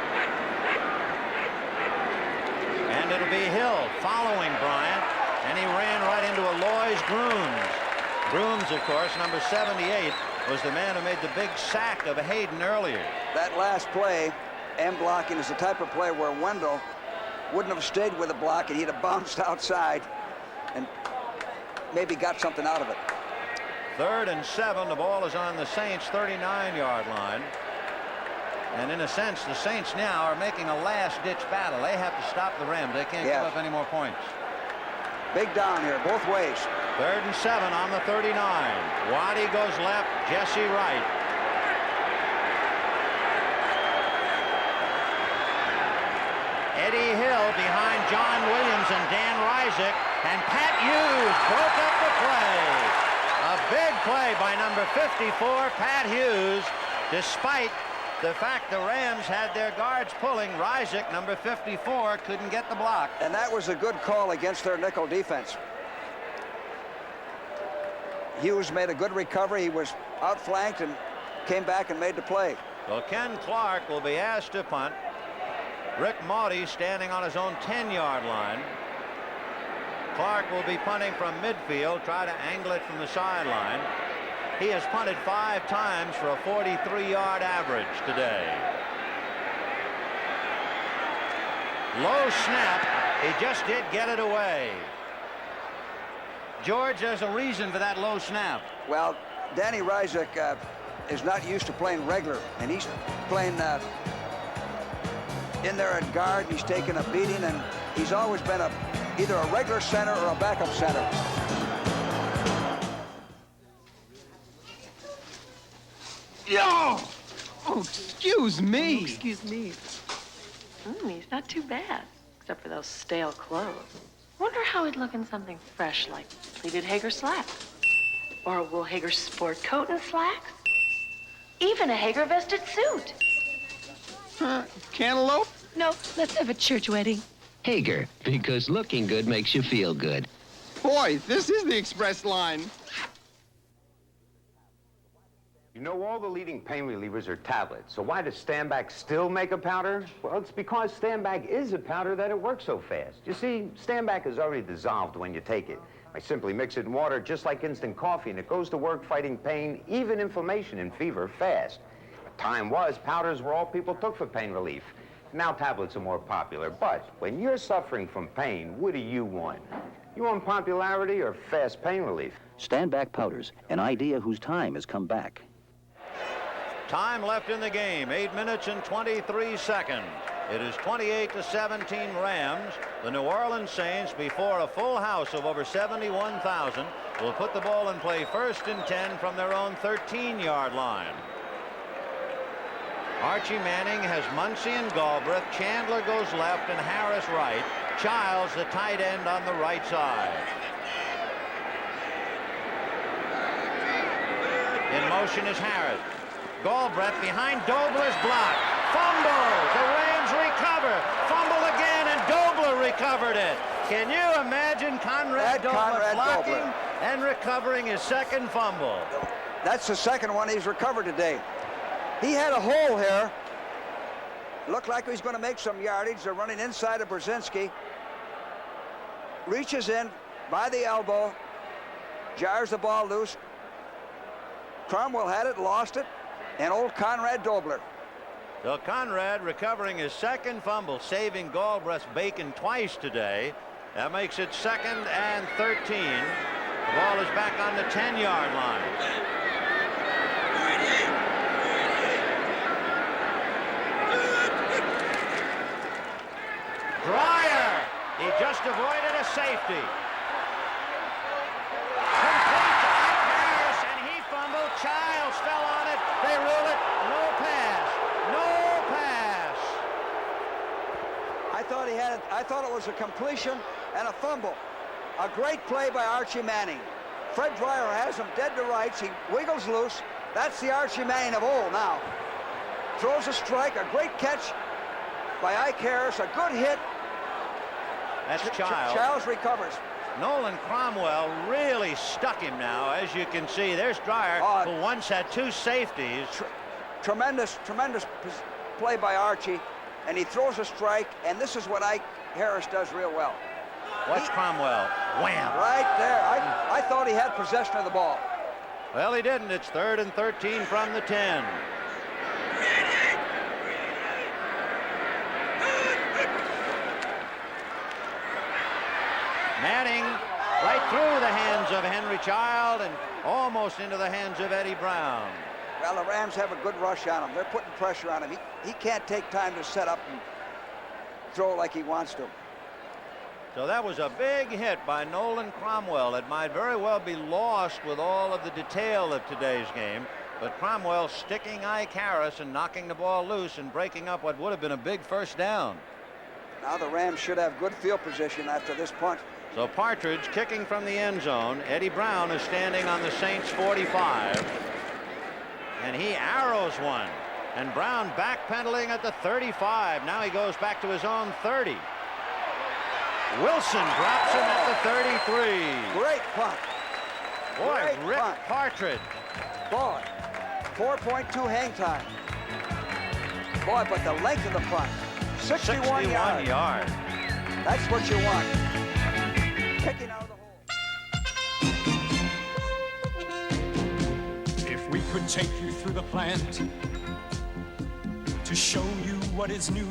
And it'll be Hill following Bryant, and he ran right into Aloy's Grooms. Grooms, of course, number 78, was the man who made the big sack of Haden earlier. That last play, M blocking, is the type of play where Wendell wouldn't have stayed with the block, and he'd have bounced outside and maybe got something out of it. 3rd and 7. The ball is on the Saints 39-yard line. And in a sense, the Saints now are making a last-ditch battle. They have to stop the Rams. They can't give up any more points. Big down here, both ways. 3rd and 7 on the 39. Waddy goes left, Jesse right. Eddie Hill behind John Williams and Dan Rysick, and Pat Hughes broke up the play. A big play by number 54, Pat Hughes, despite the fact the Rams had their guards pulling. Rysick, number 54, couldn't get the block. And that was a good call against their nickel defense. Hughes made a good recovery. He was outflanked and came back and made the play. Well, Ken Clark will be asked to punt. Rick Maudie standing on his own 10-yard line. Clark will be punting from midfield, try to angle it from the sideline. He has punted 5 times for a 43-yard average today. Low snap. He just did get it away. George, there's a reason for that low snap. Well, Danny Rysick is not used to playing regular, and he's playing in there at guard. He's taken a beating, and he's always been either a regular center or a backup center. Oh, excuse me. Oh, excuse me. He's not too bad, except for those stale clothes. Wonder how he'd look in something fresh like pleated Hager slacks, or a wool Hager sport coat and slacks, even a Hager vested suit. Cantaloupe? No, let's have a church wedding. Hager, because looking good makes you feel good. Boy, this is the express line. You know all the leading pain relievers are tablets, so why does Stanback still make a powder? Well, it's because Stanback is a powder that it works so fast. You see, Stanback is already dissolved when you take it. I simply mix it in water just like instant coffee, and it goes to work fighting pain, even inflammation and fever, fast. Time was, powders were all people took for pain relief. Now tablets are more popular, but when you're suffering from pain, what do you want? You want popularity or fast pain relief? Stand back powders, an idea whose time has come back. Time left in the game, 8 minutes and 23 seconds. It is 28-17 Rams. The New Orleans Saints, before a full house of over 71,000, will put the ball in play 1st and 10 from their own 13-yard line. Archie Manning has Muncie and Galbreath. Chandler goes left and Harris right. Childs, the tight end, on the right side. In motion is Harris. Galbreath behind Dobler's block. Fumble. The Rams recover. Fumble again, and Dobler recovered it. Can you imagine Conrad Dobler blocking and recovering his second fumble? That's the second one he's recovered today. He had a hole here. Looked like he was going to make some yardage. They're running inside of Brzezinski. Reaches in by the elbow. Jars the ball loose. Cromwell had it, lost it, and old Conrad Dobler. So Conrad recovering his second fumble, saving Galbraith's bacon twice today. That makes it 2nd and 13. The ball is back on the 10-yard line. Dreyer, he just avoided a safety. Complete to Ike Harris, and he fumbled. Childs fell on it. They rule it. No pass. No pass. I thought it was a completion and a fumble. A great play by Archie Manning. Fred Dreyer has him dead to rights. He wiggles loose. That's the Archie Manning of old now. Throws a strike, a great catch by Ike Harris, a good hit. That's Childs. Childs recovers. Nolan Cromwell really stuck him now, as you can see. There's Dreyer, who once had 2 safeties. Tremendous play by Archie, and he throws a strike, and this is what Ike Harris does real well. Watch Cromwell. Wham! Right there. I thought he had possession of the ball. Well, he didn't. It's 3rd and 13 from the 10. Manning right through the hands of Henry Child and almost into the hands of Eddie Brown. Well, the Rams have a good rush on him. They're putting pressure on him. He can't take time to set up and throw like he wants to. So that was a big hit by Nolan Cromwell. It might very well be lost with all of the detail of today's game, but Cromwell sticking Ike Harris and knocking the ball loose and breaking up what would have been a big first down. Now the Rams should have good field position after this punt. So Partridge kicking from the end zone. Eddie Brown is standing on the Saints 45. And he arrows one. And Brown backpedaling at the 35. Now he goes back to his own 30. Wilson drops him at the 33. Great punt. Boy, Great Rick punt. Partridge. Boy, 4.2 hang time. Boy, but the length of the punt. 61 yards. That's what you want. Kicking out of the hole. If we could take you through the plant to show you what is new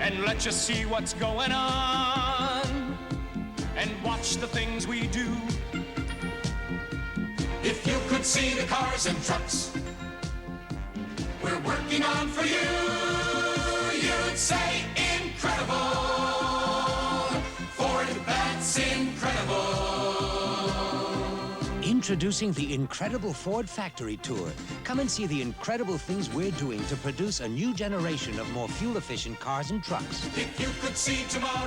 and let you see what's going on and watch the things we do. If you could see the cars and trucks we're working on for you, you'd say incredible. Ford, that's incredible. Introducing the Incredible Ford Factory Tour. Come and see the incredible things we're doing to produce a new generation of more fuel-efficient cars and trucks. If you could see tomorrow,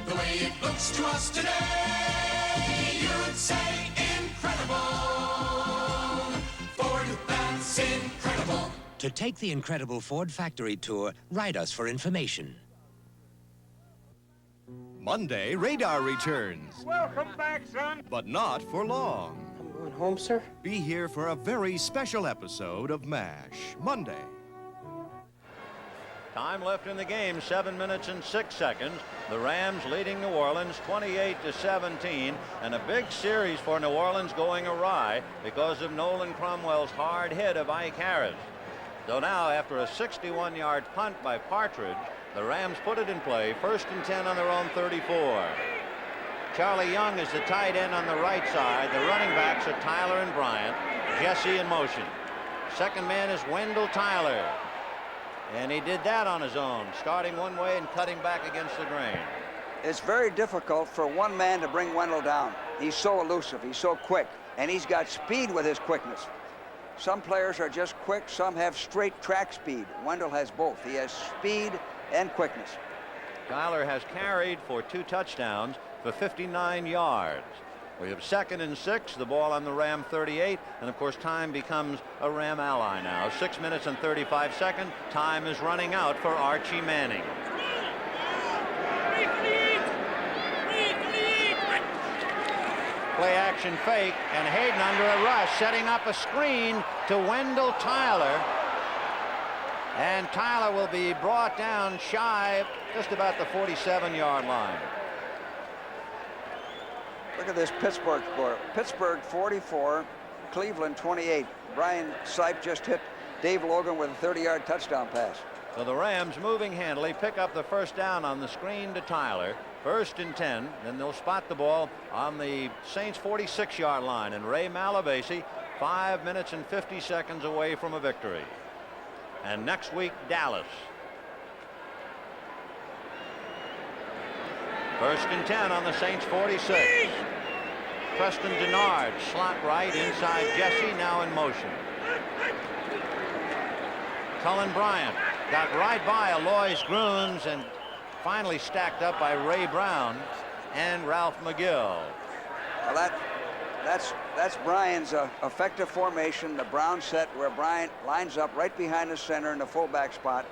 the way it looks to us today, you'd say incredible. Ford, that's incredible. To take the Incredible Ford Factory Tour, write us for information. Monday, Radar returns. Welcome back, son. But not for long. I'm going home, sir. Be here for a very special episode of MASH, Monday. Time left in the game, 7 minutes and 6 seconds. The Rams leading New Orleans 28-17, and a big series for New Orleans going awry because of Nolan Cromwell's hard hit of Ike Harris. So now, after a 61-yard punt by Partridge, the Rams put it in play, 1st and 10 on their own 34. Charlie Young is the tight end on the right side. The running backs are Tyler and Bryant. Jesse in motion. Second man is Wendell Tyler. And he did that on his own, starting one way and cutting back against the grain. It's very difficult for one man to bring Wendell down. He's so elusive, he's so quick, and he's got speed with his quickness. Some players are just quick, some have straight track speed. Wendell has both. He has speed and quickness. Tyler has carried for 2 touchdowns for 59 yards. We have 2nd and 6, the ball on the Ram 38, and of course time becomes a Ram ally now. 6 minutes and 35 seconds. Time is running out for Archie Manning. Play action fake, and Haden under a rush, setting up a screen to Wendell Tyler. And Tyler will be brought down shy just about the 47-yard line. Look at this Pittsburgh score. Pittsburgh 44, Cleveland 28. Brian Sipe just hit Dave Logan with a 30-yard touchdown pass. So the Rams, moving handily, pick up the 1st down on the screen to Tyler. 1st and 10. Then they'll spot the ball on the Saints 46-yard line. And Ray Malavasi 5 minutes and 50 seconds away from a victory. And next week, Dallas. 1st and 10 on the Saints 46. Preston Denard, slot right inside Jesse, now in motion. Cullen Bryant got right by Alois Groons and finally stacked up by Ray Brown and Ralph McGill. Well, that's Brian's effective formation, the Brown set, where Bryant lines up right behind the center in the fullback spot.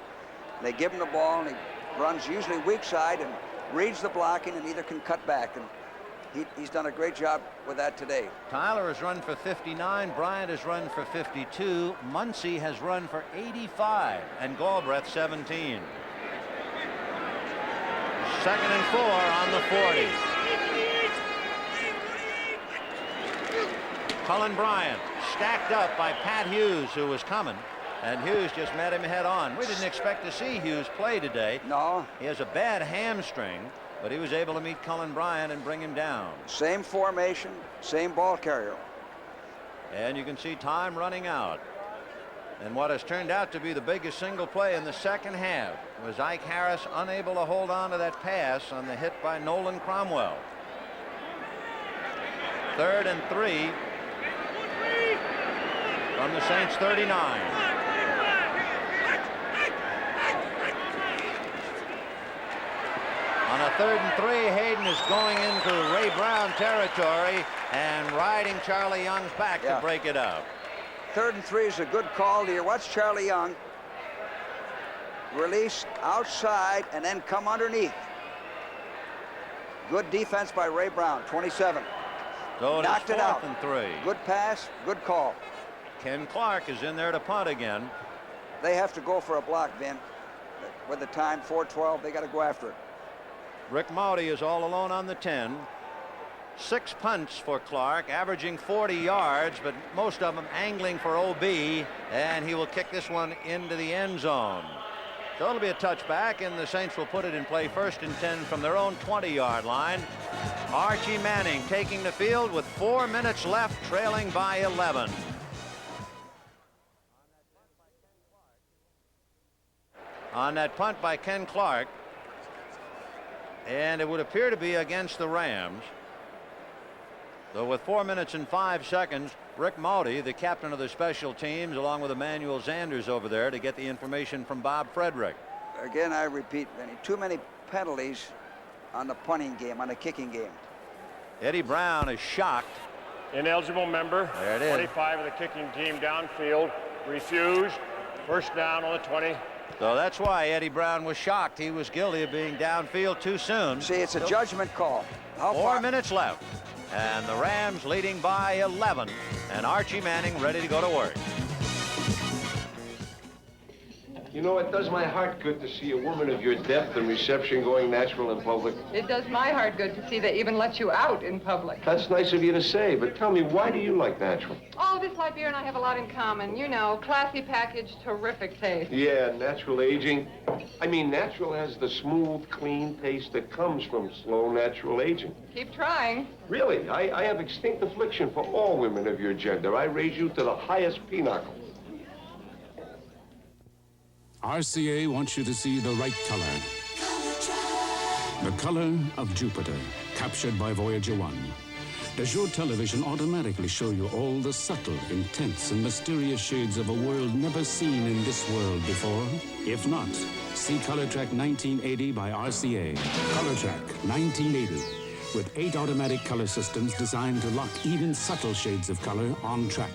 They give him the ball, and he runs usually weak side and reads the blocking and either can cut back, and he's done a great job with that today. Tyler has run for 59, Bryant has run for 52, Muncie has run for 85, and Galbreath 17. 2nd and 4 on the 40. Cullen Bryant stacked up by Pat Hughes, who was coming. And Hughes just met him head on. We didn't expect to see Hughes play today. No. He has a bad hamstring, but he was able to meet Cullen Bryant and bring him down. Same formation, same ball carrier. And you can see time running out. And what has turned out to be the biggest single play in the 2nd half was Ike Harris unable to hold on to that pass on the hit by Nolan Cromwell. 3rd and 3 from the Saints 39. On a 3rd and 3, Haden is going into Ray Brown territory and riding Charlie Young's back to break it up. 3rd and 3 is a good call here. Watch Charlie Young release outside and then come underneath. Good defense by Ray Brown, 27. So knocked it out. 4th and 3. Good pass, good call. Ken Clark is in there to punt again. They have to go for a block, Vin. With the time, 4:12, they got to go after it. Rick Maudy is all alone on the 10. 6 punts for Clark, averaging 40 yards, but most of them angling for OB, and he will kick this one into the end zone. So it'll be a touchback, and the Saints will put it in play 1st and 10 from their own 20-yard line. Archie Manning taking the field with 4 minutes left, trailing by 11. On that punt by Ken Clark, and it would appear to be against the Rams. So with 4 minutes and 5 seconds, Rick Maudy, the captain of the special teams, along with Emmanuel Zanders over there to get the information from Bob Frederick. Again, I repeat, too many penalties on the punting game, on the kicking game. Eddie Brown is shocked. Ineligible member. There it is. 25 of the kicking team downfield. Refused. 1st down on the 20. So that's why Eddie Brown was shocked. He was guilty of being downfield too soon. See, it's a judgment call. How 4 minutes left. And the Rams leading by 11. And Archie Manning ready to go to work. You know, it does my heart good to see a woman of your depth and reception going natural in public. It does my heart good to see they even let you out in public. That's nice of you to say, but tell me, why do you like natural? Oh, this light beer and I have a lot in common. You know, classy package, terrific taste. Yeah, natural aging. I mean, natural has the smooth, clean taste that comes from slow, natural aging. Keep trying. Really, I have extinct affliction for all women of your gender. I raise you to the highest pinnacle. RCA wants you to see the right color. The color of Jupiter, captured by Voyager 1. Does your television automatically show you all the subtle, intense, and mysterious shades of a world never seen in this world before? If not, see Color Track 1980 by RCA. Color Track 1980, with 8 automatic color systems designed to lock even subtle shades of color on track.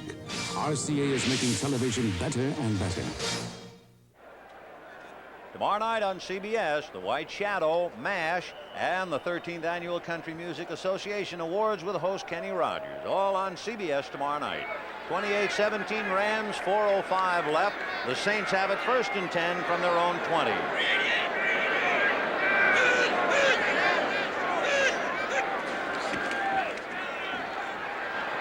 RCA is making television better and better. Tomorrow night on CBS, the White Shadow, MASH, and the 13th Annual Country Music Association Awards with host Kenny Rogers. All on CBS tomorrow night. 28-17 Rams, 4:05 left. The Saints have it 1st and 10 from their own 20.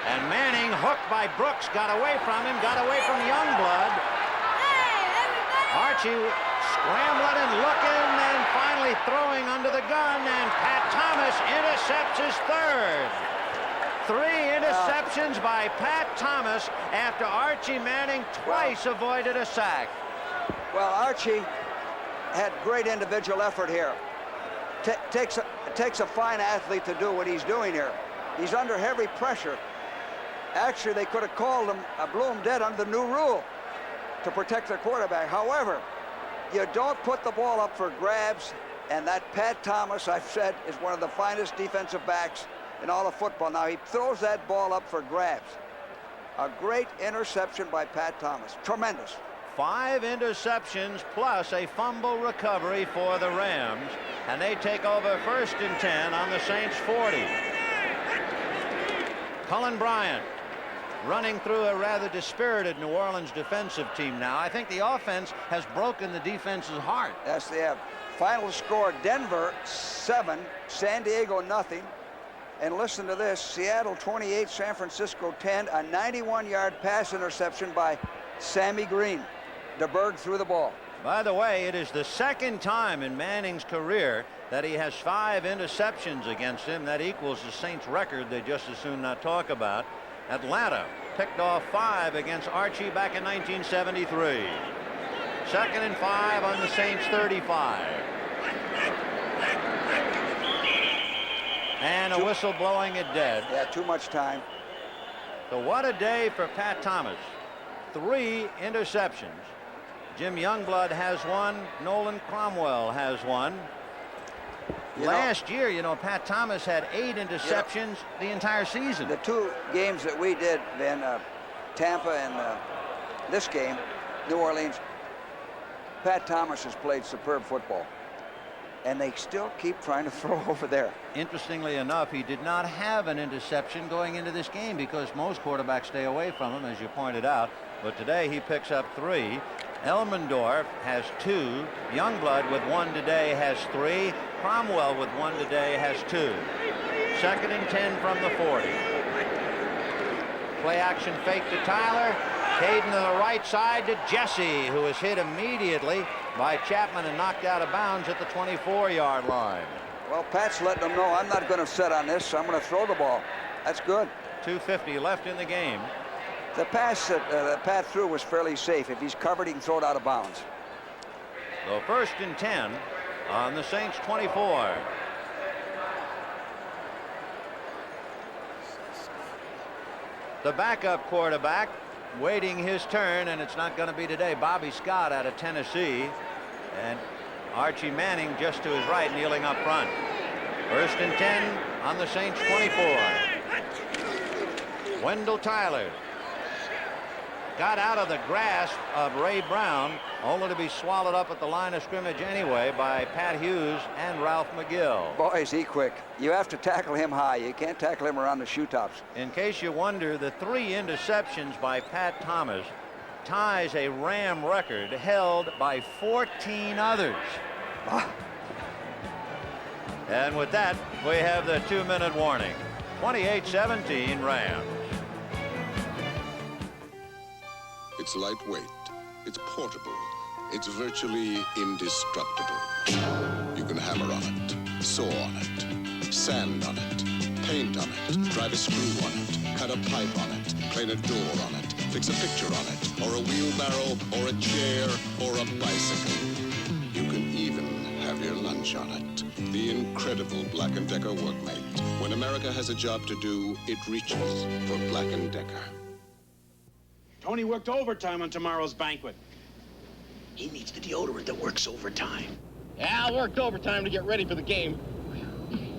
And Manning, hooked by Brooks, got away from him, got away from Youngblood. Archie scrambling and looking and finally throwing under the gun, and Pat Thomas intercepts his 3rd. 3 interceptions by Pat Thomas after Archie Manning twice avoided a sack. Well, Archie had great individual effort here. Takes a fine athlete to do what he's doing here. He's under heavy pressure. Actually, they could have called him, blew him dead under the new rule to protect their quarterback. However, you don't put the ball up for grabs, and that Pat Thomas, I've said, is one of the finest defensive backs in all of football. Now, he throws that ball up for grabs. A great interception by Pat Thomas. Tremendous. 5 interceptions plus a fumble recovery for the Rams, and they take over 1st and 10 on the Saints' 40. Cullen Bryant running through a rather dispirited New Orleans defensive team now. I think the offense has broken the defense's heart. Yes, they have. Final score, Denver 7, San Diego nothing. And listen to this, Seattle 28, San Francisco 10, a 91-yard pass interception by Sammy Green. DeBerg threw the ball. By the way, it is the 2nd time in Manning's career that he has 5 interceptions against him. That equals the Saints record they just as soon not talk about. Atlanta picked off 5 against Archie back in 1973. 2nd and 5 on the Saints' 35. And a whistle blowing it dead. Yeah, too much time. So what a day for Pat Thomas. 3 interceptions. Jim Youngblood has 1. Nolan Cromwell has 1. Last year, you know, Pat Thomas had 8 interceptions the entire season. The 2 games that we did, then Tampa and this game, New Orleans, Pat Thomas has played superb football. And they still keep trying to throw over there. Interestingly enough, he did not have an interception going into this game because most quarterbacks stay away from him, as you pointed out. But today he picks up 3. Elmendorf has 2. Youngblood with 1 today has 3. Cromwell with 1 today has 2. 2nd and 10 from the 40. Play action fake to Tyler. Haden to the right side to Jesse, who was hit immediately by Chapman and knocked out of bounds at the 24-yard line. Well, Pat's letting them know, I'm not going to sit on this. I'm going to throw the ball. That's good. 2:50 left in the game. The pass that Pat threw was fairly safe. If he's covered, he can throw it out of bounds. So 1st and 10 on the Saints' 24. The backup quarterback waiting his turn, and it's not going to be today. Bobby Scott out of Tennessee, and Archie Manning just to his right, kneeling up front. 1st and 10 on the Saints' 24. Wendell Tyler got out of the grasp of Ray Brown, only to be swallowed up at the line of scrimmage anyway by Pat Hughes and Ralph McGill. Boy, is he quick. You have to tackle him high. You can't tackle him around the shoe tops. In case you wonder, the 3 interceptions by Pat Thomas ties a Ram record held by 14 others. And with that, we have the 2-minute warning. 28-17 Rams. It's lightweight, it's portable, it's virtually indestructible. You can hammer on it, saw on it, sand on it, paint on it, drive a screw on it, cut a pipe on it, clean a door on it, fix a picture on it, or a wheelbarrow, or a chair, or a bicycle. You can even have your lunch on it. The incredible Black & Decker Workmate. When America has a job to do, it reaches for Black & Decker. Tony worked overtime on tomorrow's banquet. He needs the deodorant that works overtime. Yeah, I worked overtime to get ready for the game.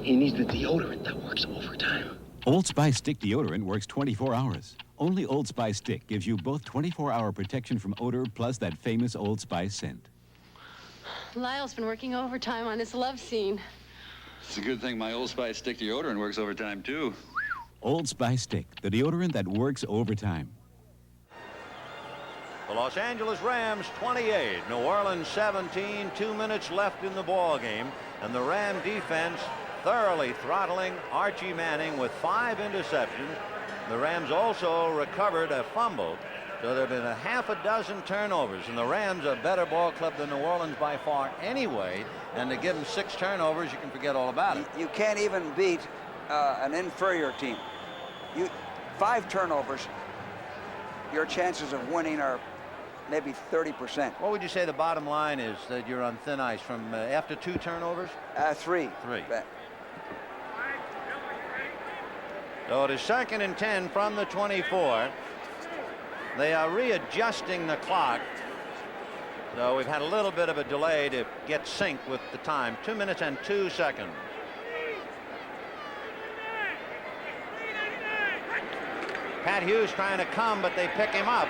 He needs the deodorant that works overtime. Old Spice Stick deodorant works 24 hours. Only Old Spice Stick gives you both 24-hour protection from odor plus that famous Old Spice scent. Lyle's been working overtime on his love scene. It's a good thing my Old Spice Stick deodorant works overtime, too. Old Spice Stick, the deodorant that works overtime. The Los Angeles Rams 28, New Orleans 17, 2 minutes left in the ball game, and the Ram defense thoroughly throttling Archie Manning with 5 interceptions. The Rams also recovered a fumble, so there have been a half a dozen turnovers, and the Rams are a better ball club than New Orleans by far anyway, and to give them 6 turnovers, you can forget all about it. You can't even beat an inferior team. 5 turnovers, your chances of winning are maybe 30%. What would you say the bottom line is that you're on thin ice from after 2 turnovers? 3. 3. So it is 2nd and 10 from the 24. They are readjusting the clock. So we've had a little bit of a delay to get sync with the time. 2 minutes and 2 seconds. Pat Hughes trying to come, but they pick him up.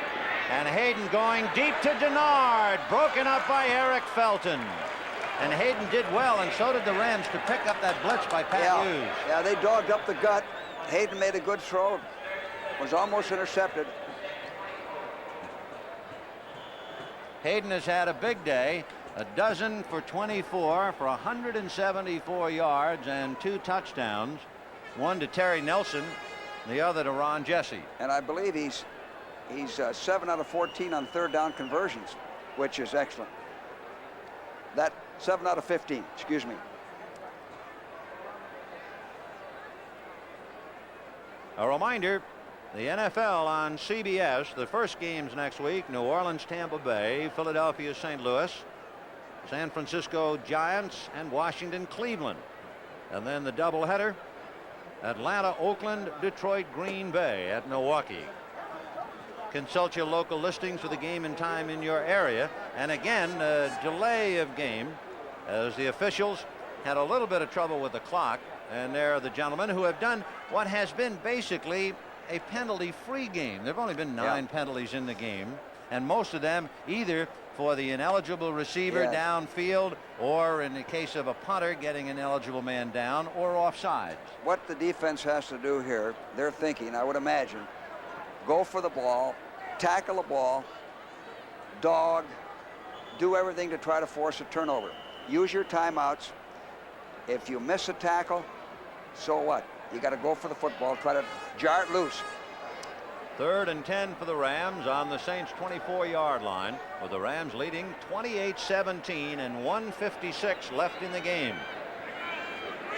And Haden going deep to Denard, broken up by Eric Felton. And Haden did well, and so did the Rams, to pick up that blitz by Pat Hughes. Yeah, they dogged up the gut. Haden made a good throw, was almost intercepted. Haden has had a big day, a dozen for 24 for 174 yards and 2 touchdowns. One to Terry Nelson, the other to Ron Jesse. And I believe he's 7 out of 14 on 3rd down conversions, which is excellent. That 7 out of 15, excuse me. A reminder, the NFL on CBS. The first games next week: New Orleans, Tampa Bay, Philadelphia, St. Louis, San Francisco Giants, and Washington, Cleveland. And then the doubleheader: Atlanta, Oakland, Detroit, Green Bay at Milwaukee. Consult your local listings for the game and time in your area. And again, a delay of game as the officials had a little bit of trouble with the clock. And there are the gentlemen who have done what has been basically a penalty-free game. There have only been 9 penalties in the game, and most of them either for the ineligible receiver downfield, or in the case of a punter, getting an eligible man down, or offsides. What the defense has to do here, they're thinking, I would imagine, go for the ball, tackle the ball, dog, do everything to try to force a turnover. Use your timeouts. If you miss a tackle, so what? You got to go for the football, try to jar it loose. 3rd and 10 for the Rams on the Saints' 24-yard line, with the Rams leading 28-17 and 1:56 left in the game.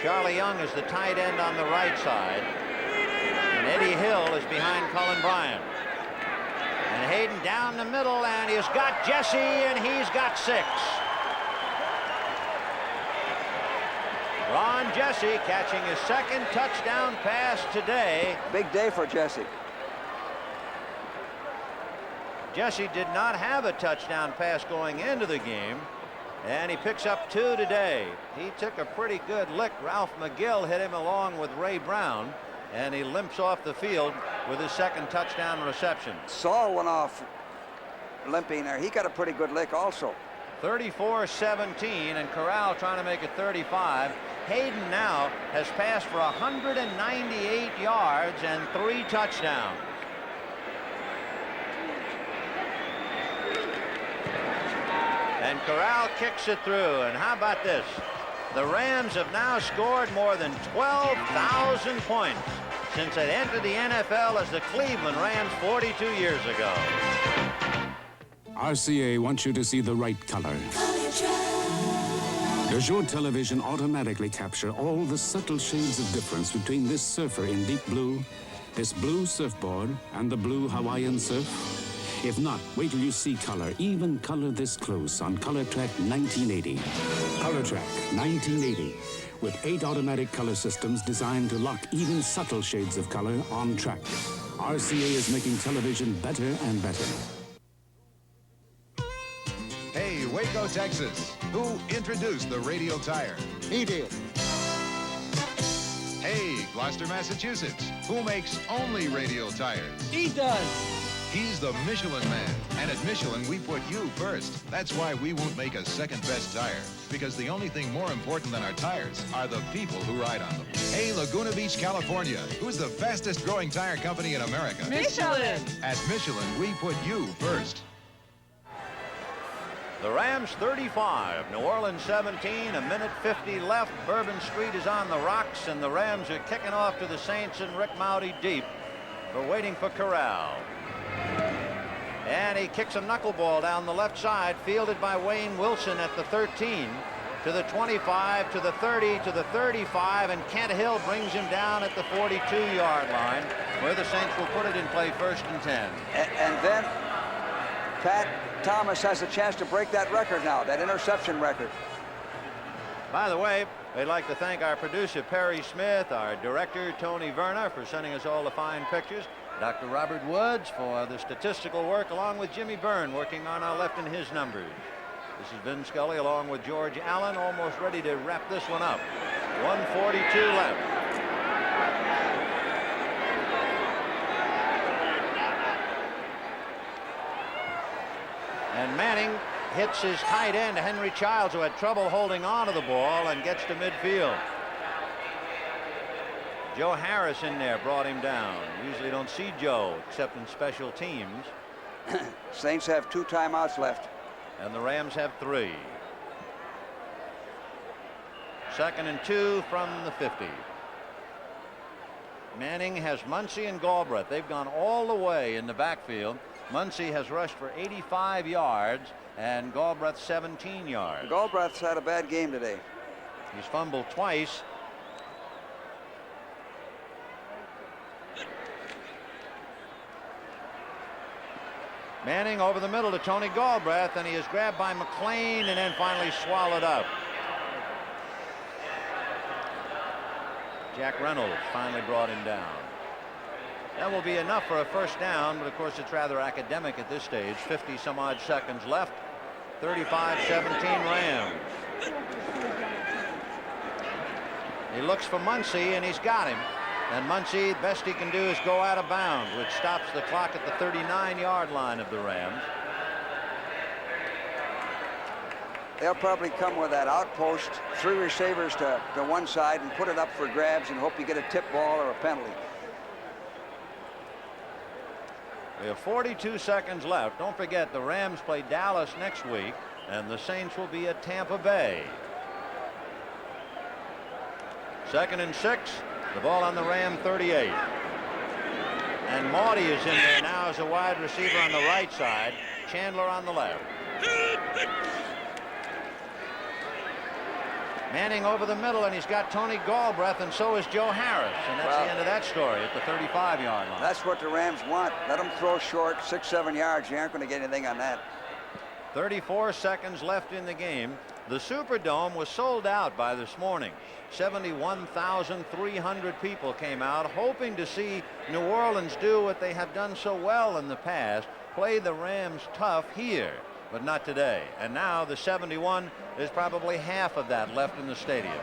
Charlie Young is the tight end on the right side, and Eddie Hill is behind Cullen Bryant. And Haden down the middle, and he's got Jesse, and he's got 6. Ron Jesse catching his 2nd touchdown pass today. Big day for Jesse. Jesse did not have a touchdown pass going into the game, and he picks up 2 today. He took a pretty good lick. Ralph McGill hit him along with Ray Brown, and he limps off the field with his 2nd touchdown reception. Saul went off limping there. He got a pretty good lick also. 34-17, and Corral trying to make it 35. Haden now has passed for 198 yards and 3 touchdowns. And Corral kicks it through. And how about this? The Rams have now scored more than 12,000 points since it entered the NFL as the Cleveland Rams 42 years ago. RCA wants you to see the right color. Does your television automatically capture all the subtle shades of difference between this surfer in deep blue, this blue surfboard, and the blue Hawaiian surf? If not, wait till you see color, even color this close on Color Track 1980. Color Track 1980, with 8 automatic color systems designed to lock even subtle shades of color on track. RCA is making television better and better. Hey, Waco, Texas. Who introduced the radial tire? He did. Hey, Gloucester, Massachusetts. Who makes only radial tires? He does. He's the Michelin Man. And at Michelin, we put you first. That's why we won't make a second-best tire. Because the only thing more important than our tires are the people who ride on them. Hey, Laguna Beach, California. Who's the fastest-growing tire company in America? Michelin. At Michelin, we put you first. The Rams 35, New Orleans 17, a minute 50 left. Bourbon Street is on the rocks, and the Rams are kicking off to the Saints and Rick Mowdy deep. We're waiting for Corral. And he kicks a knuckleball down the left side, fielded by Wayne Wilson at the 13, to the 25, to the 30, to the 35, and Kent Hill brings him down at the 42-yard line, where the Saints will put it in play 1st and 10. And then Pat Thomas has a chance to break that record now, that interception record. By the way, we'd like to thank our producer, Perry Smith, our director, Tony Werner, for sending us all the fine pictures, Dr. Robert Woods for the statistical work, along with Jimmy Byrne working on our left and his numbers. This has been Scully along with George Allen, almost ready to wrap this one up. 1:42 left. And Manning hits his tight end, Henry Childs, who had trouble holding on to the ball, and gets to midfield. Joe Harris in there brought him down. Usually don't see Joe except in special teams. Saints have 2 timeouts left. And the Rams have 3. 2nd and 2 from the 50. Manning has Muncie and Galbreath. They've gone all the way in the backfield. Muncie has rushed for 85 yards and Galbreath 17 yards. Galbraith's had a bad game today. He's fumbled twice. Manning over the middle to Tony Galbreath, and he is grabbed by McLean and then finally swallowed up. Jack Reynolds finally brought him down. That will be enough for a 1st down, but of course it's rather academic at this stage. 50 some odd seconds left. 35-17 Rams. He looks for Muncie, and he's got him. And Muncie, best he can do is go out of bounds, which stops the clock at the 39-yard line of the Rams. They'll probably come with that outpost, 3 receivers to one side, and put it up for grabs and hope you get a tip ball or a penalty. We have 42 seconds left. Don't forget, the Rams play Dallas next week, and the Saints will be at Tampa Bay. 2nd and 6. The ball on the Ram 38. And Maudy is in there now as a wide receiver on the right side. Chandler on the left. Manning over the middle, and he's got Tony Galbreath, and so is Joe Harris. And that's the end of that story at the 35-yard line. That's what the Rams want. Let them throw short, 6-7 yards. You aren't going to get anything on that. 34 seconds left in the game. The Superdome was sold out by this morning. 71,300 people came out hoping to see New Orleans do what they have done so well in the past, play the Rams tough here, but not today. And now the 71 is probably half of that left in the stadium.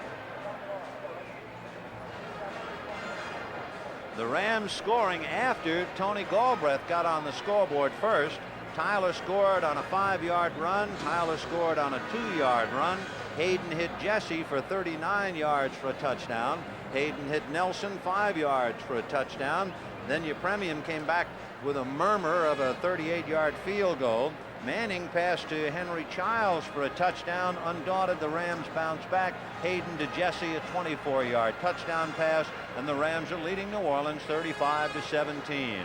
The Rams scoring after Tony Galbreath got on the scoreboard first. Tyler scored on a 5-yard run. Tyler scored on a 2-yard run. Haden hit Jesse for 39 yards for a touchdown. Haden hit Nelson 5 yards for a touchdown. Then Yepremian came back with a murmur of a 38-yard field goal. Manning passed to Henry Childs for a touchdown. Undaunted, the Rams bounce back. Haden to Jesse, a 24-yard touchdown pass, and the Rams are leading New Orleans 35-17.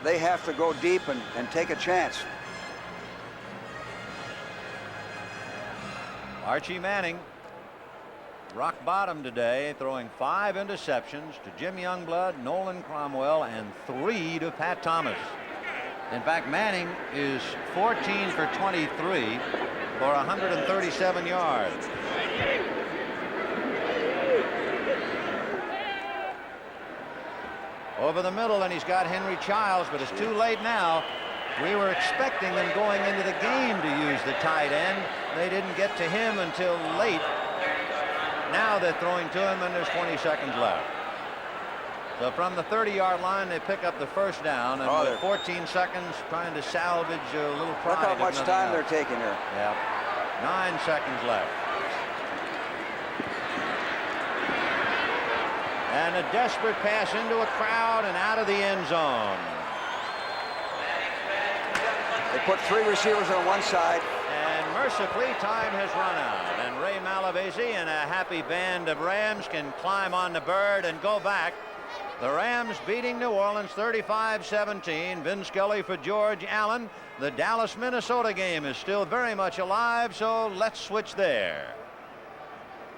They have to go deep and take a chance. Archie Manning, rock bottom today, throwing 5 interceptions to Jim Youngblood, Nolan Cromwell, and 3 to Pat Thomas. In fact, Manning is 14 for 23 for 137 yards. Over the middle, and he's got Henry Childs, but it's too late now. We were expecting them going into the game to use the tight end. They didn't get to him until late. Now they're throwing to him, and there's 20 seconds left. So from the 30-yard line, they pick up the first down, and with 14 seconds, trying to salvage a little pride. Look how much time they're taking here. Yeah, 9 seconds left. And a desperate pass into a crowd and out of the end zone. They put 3 receivers on one side. And mercifully, time has run out. And Ray Malavasi and a happy band of Rams can climb on the bird and go back. The Rams beating New Orleans 35-17. Vin Scully for George Allen. The Dallas-Minnesota game is still very much alive, so let's switch there.